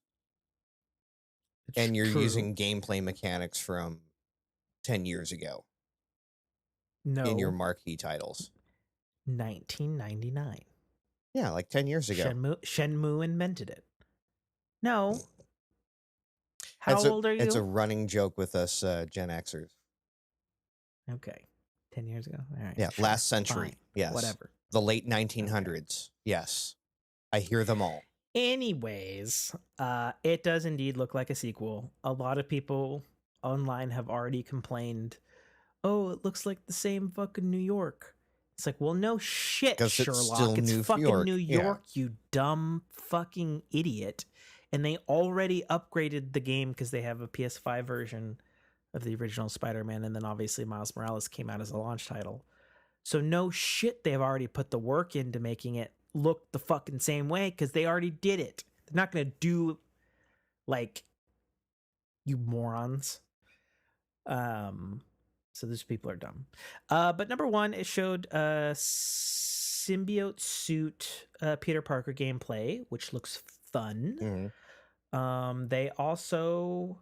and you're using gameplay mechanics from 10 years ago. No, in your marquee titles. 1999. Yeah, like 10 years ago. Shenmue invented it. No. How old are you? It's a running joke with us Gen Xers. Okay. 10 years ago? All right. Yeah, sure. Last century. Fine. Yes. Whatever. The late 1900s. Okay. Yes. I hear them all. Anyways, it does indeed look like a sequel. A lot of people online have already complained, oh, it looks like the same fucking New York. It's like, well, no shit, 'Cause it's Sherlock. still It's New fucking York, New yeah. York, you dumb fucking idiot. And they already upgraded the game because they have a PS5 version of the original Spider-Man, and then obviously Miles Morales came out as a launch title. So no shit, they've already put the work into making it look the fucking same way because they already did it. They're not going to do, like, you morons. So those people are dumb. But number one, it showed symbiote suit Peter Parker gameplay, which looks fun. They also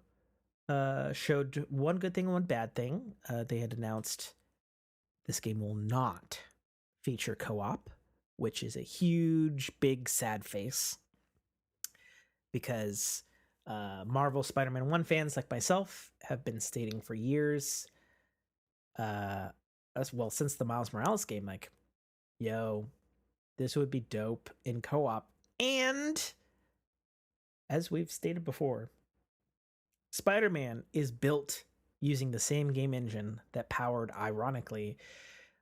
showed one good thing and one bad thing. They had announced this game will not feature co-op, which is a huge, big, sad face. Because Marvel Spider-Man 1 fans like myself have been stating for years, as well since the Miles Morales game, like, yo, this would be dope in co-op. And as we've stated before, Spider-Man is built using the same game engine that powered, ironically,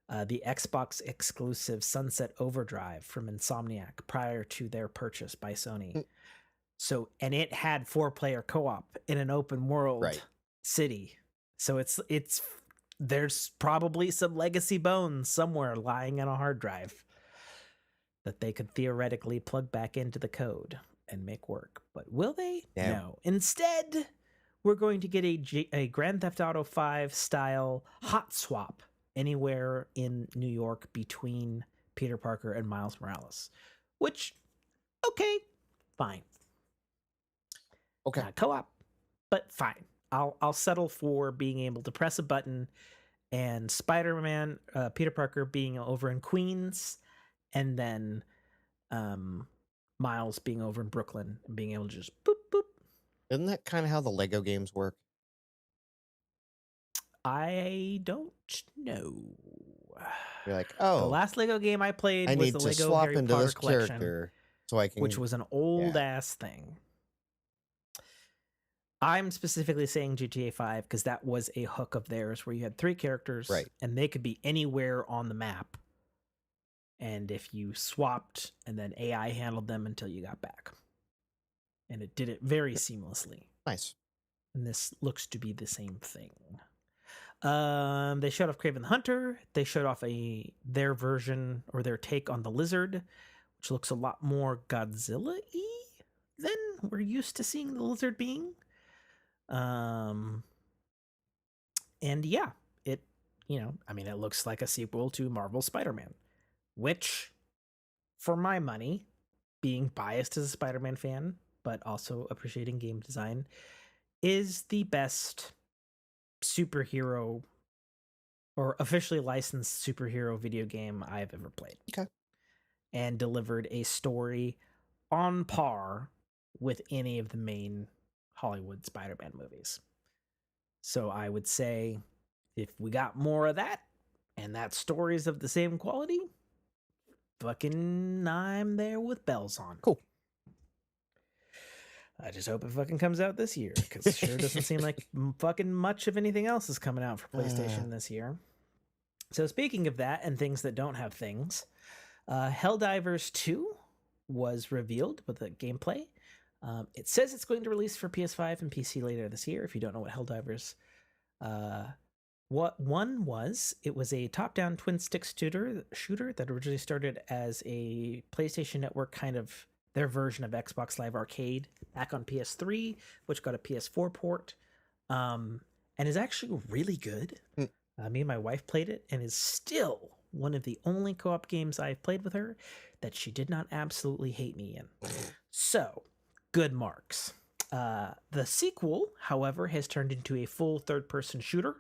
the Xbox exclusive Sunset Overdrive from Insomniac prior to their purchase by Sony. So, and it had 4-player co-op in an open world city. So it's there's probably some legacy bones somewhere lying on a hard drive that they could theoretically plug back into the code and make work. But will they? Yeah. No. Instead, we're going to get a Grand Theft Auto 5 style hot swap anywhere in New York between Peter Parker and Miles Morales. Which, okay, fine. Okay. Not co-op, but fine. I'll settle for being able to press a button and Spider-Man, Peter Parker being over in Queens, and then Miles being over in Brooklyn and being able to just boop, boop. Isn't that kind of how the Lego games work? I don't know. You're like, oh, the last Lego game I played I was need the to Lego swap Harry into Potter this collection, character so I can, which was an old ass thing. I'm specifically saying GTA 5 because that was a hook of theirs where you had 3 characters and they could be anywhere on the map. And if you swapped, and then AI handled them until you got back. And it did it very seamlessly. Nice. And this looks to be the same thing. They showed off Kraven the Hunter. They showed off their version or their take on the Lizard, which looks a lot more Godzilla-y than we're used to seeing the Lizard being. And yeah, it looks like a sequel to Marvel Spider-Man, which, for my money, being biased as a Spider-Man fan, but also appreciating game design, is the best superhero or officially licensed superhero video game I've ever played. Okay. And delivered a story on par with any of the main Hollywood Spider-Man movies. So I would say if we got more of that and that story's of the same quality, fucking I'm there with bells on. Cool. I just hope it fucking comes out this year because it sure doesn't seem like fucking much of anything else is coming out for PlayStation this year. So speaking of that and things that don't have things, Helldivers 2 was revealed with the gameplay. It says it's going to release for PS5 and PC later this year. If you don't know what Helldivers what one was, it was a top-down twin-stick shooter that originally started as a PlayStation Network kind of their version of Xbox Live Arcade back on PS3, which got a PS4 port, and is actually really good. Me and my wife played it, and is still one of the only co-op games I've played with her that she did not absolutely hate me in. So, good marks. The sequel, however, has turned into a full third-person shooter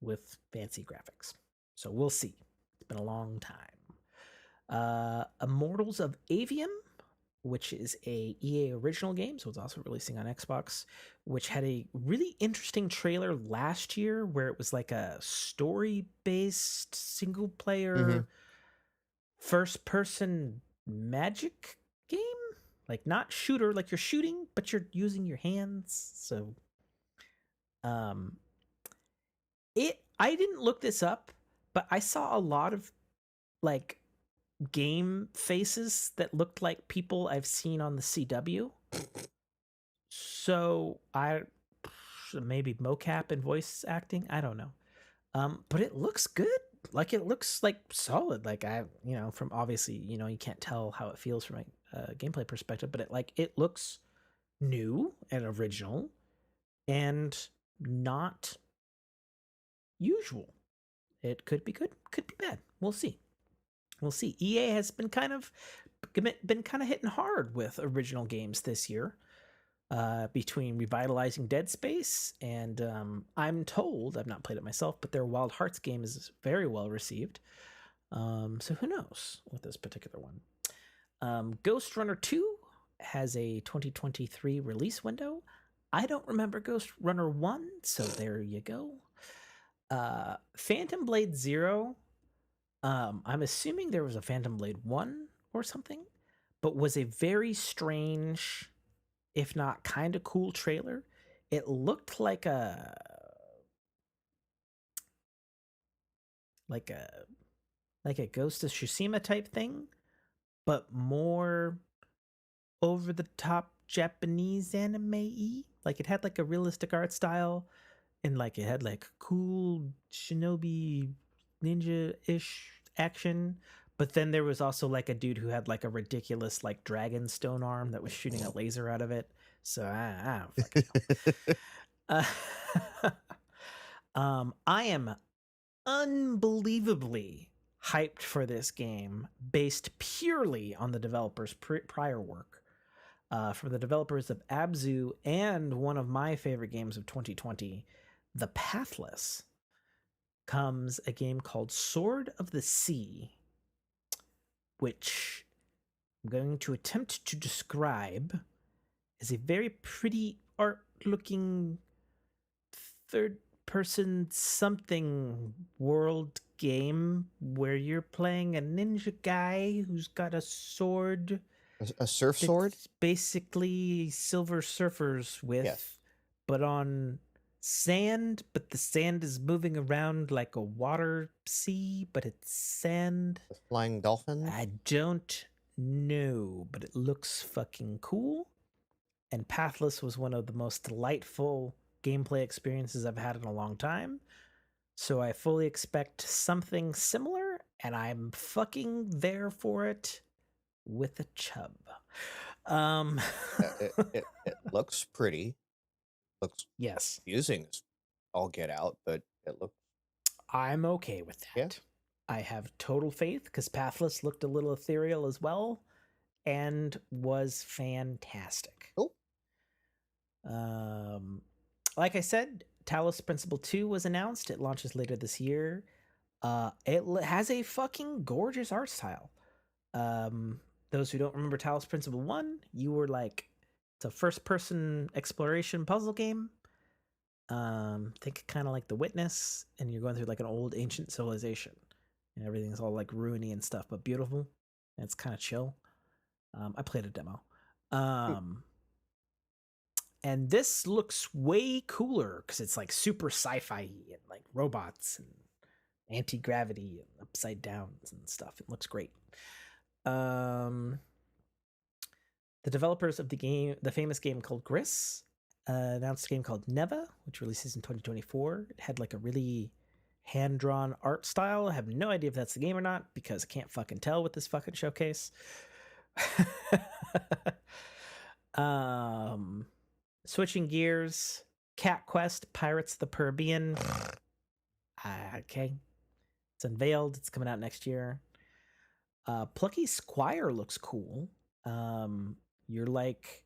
with fancy graphics. So we'll see. It's been a long time. Immortals of Avium, which is a EA original game, so it's also releasing on Xbox, which had a really interesting trailer last year where it was like a story-based single-player first-person magic game, like not shooter, like you're shooting, but you're using your hands. So, I didn't look this up, but I saw a lot of like game faces that looked like people I've seen on the CW. So I maybe mocap and voice acting. I don't know. But it looks good. Like it looks like solid. Like from obviously, you can't tell how it feels from a gameplay perspective, but it looks new and original and not usual. It could be good, could be bad. We'll see. We'll see. EA has been kind of hitting hard with original games this year. Between revitalizing Dead Space and I'm told, I've not played it myself, but their Wild Hearts game is very well received. So who knows with this particular one. Ghost Runner 2 has a 2023 release window. I don't remember Ghost Runner 1, so there you go. Phantom Blade 0, I'm assuming there was a Phantom Blade 1 or something, but was a very strange, if not kind of cool trailer. It looked like a Ghost of Tsushima type thing, but more over the top Japanese anime-y. Like it had like a realistic art style, and like it had like cool shinobi ninja-ish action. But then there was also like a dude who had like a ridiculous like dragon stone arm that was shooting a laser out of it. So I don't fucking know. I am unbelievably hyped for this game based purely on the developer's prior work. From the developers of Abzu and one of my favorite games of 2020, The Pathless, comes a game called Sword of the Sea, which I'm going to attempt to describe as a very pretty art-looking third-person something world game where you're playing a ninja guy who's got a sword. A surf sword? Basically Silver Surfers with, yes. But on sand, but the sand is moving around like a water sea, but it's sand. The flying dolphin? I don't know, but it looks fucking cool. And Pathless was one of the most delightful gameplay experiences I've had in a long time. So I fully expect something similar, and I'm fucking there for it with a chub. It looks pretty. Looks yes. confusing as all get out, but it looks. I'm okay with that. Yeah. I have total faith because Pathless looked a little ethereal as well and was fantastic. Oh. Like I said, Talos Principle 2 was announced. It launches later this year. It has a fucking gorgeous art style. Those who don't remember Talos Principle 1, you were like, it's a first-person exploration puzzle game. Think kind of like The Witness, and you're going through like an old ancient civilization, and everything's all like ruiny and stuff, but beautiful. And it's kind of chill. I played a demo. And this looks way cooler because it's like super sci-fi and like robots and anti-gravity and upside downs and stuff. It looks great. The developers of the famous game called Gris, announced a game called Neva, which releases in 2024. It had like a really hand-drawn art style. I have no idea if that's the game or not because I can't fucking tell with this fucking showcase. Switching gears, Cat Quest Pirates of the Caribbean. Okay. It's unveiled. It's coming out next year. Plucky Squire looks cool. You're like,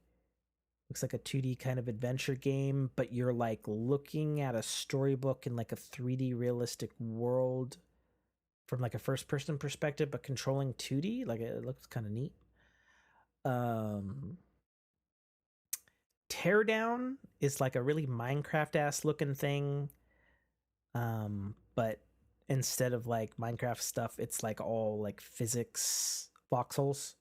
looks like a 2D kind of adventure game, but you're like looking at a storybook in like a 3D realistic world from like a first person perspective, but controlling 2D. Like it looks kind of neat. Teardown is like a really Minecraft ass looking thing. But instead of like Minecraft stuff, it's like all like physics voxels.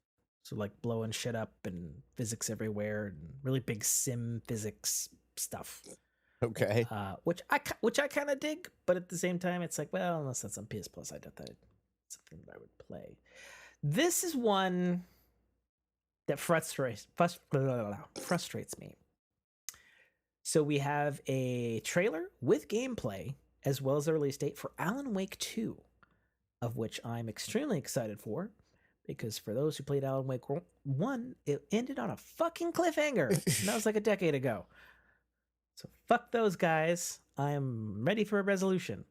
So like blowing shit up and physics everywhere and really big sim physics stuff. Okay. which I kind of dig, but at the same time, it's like, well, unless that's on PS Plus, I doubt that it's something that I would play. This is one that frustrates me. So we have a trailer with gameplay as well as a release date for Alan Wake 2, of which I'm extremely excited for, because for those who played Alan Wake 1, it ended on a fucking cliffhanger. And that was like a decade ago. So fuck those guys. I am ready for a resolution.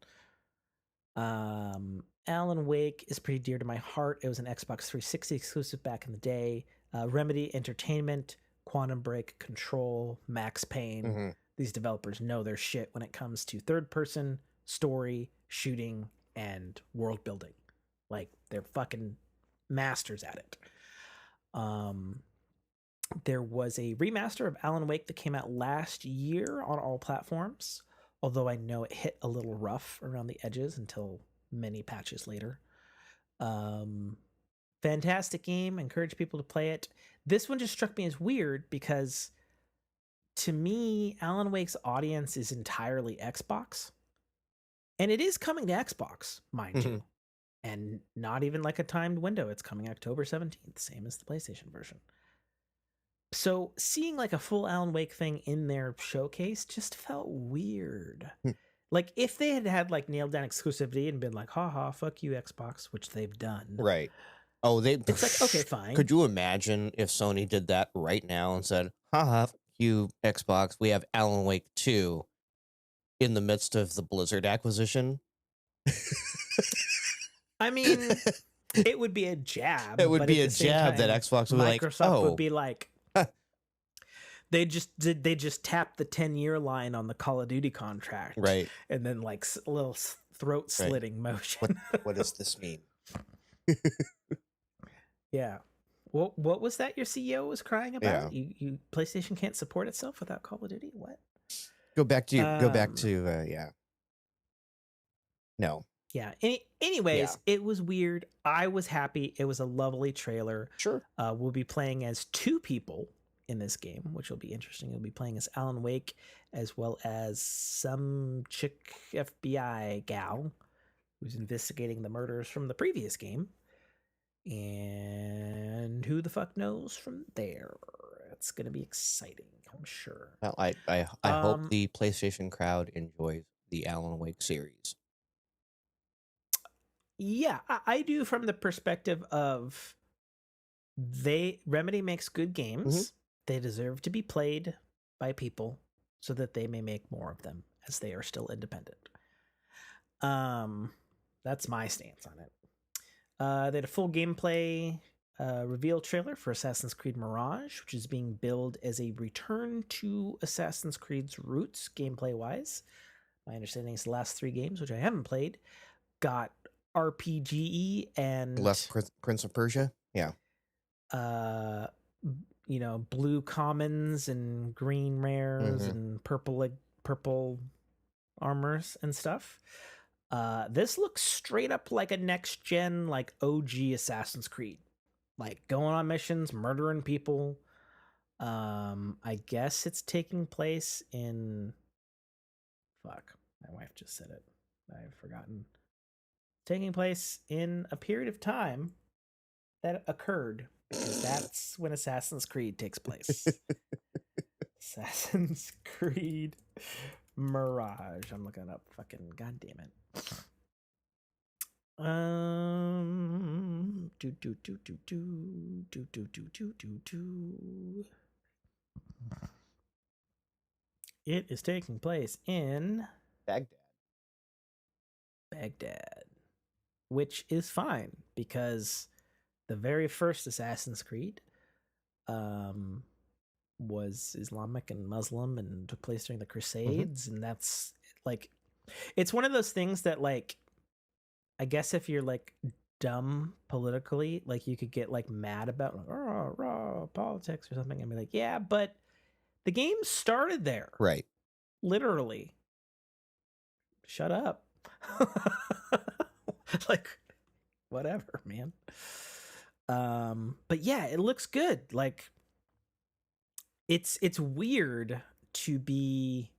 Alan Wake is pretty dear to my heart. It was an Xbox 360 exclusive back in the day. Remedy Entertainment, Quantum Break, Control, Max Payne. Mm-hmm. These developers know their shit when it comes to third person, story, shooting, and world building. Like, they're fucking masters at it. There was a remaster of Alan Wake that came out last year on all platforms, although I know it hit a little rough around the edges until many patches later. Fantastic game. Encourage people to play it. This one just struck me as weird because, to me, Alan Wake's audience is entirely Xbox. And it is coming to Xbox, mind you. And not even like a timed window. It's coming October 17th, same as the PlayStation version. So seeing like a full Alan Wake thing in their showcase just felt weird. Like, if they had like nailed down exclusivity and been like, haha, fuck you, Xbox, which they've done. Right. Oh, it's like, okay, fine. Could you imagine if Sony did that right now and said, haha, fuck you, Xbox, we have Alan Wake 2 in the midst of the Blizzard acquisition? I mean, it would be a jab. It would be a jab that Xbox would be like, Microsoft would be like, they just tapped the 10-year line on the Call of Duty contract, right? And then like a little throat slitting motion. What does this mean? Yeah. What was that your CEO was crying about? Yeah. You PlayStation can't support itself without Call of Duty? What? Go back to yeah. No. Yeah. Anyways, It was weird. I was happy. It was a lovely trailer. Sure. We'll be playing as two people in this game, which will be interesting. We'll be playing as Alan Wake as well as some chick FBI gal who's investigating the murders from the previous game. And who the fuck knows from there? It's going to be exciting, I'm sure. Well, I hope the PlayStation crowd enjoys the Alan Wake series. Yeah, I do, from the perspective of Remedy makes good games. Mm-hmm. They deserve to be played by people so that they may make more of them as they are still independent. That's my stance on it. They had a full gameplay reveal trailer for Assassin's Creed Mirage, which is being billed as a return to Assassin's Creed's roots gameplay-wise. My understanding is the last 3 games, which I haven't played, got RPG and left Prince of Persia. Yeah. Blue commons and green rares and purple armors and stuff. This looks straight up like a next gen, like OG Assassin's Creed, like going on missions, murdering people. I guess it's taking place in. Fuck, my wife just said it. I've forgotten. Taking place in a period of time that occurred, because that's when Assassin's Creed takes place. Assassin's Creed Mirage. I'm looking it up. Fucking goddamn it. It is taking place in Baghdad, which is fine because the very first Assassin's Creed was Islamic and Muslim and took place during the Crusades, and that's like, it's one of those things that, like, I guess if you're like dumb politically, like, you could get like mad about like politics or something and be like, yeah, but the game started there, right? Literally. Shut up. Like, whatever, man. But yeah, it looks good. Like, it's weird to be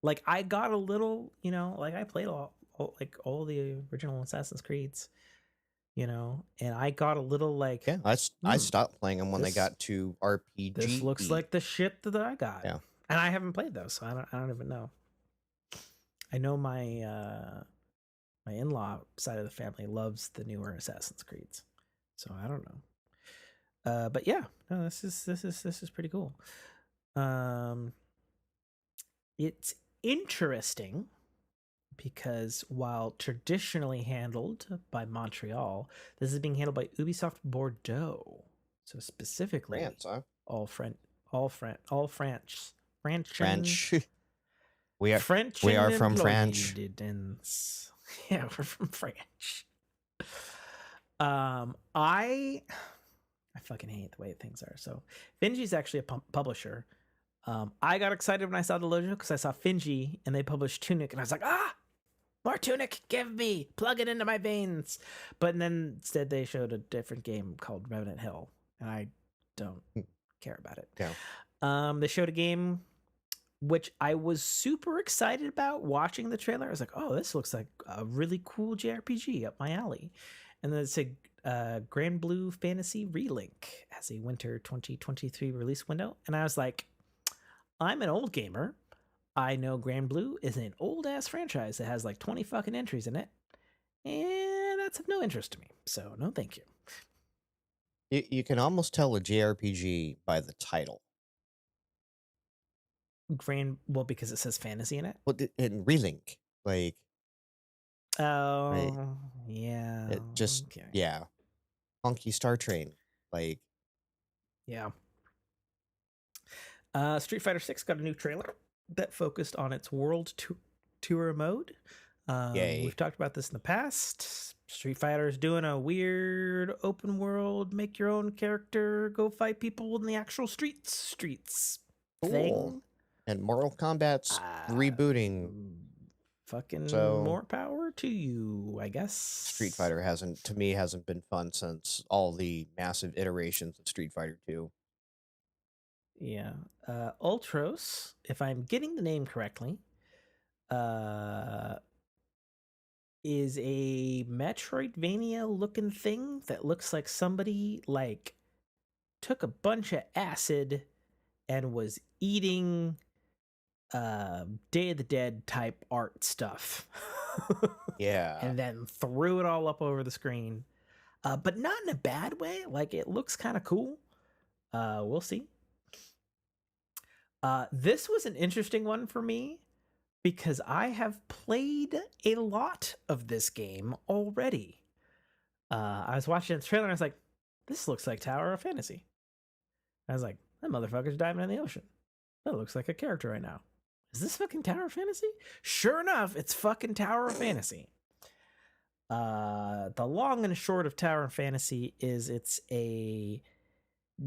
Like I got a little, like I played all the original Assassin's Creeds, and I got a little like, Yeah, I stopped playing them when they this got to this RPG. looks like the shit that I got. Yeah. And I haven't played those, so I don't even know. I know my in-law side of the family loves the newer Assassin's Creeds, so I don't know. But yeah, no, this is pretty cool. It's interesting because while traditionally handled by Montreal, this is being handled by Ubisoft Bordeaux. So specifically, France, huh? all French. French. We are French from French. Yeah, we're from French. I fucking hate the way things are. So Finji's actually a publisher. I got excited when I saw the logo because I saw Finji and they published Tunic, and I was like, more Tunic, give me, plug it into my veins. But then instead they showed a different game called Revenant Hill, and I don't care about it. Yeah. They showed a game which I was super excited about watching the trailer. I was like, oh, this looks like a really cool JRPG up my alley. And then it said Grand Blue Fantasy Relink has a winter 2023 release window. And I was like, I'm an old gamer. I know Grand Blue is an old ass franchise that has like 20 fucking entries in it. And that's of no interest to me. So no thank you. You can almost tell a JRPG by the title. Well, because it says fantasy in it. Well, in Relink, like. Oh, right, yeah. It just okay. Yeah, Funky Star Train, like. Yeah. Street Fighter 6 got a new trailer that focused on its world tour mode. Yay. We've talked about this in the past. Street Fighter is doing a weird open world, make your own character, go fight people in the actual streets Cool. thing. And Mortal Kombat's rebooting. Fucking So, more power to you, I guess. Street Fighter hasn't been fun since all the massive iterations of Street Fighter 2. Yeah. Ultros, if I'm getting the name correctly, is a Metroidvania looking thing that looks like somebody like took a bunch of acid and was eating Day of the Dead type art stuff. Yeah. And then threw it all up over the screen. But not in a bad way. Like it looks kind of cool. We'll see. This was an interesting one for me because I have played a lot of this game already. I was watching the trailer and I was like, this looks like Tower of Fantasy. I was like, that motherfucker's diving in the ocean. That looks like a character right now. Is this fucking Tower of Fantasy? Sure enough, it's fucking Tower of Fantasy. The long and short of Tower of Fantasy is it's a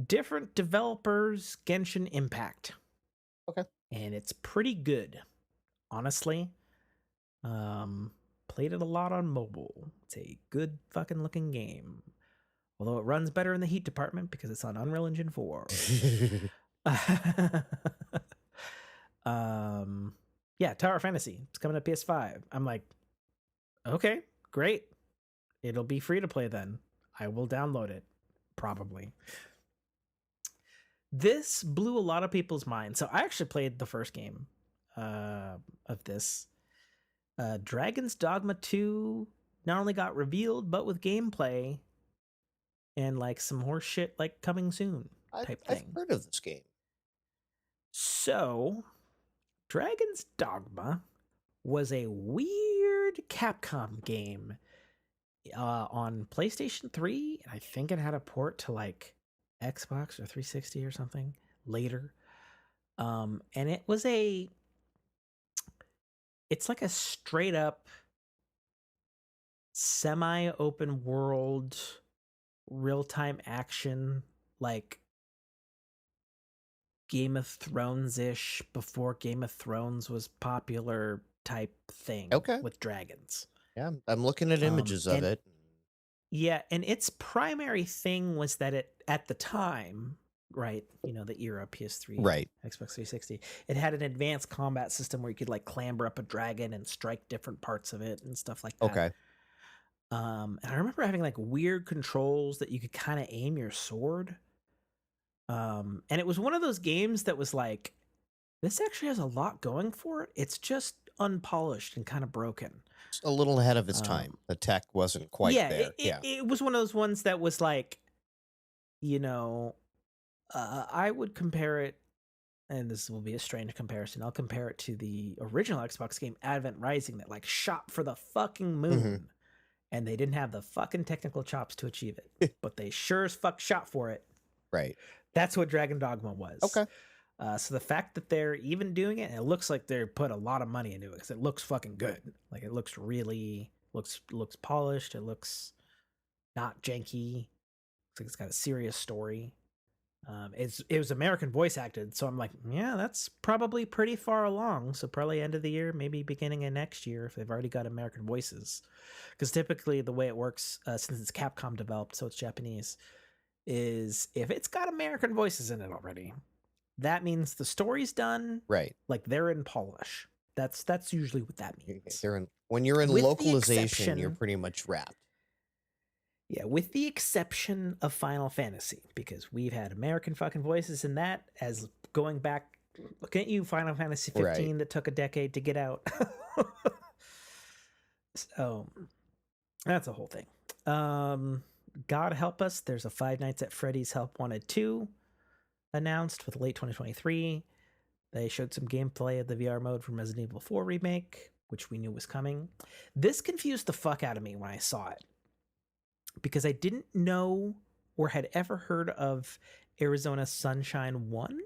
different developers Genshin Impact. Okay. And it's pretty good, honestly. Played it a lot on mobile. It's a good fucking looking game. Although it runs better in the heat department because it's on Unreal Engine 4. Yeah, Tower Fantasy. It's coming to PS5. I'm like, okay, great. It'll be free to play then. I will download it, probably. This blew a lot of people's minds. So I actually played the first game of this. Dragon's Dogma 2 not only got revealed, but with gameplay and like some horse shit like coming soon type thing. I've heard of this game. So, Dragon's Dogma was a weird Capcom game on PlayStation 3. I think it had a port to like Xbox or 360 or something later. And it's like a straight up semi-open world real-time action, like Game of Thrones-ish before Game of Thrones was popular type thing. Okay. With dragons. Yeah, I'm looking at images of it. Yeah, and its primary thing was that it, at the time, right? You know, the era PS3, Right. Xbox 360. It had an advanced combat system where you could like clamber up a dragon and strike different parts of it and stuff like that. Okay. And I remember having like weird controls that you could kind of aim your sword. And it was one of those games that was like, this actually has a lot going for it. It's just unpolished and kind of broken. It's a little ahead of its time. The tech wasn't quite there. It was one of those ones that was like, you know, I would compare it, and this will be a strange comparison. I'll compare it to the original Xbox game Advent Rising that like shot for the fucking moon, and they didn't have the fucking technical chops to achieve it, but they sure as fuck shot for it. Right. That's what Dragon Dogma was. Okay. So the fact that they're even doing it, and it looks like they put a lot of money into it because it looks fucking good. Like it looks really looks polished. It looks not janky. Looks like it's got a serious story. It was American voice acted, so I'm like, yeah, that's probably pretty far along. So probably end of the year, maybe beginning of next year if they've already got American voices. Because typically the way it works, since it's Capcom developed, so it's Japanese, is if it's got American voices in it already, that means the story's done. Right. Like they're in polish. That's usually what that means. When you're in localization, you're pretty much wrapped. Yeah, with the exception of Final Fantasy, because we've had American fucking voices in that, as going back, look at you, Final Fantasy 15 that took a decade to get out. So that's a whole thing. God help us, there's a Five Nights at Freddy's Help Wanted 2 announced with late 2023. They showed some gameplay of the VR mode from Resident Evil 4 Remake, which we knew was coming. This confused the fuck out of me when I saw it, because I didn't know or had ever heard of Arizona Sunshine 1.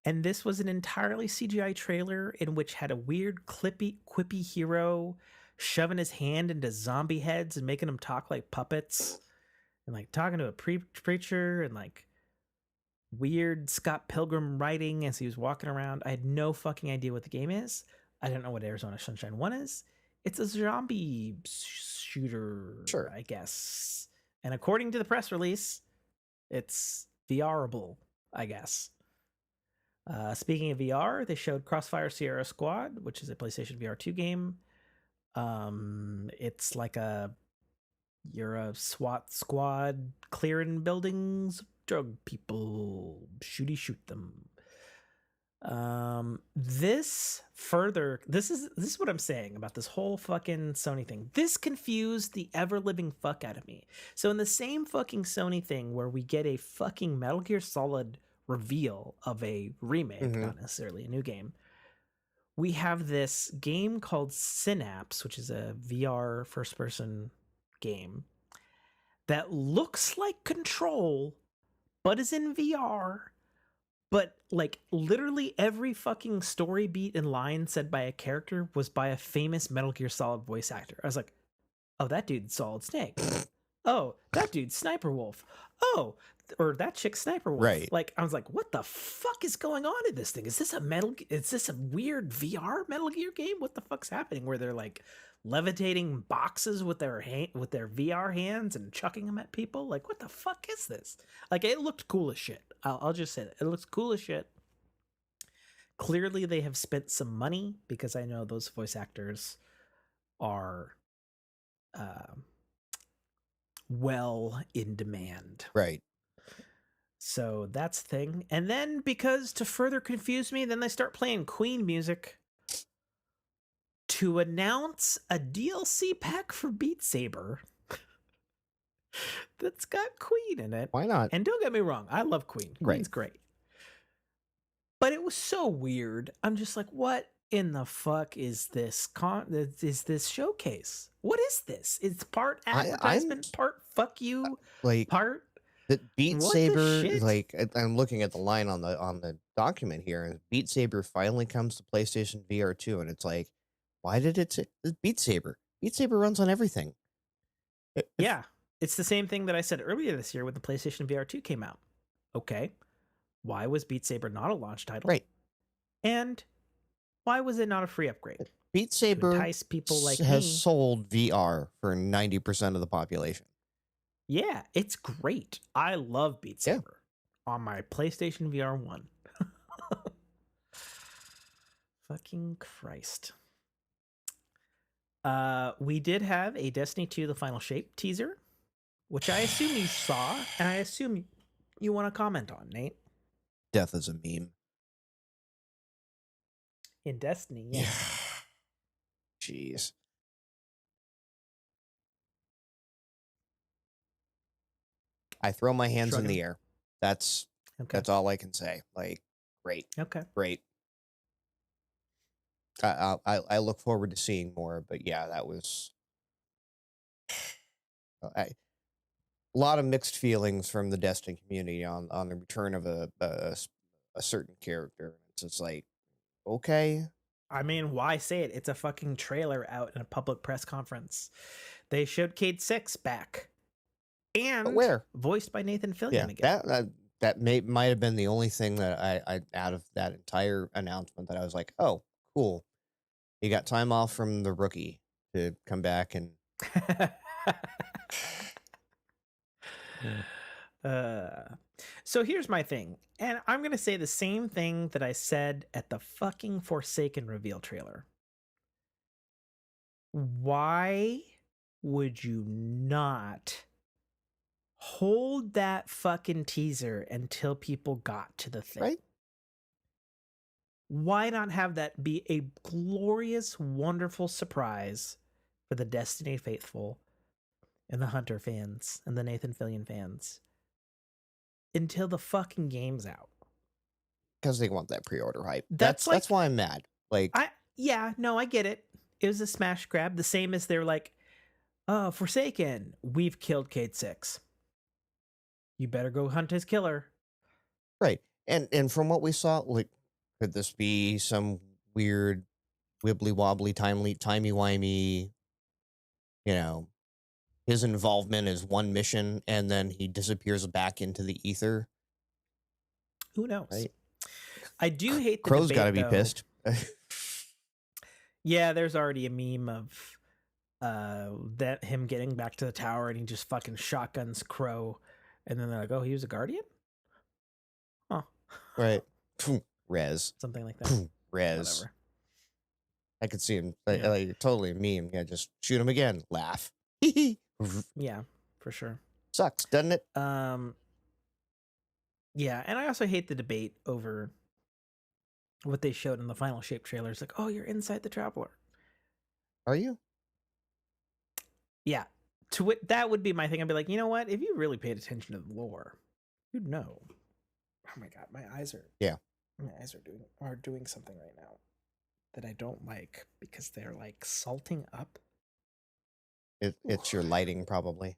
And this was an entirely CGI trailer in which had a weird quippy hero shoving his hand into zombie heads and making them talk like puppets, and like talking to a preacher, and like weird Scott Pilgrim writing as he was walking around. I had no fucking idea what the game is. I don't know what Arizona Sunshine 1 is. It's a zombie shooter, sure, I guess. And according to the press release, it's VRable, I guess. Speaking of VR, they showed Crossfire Sierra Squad, which is a PlayStation VR 2 game. It's like you're a SWAT squad clearing buildings, drug people, shoot them. This is what I'm saying about this whole fucking Sony thing. This confused the ever-living fuck out of me. So in the same fucking Sony thing where we get a fucking Metal Gear Solid reveal of a remake, not necessarily a new game, we have this game called Synapse, which is a VR first-person game that looks like Control, but is in VR. But like literally every fucking story beat and line said by a character was by a famous Metal Gear Solid voice actor. I was like, oh, that dude's Solid Snake. Oh, that dude's Sniper Wolf. Oh, or that chick's Sniper Wolf. Right. Like, I was like, what the fuck is going on in this thing? Is this a weird VR Metal Gear game? What the fuck's happening? Where they're like levitating boxes with their VR hands and chucking them at people? Like, what the fuck is this? Like, it looked cool as shit. I'll just say that. It looks cool as shit. Clearly, they have spent some money, because I know those voice actors are well in demand. Right. So that's the thing. And then, because to further confuse me, then they start playing Queen music to announce a DLC pack for Beat Saber that's got Queen in it. Why not? And don't get me wrong, I love Queen. Queen's great. But it was so weird. I'm just like, what in the fuck is this this showcase? What is this? It's part advertisement, part fuck you, like part the Beat Saber. Like, I'm looking at the line on the document here, and Beat Saber finally comes to PlayStation VR 2, and it's like, why did it say Beat Saber? Beat Saber runs on everything. Yeah, it's the same thing that I said earlier this year when the PlayStation VR 2 came out. Okay, why was Beat Saber not a launch title? Right. And why was it not a free upgrade? Beat Saber entice people like has me. sold VR for 90% of the population. Yeah, it's great. I love Beat Saber. on my PlayStation VR 1. Fucking Christ. We did have a Destiny 2 The Final Shape teaser, which I assume you saw, and I assume you want to comment on, Nate. Death is a meme. In Destiny, yes. Jeez. I throw my hands in the air. That's all I can say. Like, great. Okay. Great. I look forward to seeing more, but yeah, that was a lot of mixed feelings from the Destiny community on the return of a certain character. It's just like, okay. I mean, why say it? It's a fucking trailer out in a public press conference. They showed Cade 6 back. And but where? Voiced by Nathan Fillion again. That might have been the only thing that I out of that entire announcement that I was like, oh, cool. You got time off from the rookie to come back and so here's my thing, and I'm gonna say the same thing that I said at the fucking Forsaken reveal trailer. Why would you not hold that fucking teaser until people got to the thing? Right? Why not have that be a glorious, wonderful surprise for the Destiny faithful and the Hunter fans and the Nathan Fillion fans until the fucking game's out? Because they want that pre-order hype. That's why I'm mad. Like, I get it. It was a smash grab, the same as they're like, oh, Forsaken, we've killed Cade 6. You better go hunt his killer. Right. And from what we saw, like, could this be some weird wibbly wobbly timey-wimey, his involvement is one mission and then he disappears back into the ether? Who knows? Right? I do hate the Crow's debate, gotta be pissed. Yeah, there's already a meme of that him getting back to the tower and he just fucking shotguns Crow, and then they're like, oh, he was a guardian? Huh. Right. Rez. Something like that. Rez. Whatever. I could see him like totally a meme. Yeah, just shoot him again. Laugh. Yeah, for sure. Sucks, doesn't it? Yeah, and I also hate the debate over what they showed in the Final Shape trailer. It's like, oh, you're inside the Traveler. Are you? Yeah. That would be my thing. I'd be like, you know what? If you really paid attention to the lore, you'd know. Oh my god, my eyes are doing something right now that I don't like because they're like salting up. It's your lighting, probably.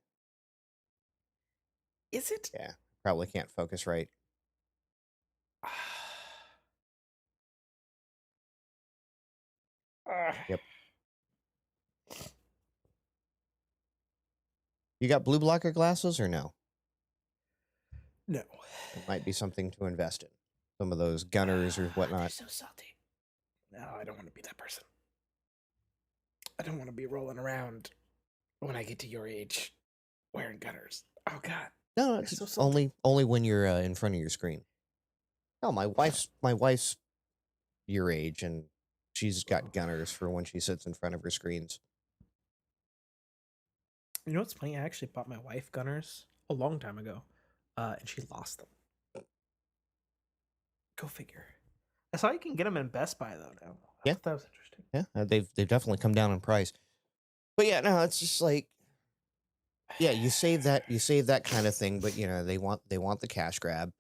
Is it? Yeah, probably can't focus right. Yep. You got blue blocker glasses or no? No. It might be something to invest in. Some of those gunners or whatnot. They're so salty. No, I don't want to be that person. I don't want to be rolling around when I get to your age wearing gunners. Oh god. No, it's so only when you're in front of your screen. No, my wife's your age and she's got gunners for when she sits in front of her screens. You know what's funny? I actually bought my wife gunners a long time ago, and she lost them. Go figure. I saw you can get them in Best Buy though now. I thought that was interesting. Yeah, they've definitely come down in price. But yeah, no, it's just like, yeah, you save that kind of thing, but they want the cash grab.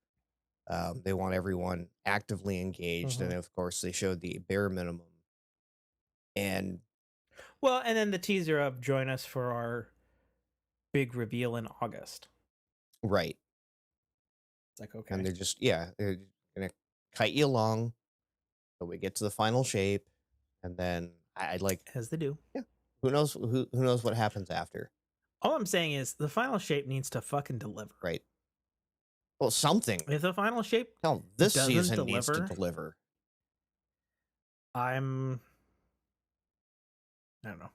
They want everyone actively engaged, and of course they showed the bare minimum. And then the teaser of join us for our big reveal in August. Right. It's like, okay. And they're gonna kite you along so we get to the final shape, and then I like, as they do. Yeah. Who knows what happens after? All I'm saying is the final shape needs to fucking deliver. Right. Well, something. If the final shape this season needs to deliver. I don't know.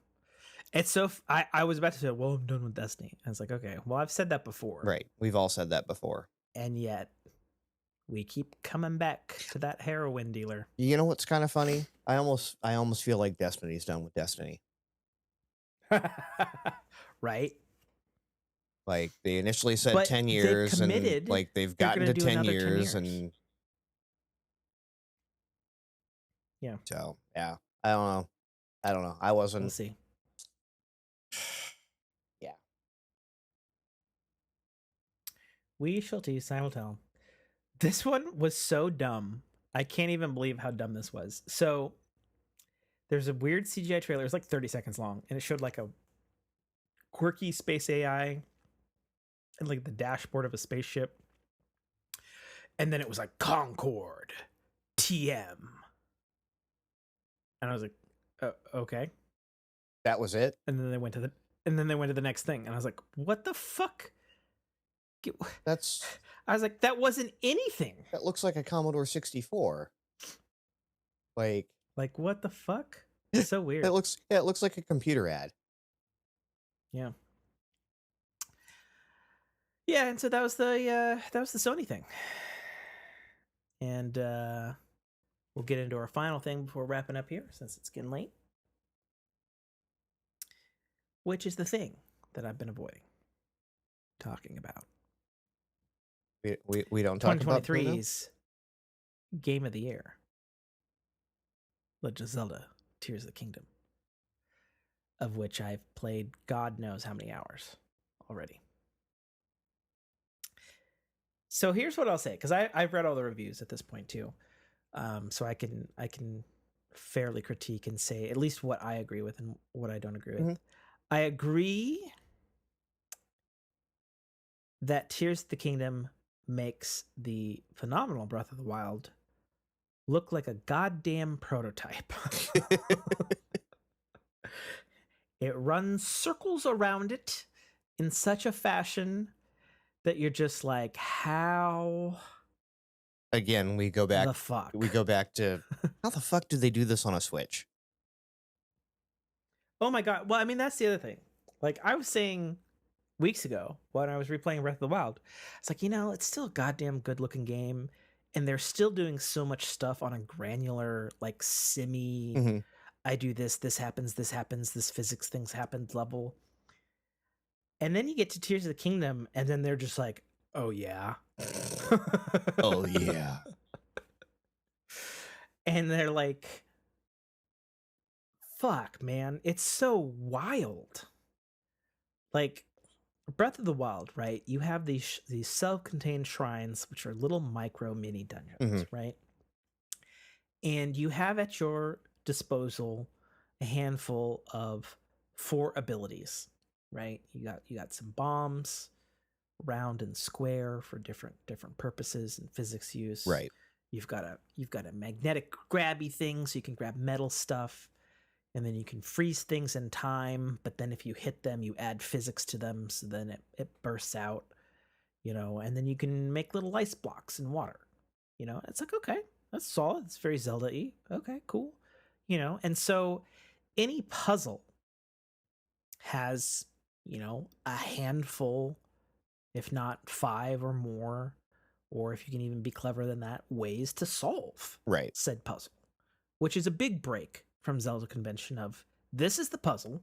It's so I was about to say, well, I'm done with Destiny. I was like, okay, well, I've said that before. Right. We've all said that before. And yet We keep coming back to that heroin dealer. You know what's kind of funny? I almost feel like Destiny's done with Destiny. Right? Like they initially said But 10 they've years and committed like they've they're gotten gonna to do 10 another 10 years years. and Yeah. so, yeah. I don't know. I wasn't. We'll see. Yeah. We shall see, time will tell. This one was so dumb. I can't even believe how dumb this was. So there's a weird CGI trailer. It's like 30 seconds long, and it showed like a quirky space AI and like the dashboard of a spaceship. And then it was like Concord TM. And I was like, okay. That was it? And then they went to the next thing, and I was like, what the fuck? I was like, that wasn't anything. That looks like a Commodore 64. Like what the fuck? It's so weird. it looks like a computer ad. Yeah. Yeah, and so that was the Sony thing. And we'll get into our final thing before wrapping up here, since it's getting late. Which is the thing that I've been avoiding talking about. We don't talk about 2023's Game of the Year. Legend of Zelda: Tears of the Kingdom, of which I've played God knows how many hours already. So here's what I'll say, because I've read all the reviews at this point too, so I can fairly critique and say at least what I agree with and what I don't agree with. I agree that Tears of the Kingdom makes the phenomenal Breath of the Wild look like a goddamn prototype. It runs circles around it in such a fashion that you're just like, how? Again, we go back. The fuck? We go back to how the fuck did they do this on a Switch? Oh my god. Well, I mean, that's the other thing. Like I was saying weeks ago when I was replaying Breath of the Wild, it's like, it's still a goddamn good looking game, and they're still doing so much stuff on a granular, like simi. I do this happens, this physics things happen level. And then you get to Tears of the Kingdom, and then they're just like, oh yeah. Oh yeah. And they're like, fuck, man, it's so wild. Like Breath of the Wild, right? You have these self-contained shrines, which are little micro mini dungeons, right? And you have at your disposal a handful of 4 abilities, right? You got some bombs, round and square for different purposes and physics use. Right. You've got a magnetic grabby thing, so you can grab metal stuff. And then you can freeze things in time, but then if you hit them, you add physics to them, so then it bursts out, and then you can make little ice blocks in water. It's like, okay, that's solid. It's very Zelda-y. Okay, cool. And so any puzzle has, a handful, if not 5 or more, or if you can even be clever than that, ways to solve said puzzle, which is a big break from Zelda convention of, this is the puzzle,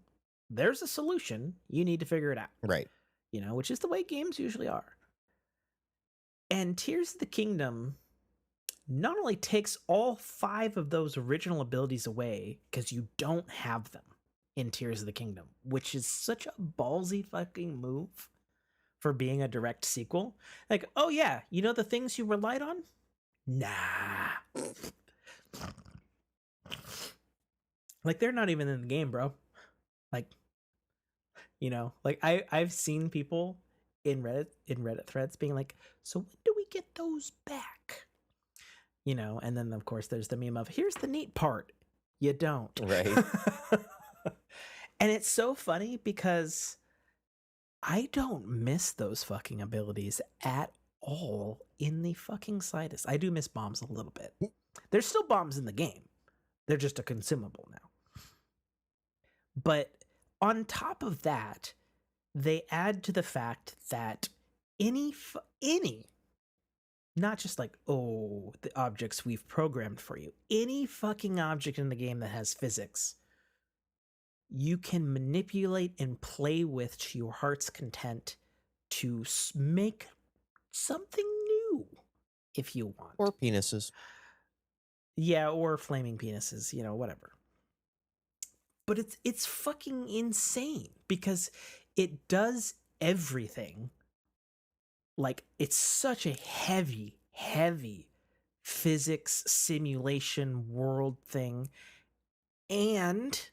there's a solution, you need to figure it out. Right. Which is the way games usually are. And Tears of the Kingdom not only takes all 5 of those original abilities away, because you don't have them in Tears of the Kingdom, which is such a ballsy fucking move for being a direct sequel. Like, oh yeah, the things you relied on? Nah. Like, they're not even in the game, bro. Like, like I've seen people in Reddit threads being like, so when do we get those back? And then of course there's the meme of, here's the neat part, you don't. Right. And it's so funny because I don't miss those fucking abilities at all in the fucking slightest. I do miss bombs a little bit. There's still bombs in the game. They're just a consumable now. But on top of that, they add to the fact that any not just like, oh, the objects we've programmed for you. Any fucking object in the game that has physics, you can manipulate and play with to your heart's content to make something new if you want. Or penises. Yeah, or flaming penises, you know, whatever. But it's fucking insane because it does everything. Like, it's such a heavy physics simulation world thing, and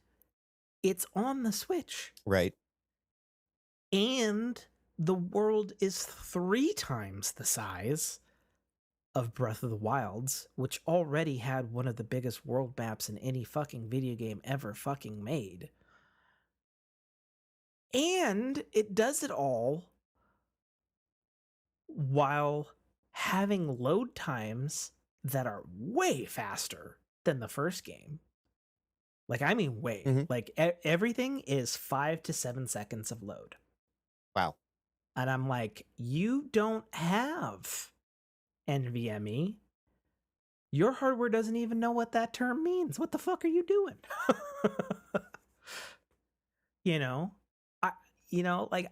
it's on the Switch. Right. And the world is 3 times the size of Breath of the Wilds, which already had one of the biggest world maps in any fucking video game ever fucking made. And it does it all while having load times that are way faster than the first game. Like, I mean, way. Mhm. Like, everything is 5 to 7 seconds of load. Wow. And I'm like, you don't have NVMe. Your hardware doesn't even know what that term means. What the fuck are you doing? You know?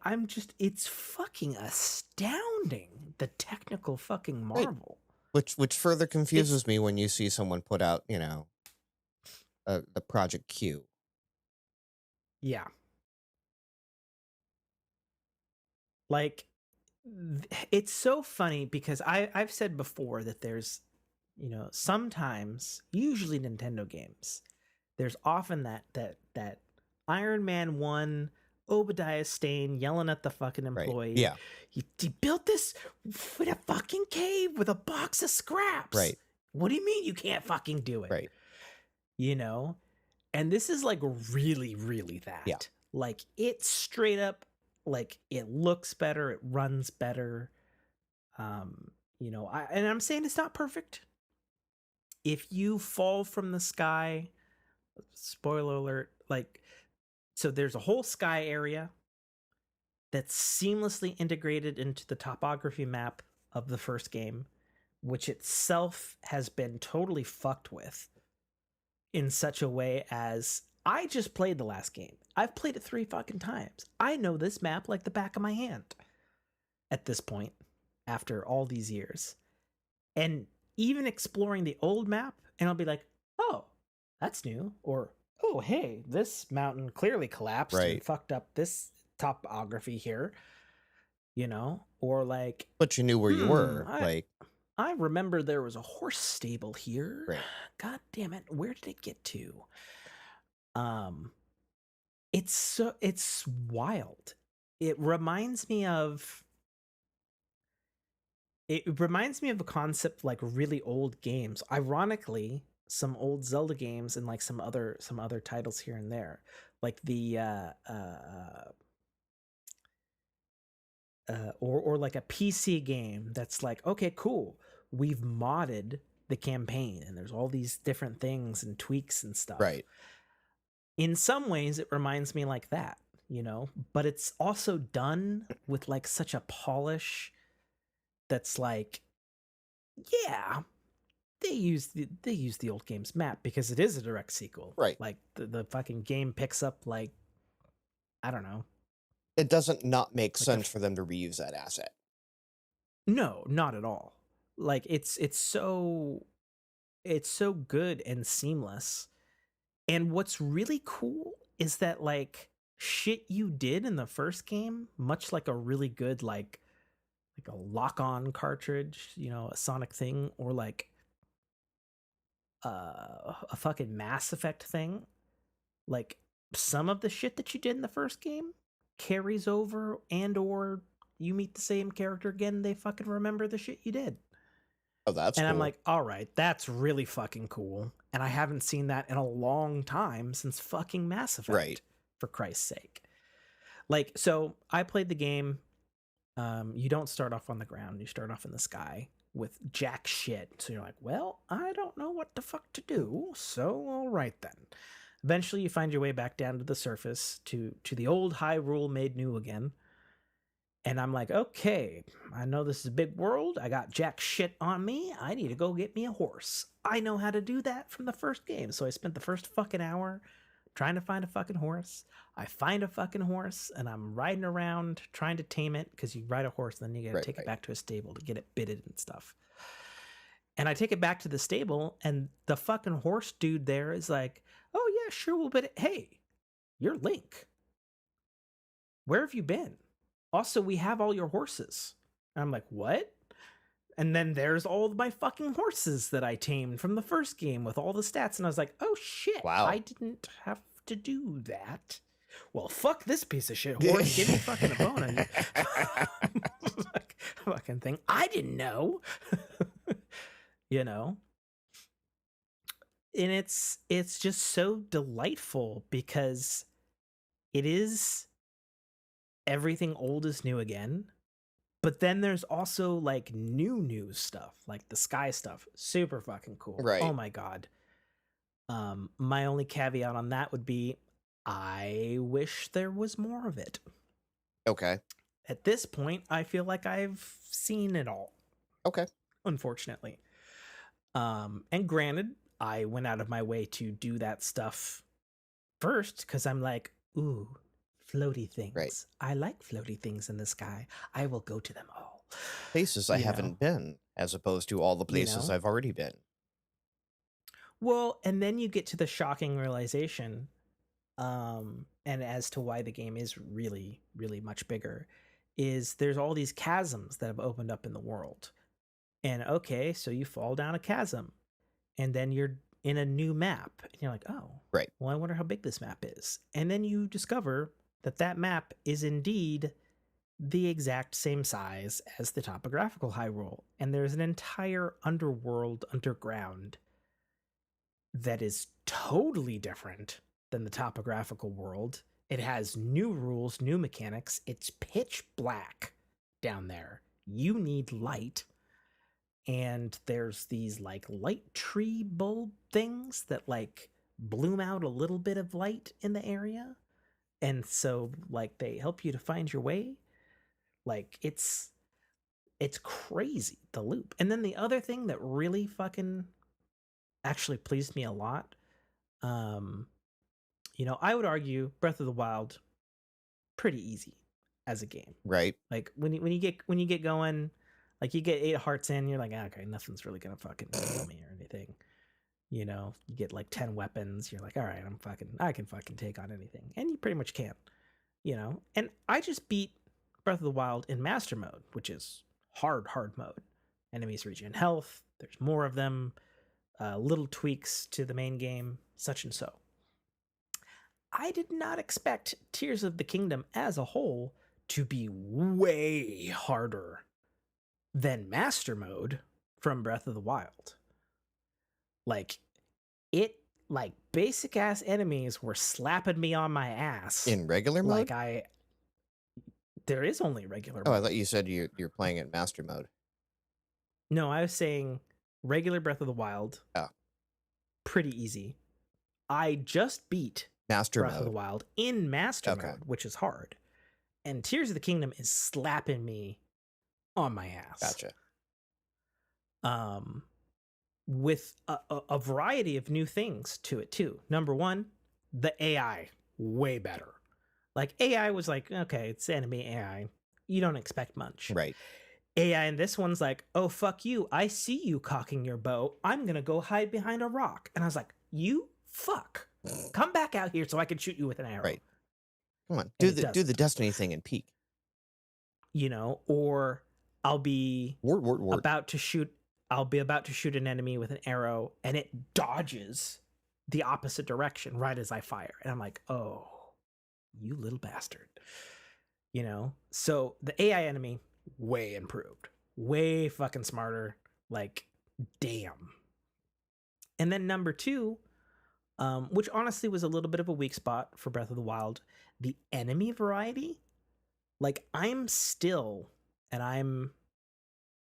I'm just, it's fucking astounding, the technical fucking marvel. Right. Which further confuses me when you see someone put out, you know, the Project Q. Yeah. Like, it's so funny because I've said before that there's, you know, sometimes, usually Nintendo games, there's often that Iron Man 1 Obadiah Stane yelling at the fucking employee. Right. Yeah. He built this in a fucking cave with a box of scraps. Right. What do you mean you can't fucking do it? Right. You know? And this is like really, really that. Yeah. Like, it's straight up, like, it looks better, it runs better. You know, and I'm saying it's not perfect. If you fall from the sky, spoiler alert, like, so there's a whole sky area that's seamlessly integrated into the topography map of the first game, which itself has been totally fucked with in such a way as, I just played the last game. I've played it 3 fucking times. I know this map like the back of my hand at this point, after all these years. And even exploring the old map, and I'll be like, oh, that's new. Or, oh, hey, this mountain clearly collapsed and fucked up this topography here. You know? Or like, but you knew where you were. I remember there was a horse stable here. Right. God damn it. Where did it get to? It's wild. It reminds me of a concept like really old games. Ironically, some old Zelda games and like some other titles here and there. Like the or like a PC game that's like, okay, cool. We've modded the campaign and there's all these different things and tweaks and stuff. Right. In some ways, it reminds me like that, you know, but it's also done with like such a polish that's like, yeah, they use the old game's map because it is a direct sequel. Right. Like the fucking game picks up, like, I don't know. It doesn't not make sense for them to reuse that asset. No, not at all. Like, it's so good and seamless. And what's really cool is that, like, shit you did in the first game, much like a really good like a lock-on cartridge, you know, a Sonic thing, or like a fucking Mass Effect thing, like, some of the shit that you did in the first game carries over, and or you meet the same character again, they fucking remember the shit you did. Oh, that's and cool. I'm like, all right, that's really fucking cool. And I haven't seen that in a long time since fucking Mass Effect, right? For Christ's sake. Like, so I played the game. You don't start off on the ground. You start off in the sky with jack shit. So you're like, well, I don't know what the fuck to do. So all right then. Eventually you find your way back down to the surface, to the old Hyrule made new again. And I'm like, okay, I know this is a big world. I got jack shit on me. I need to go get me a horse. I know how to do that from the first game. So I spent the first fucking hour trying to find a fucking horse. I find a fucking horse and I'm riding around trying to tame it, because you ride a horse and then you gotta take it back to a stable to get it bitted and stuff. And I take it back to the stable and the fucking horse dude there is like, oh yeah, sure, we'll bid it. Hey, you're Link. Where have you been? Also, we have all your horses. And I'm like, what? And then there's all of my fucking horses that I tamed from the first game with all the stats. And I was like, oh shit, Wow. I didn't have to do that. Well, fuck this piece of shit horse. Give me fucking a bone. And like, fucking thing. I didn't know. You know? And it's just so delightful because it is everything old is new again. But then there's also like new stuff, like the sky stuff. Super fucking cool. Right. Oh my god. My only caveat on that would be I wish there was more of it. Okay. At this point, I feel like I've seen it all. Okay. Unfortunately. And granted, I went out of my way to do that stuff first because I'm like, ooh, floaty things. Right. I like floaty things in the sky. I will go to them all. Places I haven't been, as opposed to all the places I've already been. Well, and then you get to the shocking realization, and as to why the game is really, really much bigger, is there's all these chasms that have opened up in the world. And okay, so you fall down a chasm, and then you're in a new map, and you're like, oh, right. Well, I wonder how big this map is. And then you discover that map is indeed the exact same size as the topographical Hyrule. And there's an entire underworld underground that is totally different than the topographical world. It has new rules, new mechanics. It's pitch black down there. You need light. And there's these like light tree bulb things that like bloom out a little bit of light in the area. And so like they help you to find your way. Like it's crazy, the loop. And then the other thing that really fucking actually pleased me a lot, I would argue Breath of the Wild pretty easy as a game. Right. Like when you get going, like you get 8 hearts in, you're like, okay, nothing's really gonna fucking kill me or anything. You get like 10 weapons, you're like, all right, I can fucking take on anything. And you pretty much can. And I just beat Breath of the Wild in Master Mode, which is hard mode. Enemies regen health, there's more of them, little tweaks to the main game, such and so. I did not expect Tears of the Kingdom as a whole to be way harder than Master Mode from Breath of the Wild. Like basic ass enemies were slapping me on my ass. In regular mode? There is only regular mode. Oh, I thought you said you're playing it Master Mode. No, I was saying regular Breath of the Wild. Oh. Pretty easy. I just beat Master Breath Mode of the Wild in Master Mode, which is hard. And Tears of the Kingdom is slapping me on my ass. Gotcha. With a variety of new things to it too. Number one, the AI, way better. Like AI was like, okay, it's enemy AI. You don't expect much. Right. AI in this one's like, oh, fuck you. I see you cocking your bow. I'm going to go hide behind a rock. And I was like, you fuck. Come back out here so I can shoot you with an arrow. Right. Come on. Do the Destiny thing and peek. Or I'll be Word. about to shoot an enemy with an arrow and it dodges the opposite direction right as I fire. And I'm like, oh, you little bastard. So the AI enemy, way improved. Way fucking smarter. Like, damn. And then number 2, which honestly was a little bit of a weak spot for Breath of the Wild, the enemy variety. Like, I'm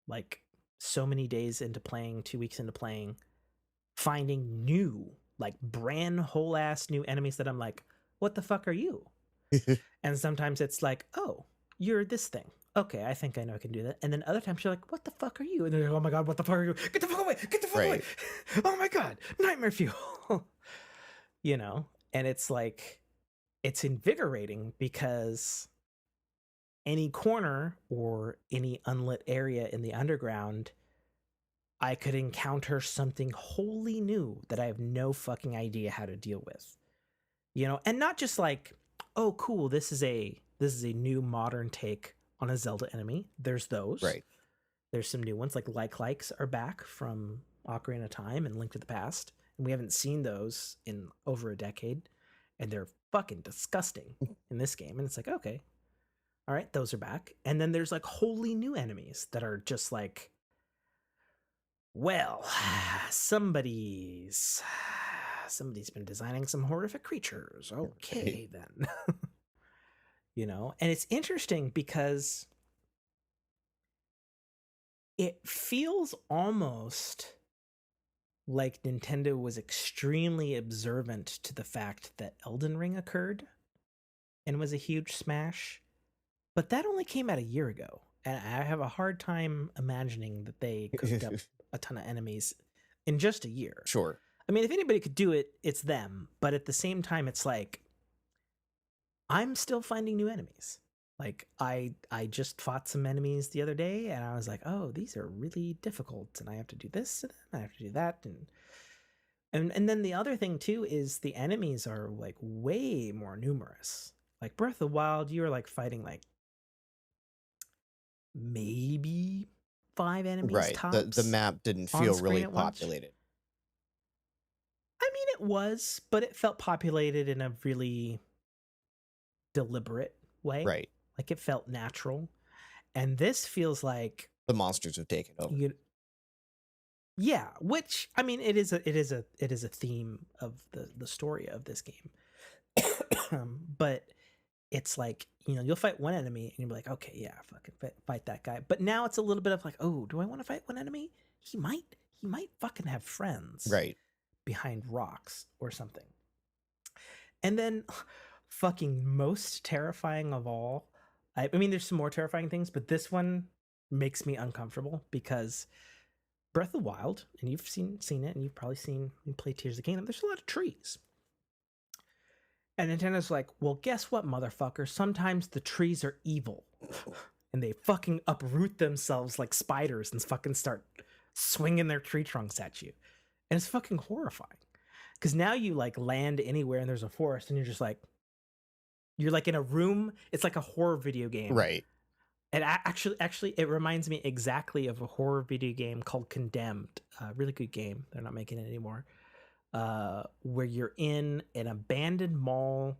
like so many days into playing, 2 weeks into playing, finding new, like brand whole ass new enemies that I'm like, what the fuck are you? And sometimes it's like, oh, you're this thing. okay, I think I know I can do that. And then other times you're like, what the fuck are you? And they're like, oh my God, what the fuck are you? Get the fuck away! Get the fuck away! Right. Oh my God, nightmare fuel. You know? And it's like, it's invigorating because any corner or any unlit area in the underground, I could encounter something wholly new that I have no fucking idea how to deal with. You know, and not just like, oh cool, this is a new modern take on a Zelda enemy. There's those. Right. There's some new ones like likes are back from Ocarina of Time and Link to the Past, and we haven't seen those in over a decade, and they're fucking disgusting in this game. And it's like, okay, all right, those are back. And then there's like wholly new enemies that are just like, well, somebody's been designing some horrific creatures. Okay, then. You know, and it's interesting because it feels almost like Nintendo was extremely observant to the fact that Elden Ring occurred and was a huge smash, but that only came out a year ago. And I have a hard time imagining that they cooked up a ton of enemies in just a year. Sure. I mean, if anybody could do it, it's them. But at the same time, it's like, I'm still finding new enemies. Like I just fought some enemies the other day and I was like, oh, these are really difficult and I have to do this and I have to do that. And then the other thing too is the enemies are like way more numerous. Like Breath of the Wild, you were like fighting like maybe 5 enemies Right. tops. The map didn't feel really populated. I mean, it was, but it felt populated in a really deliberate way. Right. Like it felt natural. And this feels like the monsters have taken over. Yeah, which I mean, it is a theme of the story of this game. But it's like, you know, you'll fight one enemy and you'll be like, okay, yeah, fucking fight that guy. But now it's a little bit of like, oh, do I want to fight one enemy? He might fucking have friends right behind rocks or something. And then fucking most terrifying of all, I mean, there's some more terrifying things, but this one makes me uncomfortable because Breath of the Wild, and you've seen it, and you've probably seen me play Tears of the Kingdom, there's a lot of trees. And Nintendo's like, well, guess what, motherfucker? Sometimes the trees are evil. And they fucking uproot themselves like spiders and fucking start swinging their tree trunks at you. And it's fucking horrifying. Because now you like land anywhere and there's a forest and you're like in a room. It's like a horror video game. Right. And actually, it reminds me exactly of a horror video game called Condemned. Really good game. They're not making it anymore. Where you're in an abandoned mall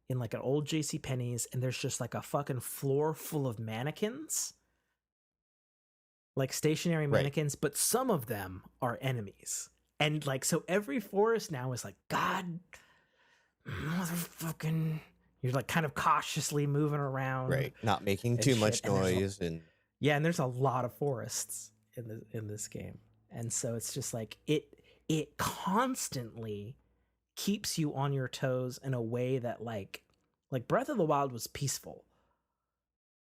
in like an old JCPenney's and there's just like a fucking floor full of mannequins. Like stationary mannequins, but some of them are enemies. And like, so every forest now is like, God, motherfucking, you're like kind of cautiously moving around. Right. Not making too much noise. And there's a lot of forests in this game. And so it's just like, it constantly keeps you on your toes in a way that like Breath of the Wild was peaceful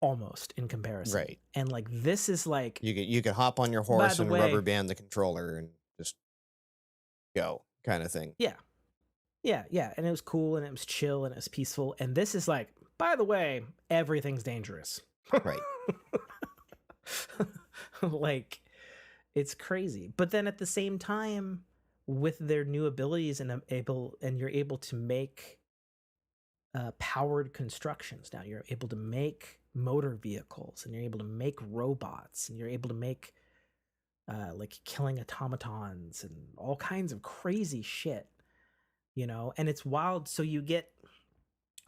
almost in comparison. Right. And like, this is like, you could hop on your horse and rubber band the controller and just go kind of thing. Yeah. And it was cool and it was chill and it was peaceful. And this is like, by the way, everything's dangerous. Right. Like, it's crazy. But then at the same time, with their new abilities and you're able to make powered constructions now. You're able to make motor vehicles and you're able to make robots and you're able to make like killing automatons and all kinds of crazy shit, you know. And it's wild. So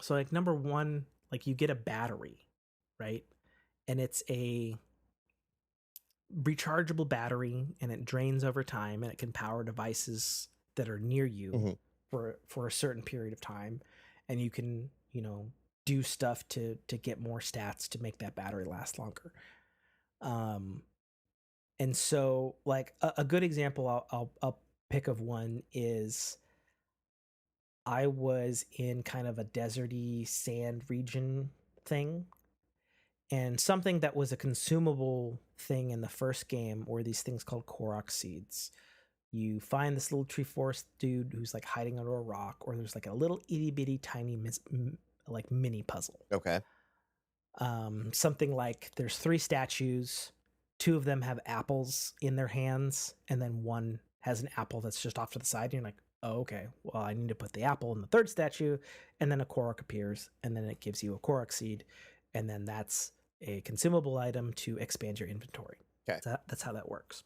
like number one, like you get a battery, right? And it's a rechargeable battery and it drains over time and it can power devices that are near you for a certain period of time. And you can, you know, do stuff to get more stats to make that battery last longer. And so like a good example I'll pick of one is I was in kind of a deserty sand region thing. And something that was a consumable thing in the first game were these things called Korok seeds. You find this little tree forest dude who's like hiding under a rock, or there's like a little itty bitty tiny like mini puzzle. Okay. Something like there's 3 statues, 2 of them have apples in their hands, and then one has an apple that's just off to the side. And you're like, oh, okay, well, I need to put the apple in the 3rd statue, and then a Korok appears, and then it gives you a Korok seed, and then that's a consumable item to expand your inventory. Okay. That's how that works.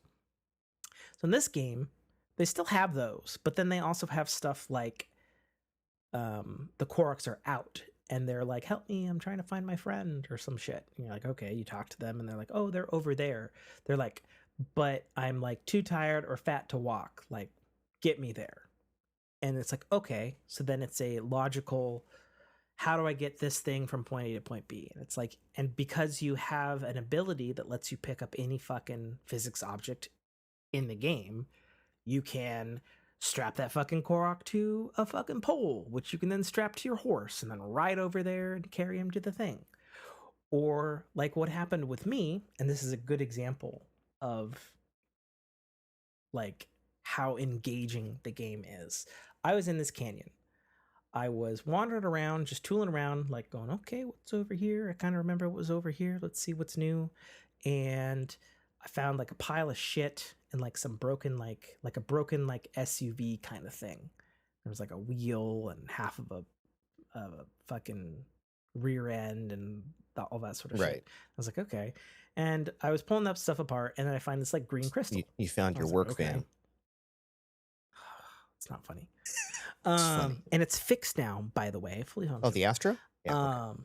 So in this game, they still have those, but then they also have stuff like the Koroks are out, and they're like, help me, I'm trying to find my friend, or some shit. And you're like, okay, you talk to them, and they're like, oh, they're over there. They're like, but I'm like too tired or fat to walk. Like, get me there. And it's like, okay. So then it's a logical, how do I get this thing from point A to point B? And it's like, and because you have an ability that lets you pick up any fucking physics object in the game, you can strap that fucking Korok to a fucking pole, which you can then strap to your horse and then ride over there and carry him to the thing. Or like what happened with me, and this is a good example of like how engaging the game is. I was in this canyon. I was wandering around, just tooling around, like going, okay, what's over here? I kind of remember what was over here. Let's see what's new. And I found like a pile of shit and like some broken, like a broken like SUV kind of thing. There was like a wheel and half of a fucking rear end and all that sort of shit. I was like, okay. And I was pulling that stuff apart, and then I find this like green crystal. You found your work van. It's not funny. Funny. And it's fixed now, by the way. Fully functional. Oh, the Astra? Yeah. Okay.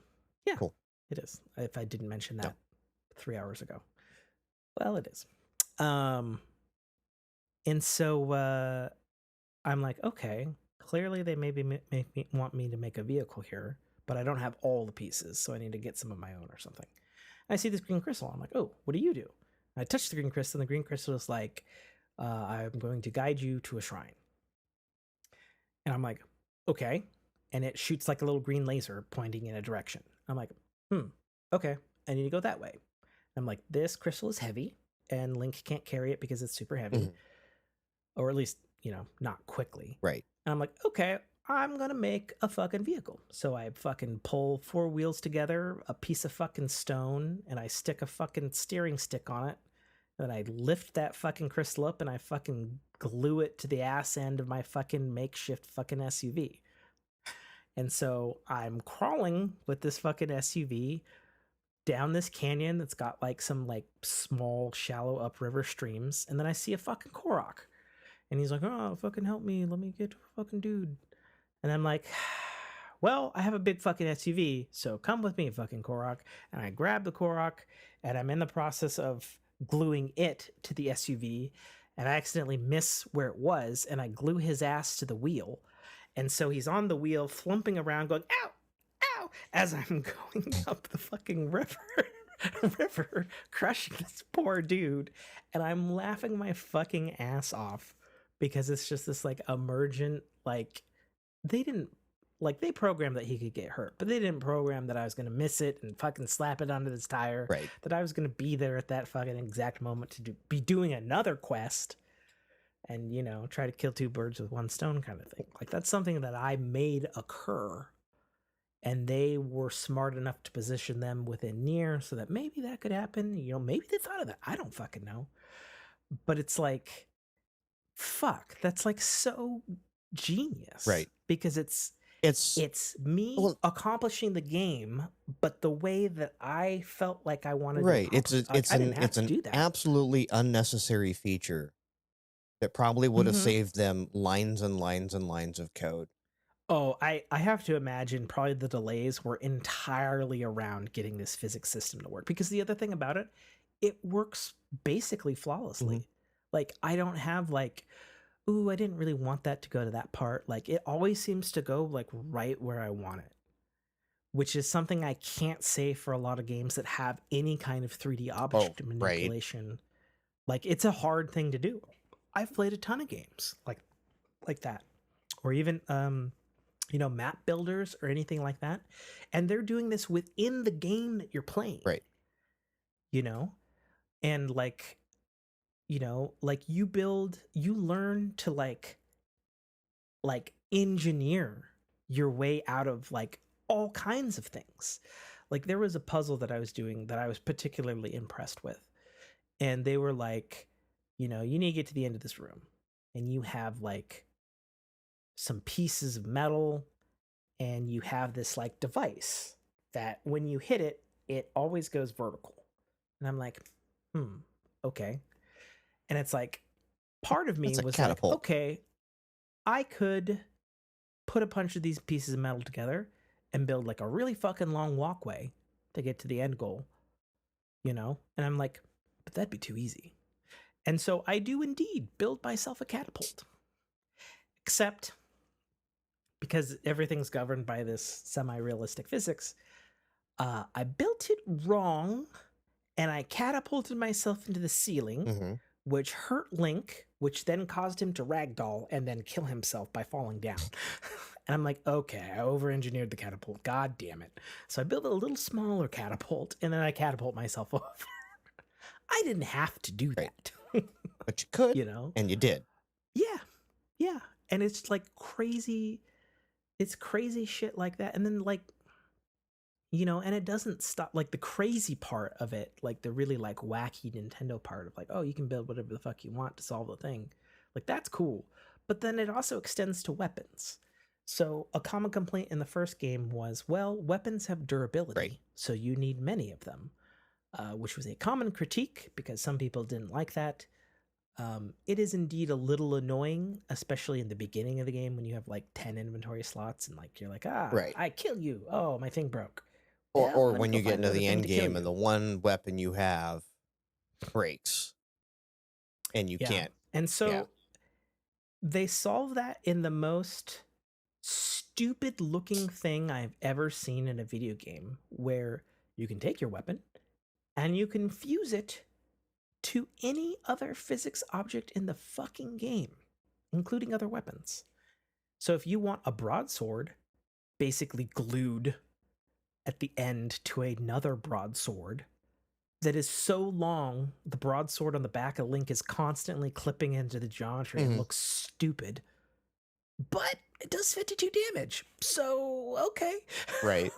Yeah. Cool. It is. If I didn't mention that 3 hours ago. Well, it is. And so I'm like, okay, clearly they maybe want me to make a vehicle here, but I don't have all the pieces, so I need to get some of my own or something. And I see this green crystal. I'm like, oh, what do you do? And I touch the green crystal, and the green crystal is like, I'm going to guide you to a shrine. And I'm like, okay. And it shoots like a little green laser pointing in a direction. I'm like, okay, I need to go that way. I'm like, this crystal is heavy, and Link can't carry it because it's super heavy. Or at least, not quickly. Right. And I'm like, okay, I'm going to make a fucking vehicle. So I fucking pull 4 wheels together, a piece of fucking stone, and I stick a fucking steering stick on it. And I lift that fucking crystal up, and I fucking glue it to the ass end of my fucking makeshift fucking SUV. And so I'm crawling with this fucking SUV down this canyon that's got like some like small shallow upriver streams, and then I see a fucking Korok, and he's like, oh, fucking help me, let me get to a fucking dude. And I'm like, well, I have a big fucking SUV, so come with me, fucking Korok. And I grab the Korok, and I'm in the process of gluing it to the SUV, and I accidentally miss where it was, and I glue his ass to the wheel. And so he's on the wheel, flumping around, going, ow, ow, as I'm going up the fucking river, crushing this poor dude. And I'm laughing my fucking ass off because it's just this like emergent, like, they programmed that he could get hurt, but they didn't program that I was going to miss it and fucking slap it onto this tire. Right. That I was going to be there at that fucking exact moment to be doing another quest and, try to kill 2 birds with 1 stone kind of thing. Like, that's something that I made occur, and they were smart enough to position them within near so that maybe that could happen. Maybe they thought of that. I don't fucking know. But it's like, fuck, that's like so genius. Right. Because it's me accomplishing the game, but the way that I felt like I wanted to. It's an absolutely unnecessary feature that probably would have saved them lines and lines and lines of code. Oh, I have to imagine probably the delays were entirely around getting this physics system to work. Because the other thing about it, it works basically flawlessly. Like, I don't have like, ooh, I didn't really want that to go to that part. Like, it always seems to go like right where I want it, which is something I can't say for a lot of games that have any kind of 3D object manipulation. Right. Like, it's a hard thing to do. I've played a ton of games like that, or even map builders or anything like that. And they're doing this within the game that you're playing. Right. And like, like you learn to like engineer your way out of like all kinds of things. Like there was a puzzle that I was doing that I was particularly impressed with. And they were like, you need to get to the end of this room and you have like some pieces of metal and you have this like device that when you hit it, it always goes vertical. And I'm like, okay. And it's like, part of me That's a was catapult. like, okay, I could put a bunch of these pieces of metal together and build like a really fucking long walkway to get to the end goal, And I'm like, but that'd be too easy. And so I do indeed build myself a catapult. Except because everything's governed by this semi-realistic physics, I built it wrong and I catapulted myself into the ceiling, which hurt Link, which then caused him to ragdoll and then kill himself by falling down. And I'm like, okay, I over-engineered the catapult. God damn it. So I built a little smaller catapult and then I catapult myself over. I didn't have to do that. But you could, and you did. Yeah. And it's like crazy. It's crazy shit like that. And then like, and it doesn't stop. Like the crazy part of it, like the really like wacky Nintendo part of like, oh, you can build whatever the fuck you want to solve the thing. Like that's cool. But then it also extends to weapons. So a common complaint in the first game was, well, weapons have durability, Right. so you need many of them, which was a common critique because some people didn't like that. It is indeed a little annoying, especially in the beginning of the game when you have like 10 inventory slots and like you're like, Right. I kill you. Oh, my thing broke. Or when you get into the end game and the one weapon you have breaks and you can't. And so they solve that in the most stupid looking thing I've ever seen in a video game, where you can take your weapon and you can fuse it to any other physics object in the fucking game, including other weapons. So if you want a broadsword basically glued at the end to another broadsword that is so long, the broadsword on the back of Link is constantly clipping into the geometry and looks stupid, but it does 52 damage. So, okay. Right.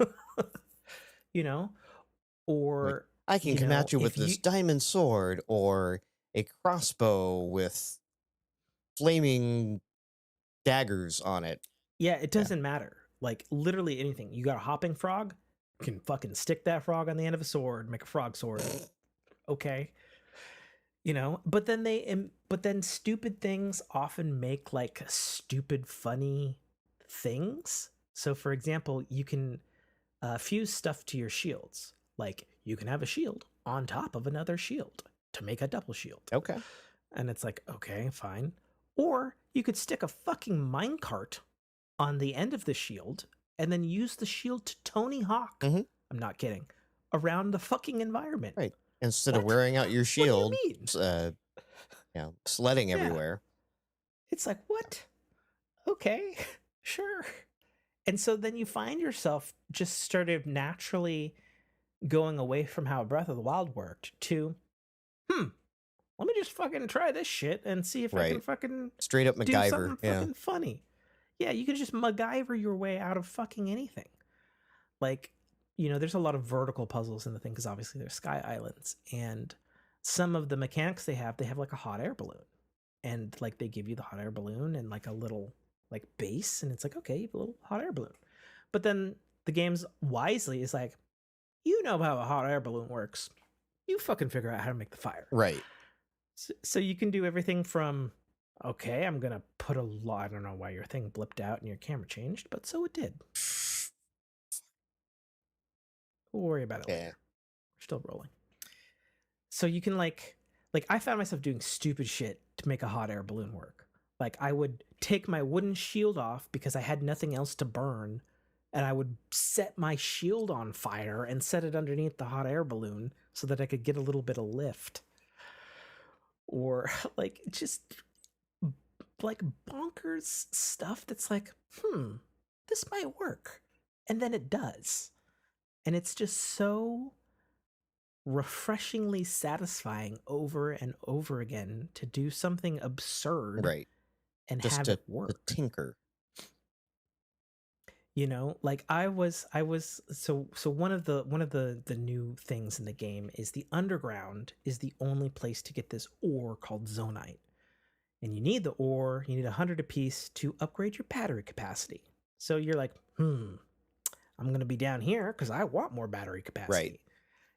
Or like, I can come at you with this diamond sword or a crossbow with flaming daggers on it. Yeah, it doesn't matter. Like literally anything. You got a hopping frog, you can fucking stick that frog on the end of a sword, make a frog sword. Okay. But then stupid things often make like stupid funny things. So for example, you can fuse stuff to your shields. Like you can have a shield on top of another shield to make a double shield. Okay. And it's like, okay, fine. Or you could stick a fucking minecart on the end of the shield and then use the shield to Tony Hawk. I'm not kidding. Around the fucking environment. Right. Instead of wearing out your shield, sledding everywhere. It's like, what? Okay, sure. And so then you find yourself just sort of naturally going away from how Breath of the Wild worked to, let me just fucking try this shit and see if I can fucking straight up MacGyver. Do something fucking funny. Yeah, you can just MacGyver your way out of fucking anything. Like, there's a lot of vertical puzzles in the thing because obviously they're sky islands, and some of the mechanics they have like a hot air balloon, and like they give you the hot air balloon and like a little like base, and it's like, okay, you have a little hot air balloon. But then the game's wisely is like, how a hot air balloon works. You fucking figure out how to make the fire. Right. So you can do everything from, okay, I'm going to put a lot, I don't know why your thing blipped out and your camera changed, but so it did. We'll worry about it later. We're still rolling. So you can like I found myself doing stupid shit to make a hot air balloon work. Like I would take my wooden shield off because I had nothing else to burn, and I would set my shield on fire and set it underneath the hot air balloon so that I could get a little bit of lift. Or like just like bonkers stuff that's like, this might work. And then it does. And it's just so refreshingly satisfying over and over again to do something absurd Right. and Just have to it work. tinker. You know, like I was so one of the new things in the game is the underground is the only place to get this ore called zonite. And you need the ore, you need 100 apiece to upgrade your battery capacity. So you're like, I'm going to be down here because I want more battery capacity. Right.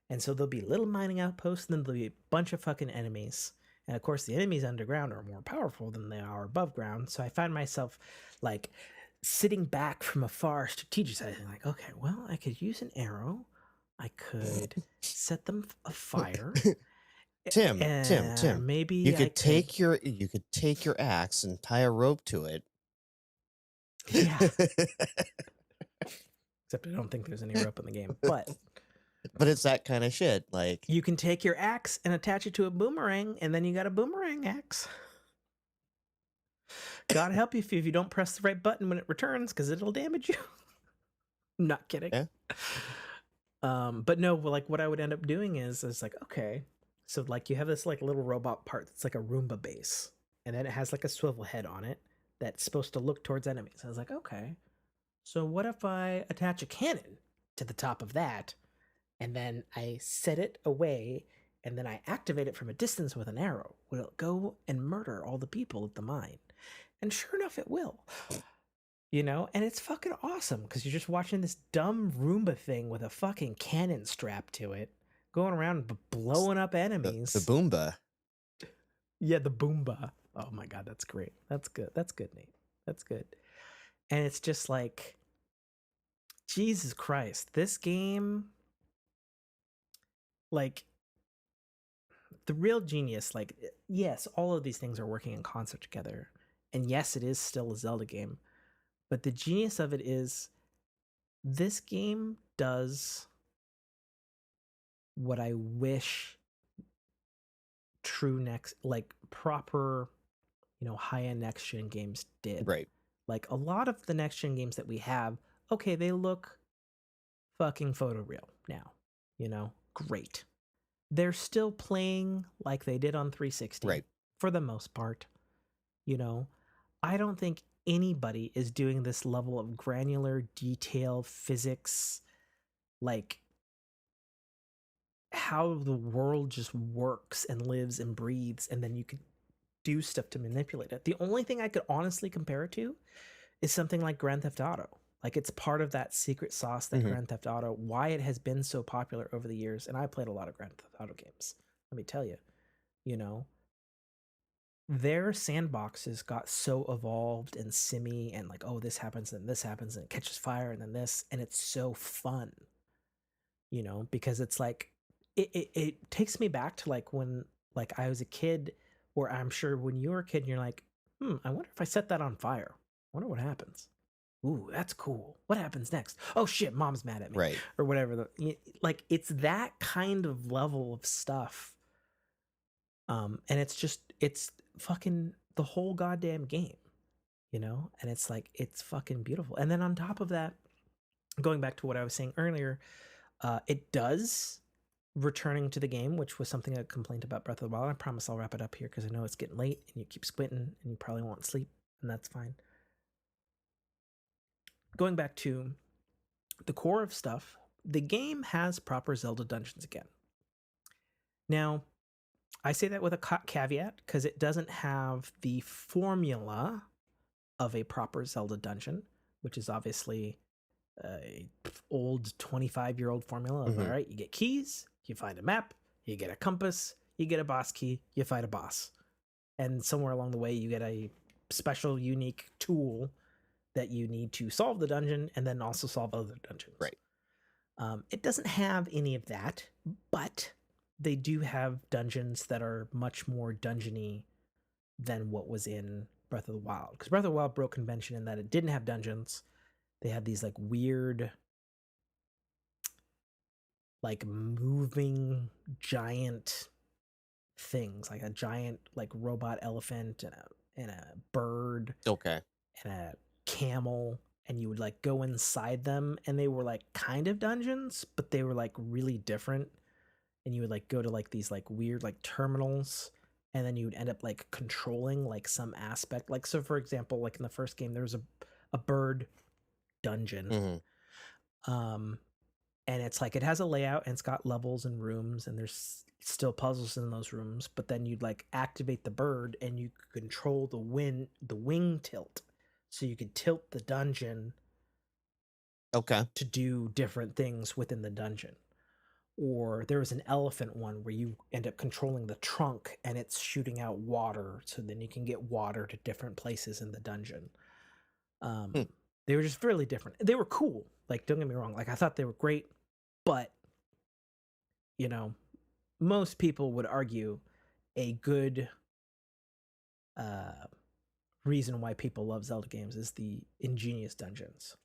And so there'll be little mining outposts, and then there'll be a bunch of fucking enemies. And of course, the enemies underground are more powerful than they are above ground. So I find myself like sitting back from afar, strategizing, like, okay, well, I could use an arrow. I could set them afire. Tim, maybe you could I take your axe and tie a rope to it. Yeah. Except I don't think there's any rope in the game. But it's that kind of shit. Like, you can take your axe and attach it to a boomerang, and then you got a boomerang axe. God help you if you don't press the right button when it returns, because it'll damage you. Not kidding. Yeah. But no, like what I would end up doing is like, okay, so like you have this like little robot part that's like a Roomba base, and then it has like a swivel head on it that's supposed to look towards enemies. I was like, okay, so what if I attach a cannon to the top of that, and then I set it away, and then I activate it from a distance with an arrow? Will it go and murder all the people at the mine? And sure enough, it will. You know, and it's fucking awesome because you're just watching this dumb Roomba thing with a fucking cannon strapped to it, going around blowing up enemies. The Boomba. Yeah, the Boomba. Oh my God, that's great. That's good. That's good, Nate. That's good. And it's just like, Jesus Christ, this game, like, the real genius, like, yes, all of these things are working in concert together. And yes, it is still a Zelda game. But the genius of it is this game does what I wish true proper, high-end next-gen games did. Right. Like a lot of the next-gen games that we have, okay, they look fucking photoreal now, great. They're still playing like they did on 360 right. for the most part. I don't think anybody is doing this level of granular detail, physics, like how the world just works and lives and breathes, and then you could do stuff to manipulate it. The only thing I could honestly compare it to is something like Grand Theft Auto. Like, it's part of that secret sauce that Grand Theft Auto, why it has been so popular over the years. And I played a lot of Grand Theft Auto games. Let me tell you, their sandboxes got so evolved and simmy and like, oh, this happens and this happens and it catches fire and then this, and it's so fun, because it's like it takes me back to like when like I was a kid, where I'm sure when you were a kid and you're like, I wonder if I set that on fire, I wonder what happens. Ooh, that's cool. What happens next? Oh shit, mom's mad at me, right? Or whatever. Like, it's that kind of level of stuff. And it's fucking the whole goddamn game, and it's like, it's fucking beautiful. And then on top of that, going back to what I was saying earlier, it does, returning to the game, which was something I complained about Breath of the Wild. I promise I'll wrap it up here because I know it's getting late and you keep squinting and you probably won't sleep, and that's fine. Going back to the core of stuff, the game has proper Zelda dungeons again. Now, I say that with a caveat because it doesn't have the formula of a proper Zelda dungeon, which is obviously a old 25-year-old formula of, all right, you get keys, you find a map, you get a compass, you get a boss key, you fight a boss. And somewhere along the way, you get a special, unique tool that you need to solve the dungeon and then also solve other dungeons. Right. It doesn't have any of that, but they do have dungeons that are much more dungeony than what was in Breath of the Wild. Because Breath of the Wild broke convention in that it didn't have dungeons. They had these like weird, like moving giant things, like a giant like robot elephant and a bird. Okay. And a camel and you would like go inside them, and they were like kind of dungeons, but they were like really different. And you would like go to like these like weird like terminals, and then you would end up like controlling like some aspect. Like, so for example, like in the first game, there was a bird dungeon. Mm-hmm. And it's like it has a layout and it's got levels and rooms, and there's still puzzles in those rooms, but then you'd like activate the bird and you could control the wing tilt, so you could tilt the dungeon Okay. to do different things within the dungeon. Or there was an elephant one where you end up controlling the trunk and it's shooting out water, so then you can get water to different places in the dungeon. Hmm. They were just really different. They were cool, like, don't get me wrong, like I thought they were great, but you know, most people would argue a good reason why people love Zelda games is the ingenious dungeons,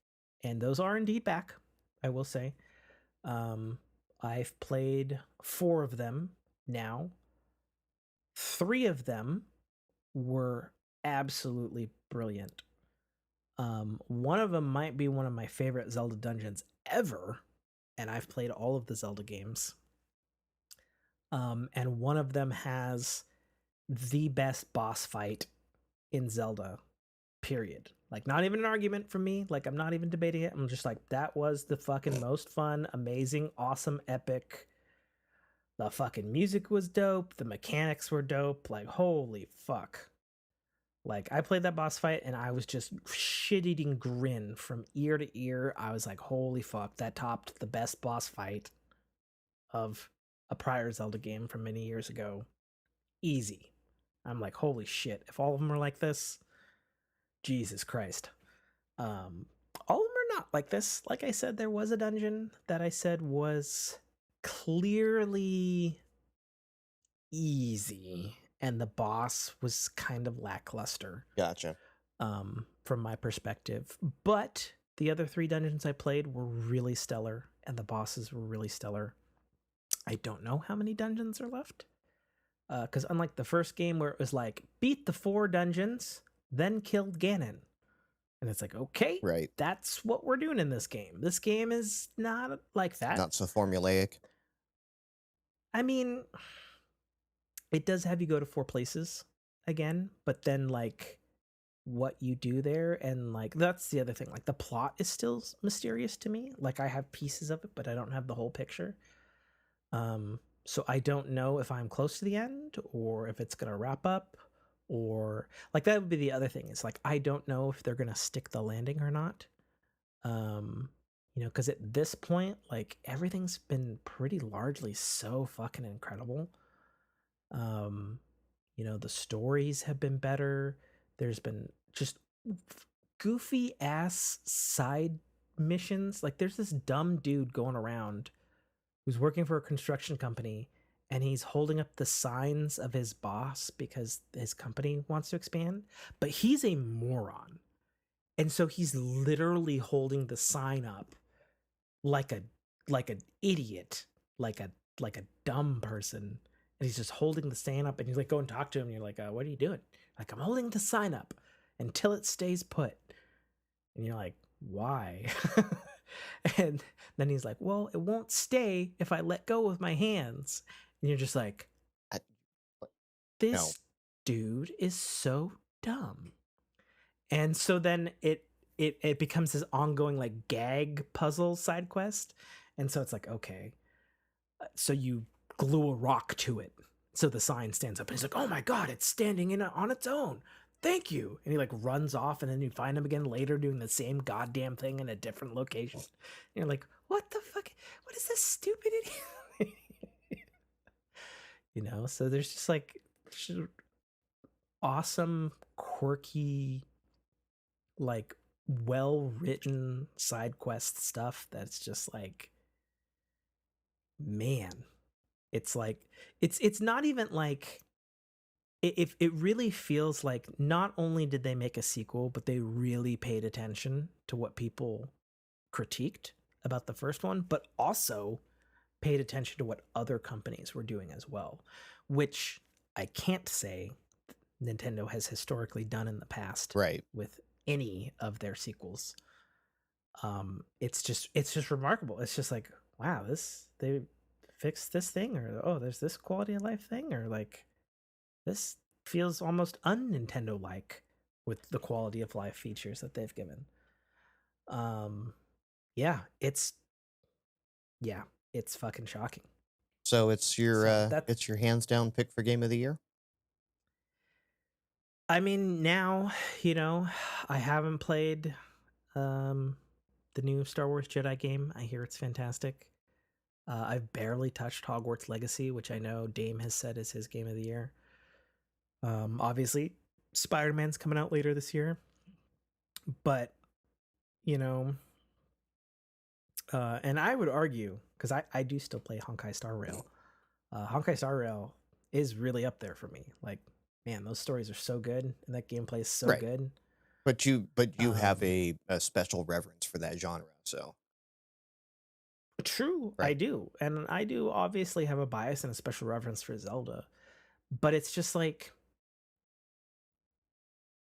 and those are indeed back, I will say. I've played 4 of them now. 3 of them were absolutely brilliant. One of them might be one of my favorite Zelda dungeons ever, and I've played all of the Zelda games. And one of them has the best boss fight in Zelda, period. Like, not even an argument from me. Like, I'm not even debating it. I'm just like, that was the fucking most fun, amazing, awesome, epic. The fucking music was dope. The mechanics were dope. Like, holy fuck. Like, I played that boss fight and I was just shit-eating grin from ear to ear. I was like, holy fuck, that topped the best boss fight of a prior Zelda game from many years ago. Easy. I'm like, holy shit, if all of them are like this, Jesus Christ. All of them are not like this. Like I said, there was a dungeon that I said was clearly easy, and the boss was kind of lackluster. Gotcha. From my perspective. But the other 3 dungeons I played were really stellar, and the bosses were really stellar. I don't know how many dungeons are left. Because unlike the first game where it was like, beat the 4 dungeons, then killed Ganon. And it's like, okay, Right. that's what we're doing in this game. This game is not like that. Not so formulaic. I mean, it does have you go to 4 places again, but then like what you do there, and like that's the other thing. Like, the plot is still mysterious to me. Like, I have pieces of it, but I don't have the whole picture. So I don't know if I'm close to the end or if it's gonna wrap up, or like that would be the other thing. It's like, I don't know if they're gonna stick the landing or not. You know, because at this point, like, everything's been pretty largely so fucking incredible. You know, the stories have been better. There's been just goofy ass side missions. Like, there's this dumb dude going around who's working for a construction company, and he's holding up the signs of his boss because his company wants to expand, but he's a moron. And so he's literally holding the sign up like an idiot, like a dumb person. And he's just holding the sign up, and you like go and talk to him, and you're like, what are you doing? Like, I'm holding the sign up until it stays put. And you're like, why? And then he's like, well, it won't stay if I let go with my hands. And you're just like, this dude is so dumb. And so then it becomes this ongoing like gag puzzle side quest. And so it's like, okay, so you glue a rock to it so the sign stands up, and he's like, oh my god, it's standing in on its own, thank you. And he like runs off, and then you find him again later doing the same goddamn thing in a different location. And you're like, what the fuck, what is this stupid idiot? You know, so there's just like awesome, quirky, like well written side quest stuff that's just like, man, it's like it's not even like it really feels like not only did they make a sequel, but they really paid attention to what people critiqued about the first one, but also paid attention to what other companies were doing as well, which I can't say Nintendo has historically done in the past, Right. with any of their sequels. It's just remarkable. It's just like, wow, they fixed this thing, or oh, there's this quality of life thing, or like this feels almost un-Nintendo like with the quality of life features that they've given. Um, yeah, it's fucking shocking. So So it's your hands down pick for game of the year? I mean, now, you know, I haven't played the new Star Wars Jedi game. I hear it's fantastic. I've barely touched Hogwarts Legacy, which I know Dame has said is his game of the year. Obviously, Spider-Man's coming out later this year, but you know, and I would argue, because I do still play Honkai Star Rail. Honkai Star Rail is really up there for me. Like, man, those stories are so good, and that gameplay is so Right. good. But you have a special reverence for that genre, so True, I right. do, and I do obviously have a bias and a special reference for Zelda, but it's just like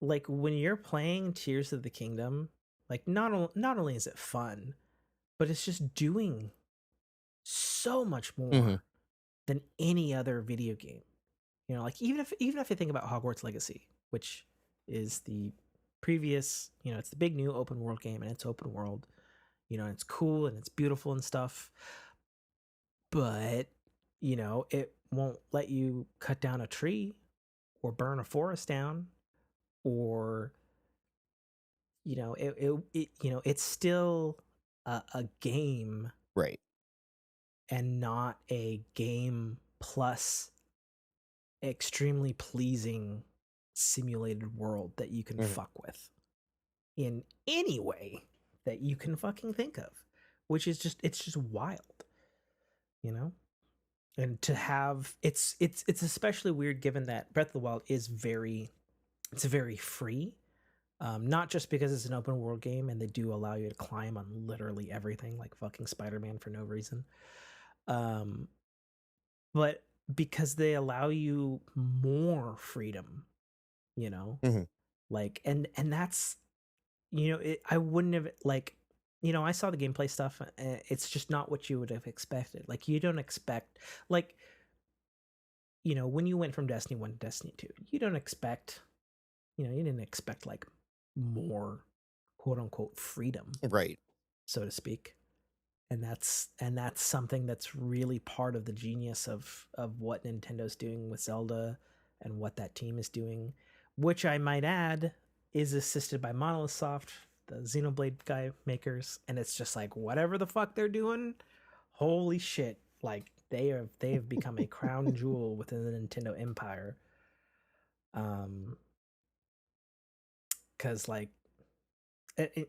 when you're playing Tears of the Kingdom, like not only is it fun, but it's just doing so much Mhm. more than any other video game. You know, like even if I think about Hogwarts Legacy, which is the previous, you know, it's the big new open world game, and it's open world, you know, and it's cool and it's beautiful and stuff, but you know, it won't let you cut down a tree or burn a forest down, or you know, it you know, it's still a game Right. and not a game plus extremely pleasing simulated world that you can Mhm. fuck with in any way that you can fucking think of, which is just it's just wild, you know. And to have it's especially weird given that Breath of the Wild is very free. Not just because it's an open world game and they do allow you to climb on literally everything, like fucking Spider-Man for no reason, um, but because they allow you more freedom, you know, Mhm. like and that's you know I wouldn't have like you know I saw the gameplay stuff. It's just not what you would have expected. Like you don't expect like you know when you went from Destiny 1 to Destiny 2, you don't expect you know you didn't expect like more quote unquote freedom, Right. so to speak. And that's something that's really part of the genius of what Nintendo's doing with Zelda and what that team is doing, which I might add is assisted by Monolith Soft, the Xenoblade guy makers, and it's just like whatever the fuck they're doing, holy shit, like they have become a crown jewel within the Nintendo empire. Um cuz like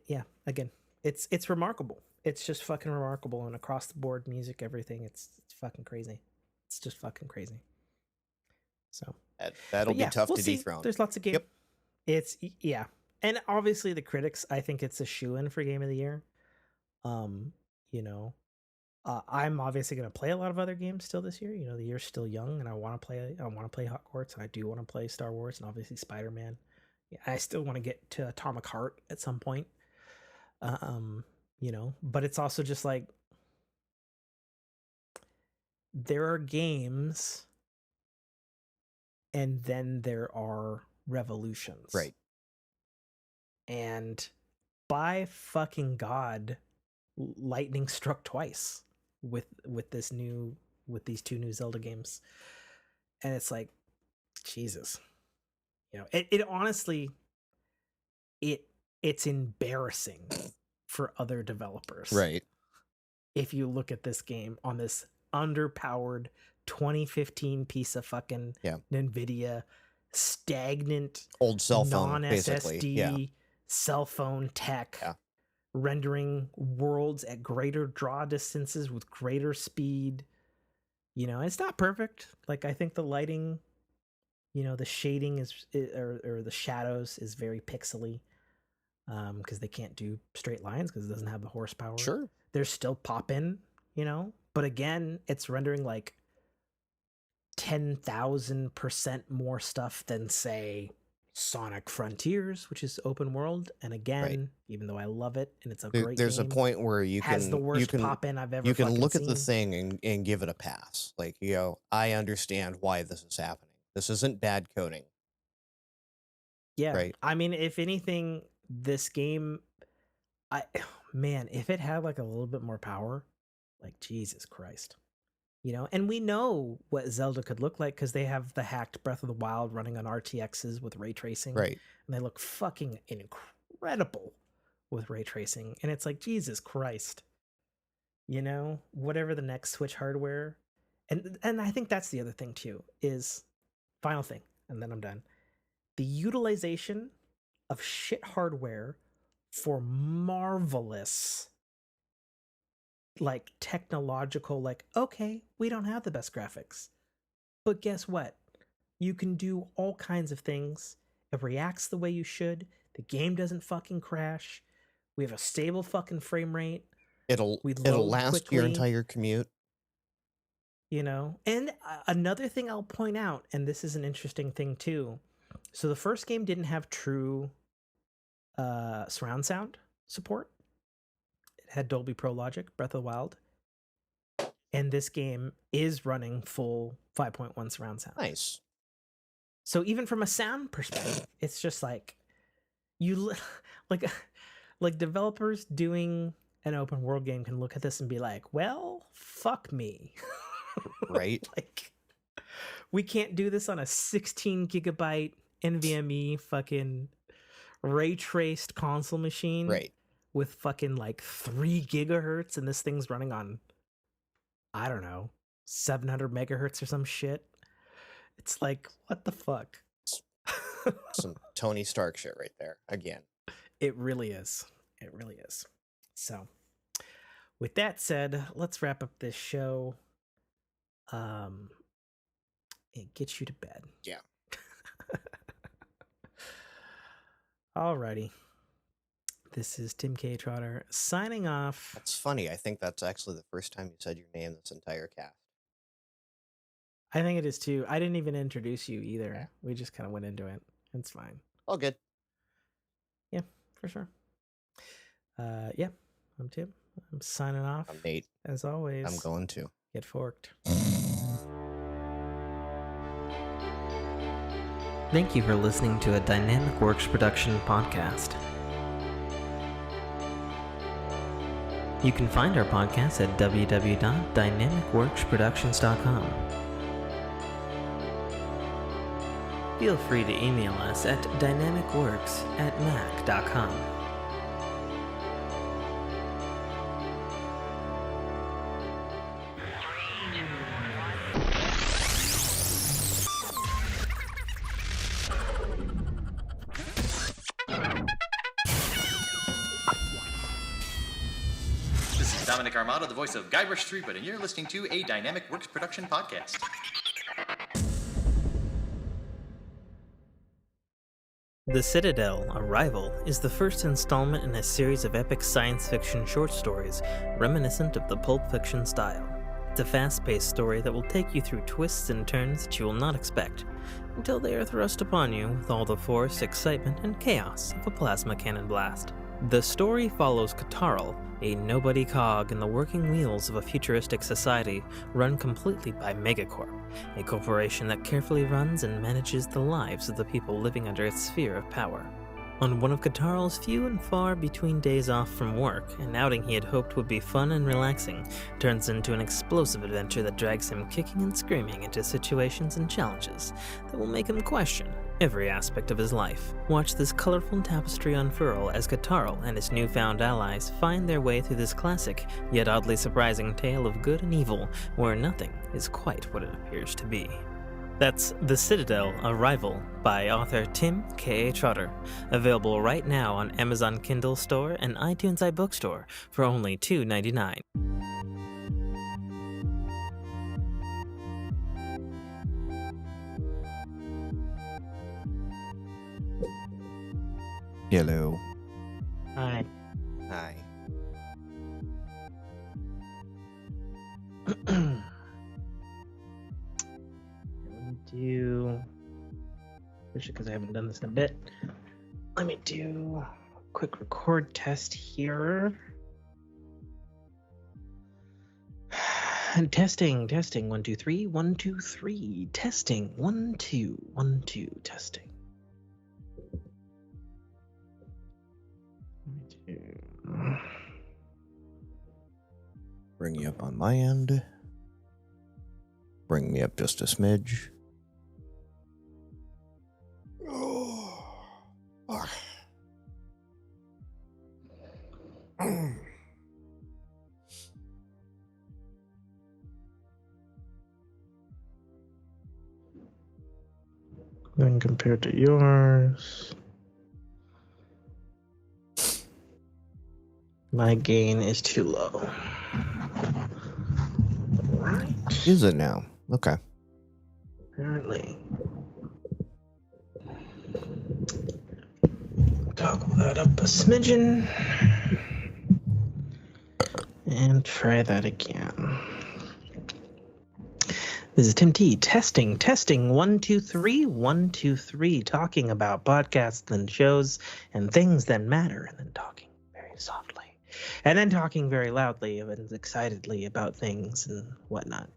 yeah, again, it's remarkable. It's just fucking remarkable, and across the board, music, everything. It's fucking crazy. It's just fucking crazy. So, That'll but be yeah, tough we'll to see. dethrone. There's lots of game. Yep. It's yeah, and obviously the critics. I think it's a shoe in for game of the year. Um, you know, I'm obviously gonna play a lot of other games still this year. You know, the year's still young, and I want to play. I want to play Hogwarts, and I do want to play Star Wars, and obviously Spider Man. Yeah, I still want to get to Atomic Heart at some point. Um, you know, but it's also just like there are games and then there are revolutions. Right. And by fucking god, lightning struck twice with this new with these two new Zelda games. And it's like Jesus. You know, it honestly it it's embarrassing for other developers Right. if you look at this game on this underpowered 2015 piece of fucking Yeah. NVIDIA stagnant Old cell phone, non basically. Yeah. SSD cell phone tech Yeah. rendering worlds at greater draw distances with greater speed. You know, it's not perfect. Like I think the lighting, you know, the shading or the shadows is very pixely because they can't do straight lines because it doesn't have the horsepower. Sure. There's still pop in, you know, but again, it's rendering like 10,000% more stuff than say Sonic Frontiers, which is open world, and again, Right. even though I love it and it's a great There's game, a point where has the worst pop-in I've ever you can fucking look at the seen. thing and give it a pass. Like, I understand why this is happening. This isn't bad coding, Yeah, right? I mean, if anything, this game, man, if it had like a little bit more power, like Jesus Christ. And we know what Zelda could look like because they have the hacked Breath of the Wild running on RTXs with ray tracing, Right. and they look fucking incredible with ray tracing. And it's like, Jesus Christ, whatever the next Switch hardware, and I think that's the other thing too, is final thing, and then I'm done. The utilization of shit hardware for marvelous, like, technological, like, okay, we don't have the best graphics, but guess what? You can do all kinds of things. It reacts the way you should. The game doesn't fucking crash. We have a stable fucking frame rate. It'll We load last quickly, your entire commute. And another thing I'll point out, and this is an interesting thing too. So the first game didn't have true surround sound support. It had Dolby Pro Logic, Breath of the Wild. And this game is running full 5.1 surround sound. Nice. So even from a sound perspective, it's just like like developers doing an open world game can look at this and be like, well, fuck me. Right. Like, we can't do this on a 16 gigabyte NVMe fucking ray traced console machine. Right. With fucking like 3 gigahertz, and this thing's running on, I don't know, 700 megahertz or some shit. It's like, what the fuck? Some Tony Stark shit right there again. It really is. It really is. So, with that said, let's wrap up this show. And get you to bed. Yeah. Alrighty. This is Tim K. Trotter signing off. That's funny. I think that's actually the first time you said your name this entire cast. I think it is too. I didn't even introduce you either. Yeah. We just kind of went into it. It's fine. All good. Yeah, for sure. Yeah, I'm Tim. I'm signing off. I'm Nate. As always. I'm going to get forked. Thank you for listening to a Dynamicworks production podcast. You can find our podcast at www.dynamicworksproductions.com. Feel free to email us at dynamicworks@mac.com. Dominic Armato, the voice of Guybrush Threepwood, and you're listening to a Dynamicworks production podcast. The Citadel, Arrival, is the first installment in a series of epic science fiction short stories reminiscent of the Pulp Fiction style. It's a fast-paced story that will take you through twists and turns that you will not expect, until they are thrust upon you with all the force, excitement, and chaos of a plasma cannon blast. The story follows Katarl, a nobody cog in the working wheels of a futuristic society run completely by Megacorp, a corporation that carefully runs and manages the lives of the people living under its sphere of power. On one of Katarl's few and far between days off from work, an outing he had hoped would be fun and relaxing turns into an explosive adventure that drags him kicking and screaming into situations and challenges that will make him question every aspect of his life. Watch this colorful tapestry unfurl as Katarl and his newfound allies find their way through this classic, yet oddly surprising tale of good and evil, where nothing is quite what it appears to be. That's The Citadel, Arrival, by author Tim K. Trotter, available right now on Amazon Kindle Store and iTunes iBookstore for only $2.99. Hello. Hi. Hi. We do. There's especially because I haven't done this in a bit. Let me do a quick record test here. And testing. 1, 2, 3. 1, 2, 3. Testing. 1, 2, 1, 2. Testing. Bring you up on my end. Bring me up just a smidge. Then compared to yours, my gain is too low. Right. Is it now? Okay. Apparently. Toggle that up a smidgen. And try that again. This is Tim T. Testing. 1, 2, 3. 1, 2, 3. Talking about podcasts and shows and things that matter, and then talking very softly. And then talking very loudly and excitedly about things and whatnot.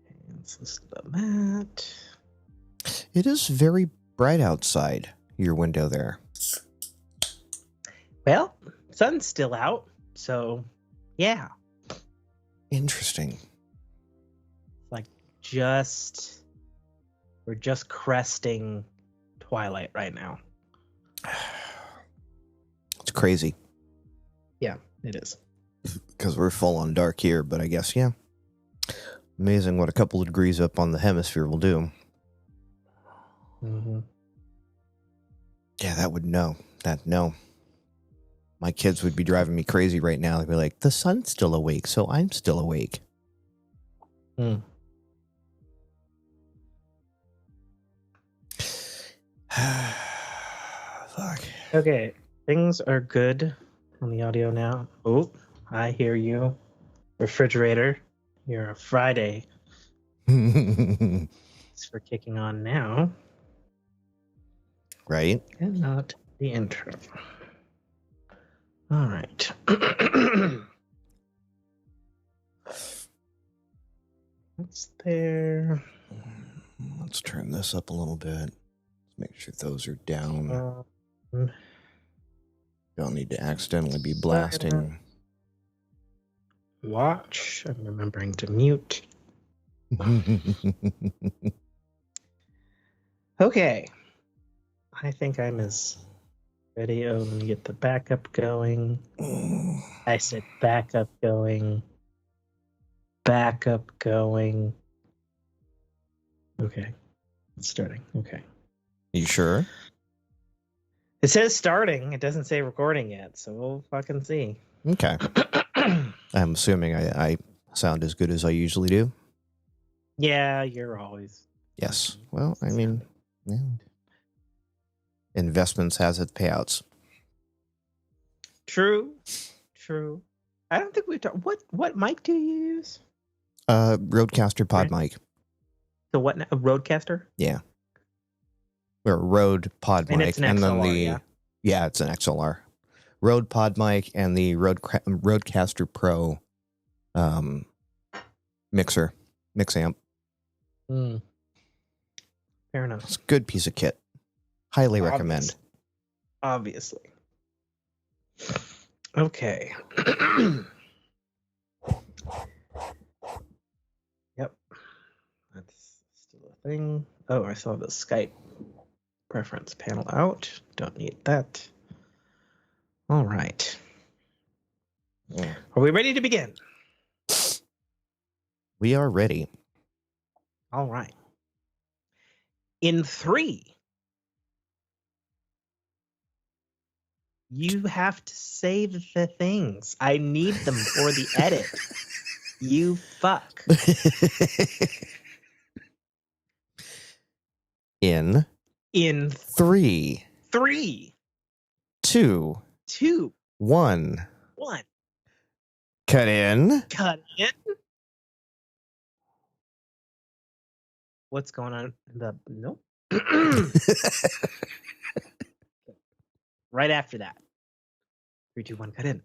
And let's listen to that. It is very bright outside your window there. Well, sun's still out, so yeah. Interesting. Like we're just cresting twilight right now. It's crazy. Yeah, it is. Because we're full on dark here, but I guess, yeah. Amazing what a couple of degrees up on the hemisphere will do. Mm-hmm. Yeah, that would know. No. My kids would be driving me crazy right now. They'd be like, the sun's still awake, so I'm still awake. Mm. Fuck. Okay, things are good on the audio now. Oh, I hear you. Refrigerator, you're a Friday. Thanks for kicking on now. Right? And not the intro. All right. That's there. Let's turn this up a little bit. Let's make sure those are down. Don't need to accidentally be blasting. Watch. I'm remembering to mute. Okay. I think I'm as ready. Oh, let me get the backup going. I said backup going. Backup going. Okay. It's starting. Okay. You sure? It says starting. It doesn't say recording yet, so we'll fucking see. Okay. I'm assuming I sound as good as I usually do. Yeah, you're always. Yes. Well, I mean, yeah. Investments has its payouts. True. I don't think we've talked. What mic do you use? Rodecaster pod mic. So what? A Rodecaster? Yeah. Or Rode pod And mic, it's an and then XLR, yeah, it's an XLR. Rode pod mic and the Rodecaster Pro mix amp. Fair enough. It's a good piece of kit. Highly recommend. Obviously. Okay. Yep. That's still a thing. Oh, I saw the Skype preference panel out. Don't need that. All right. Yeah. Are we ready to begin? We are ready. All right. In 3, you have to say the things. I need them for the edit. You fuck. In 3, 3, 2, 2, 1. 1. Cut in. Cut in. What's going on? Nope. Right after that. 3, 2, 1, cut in.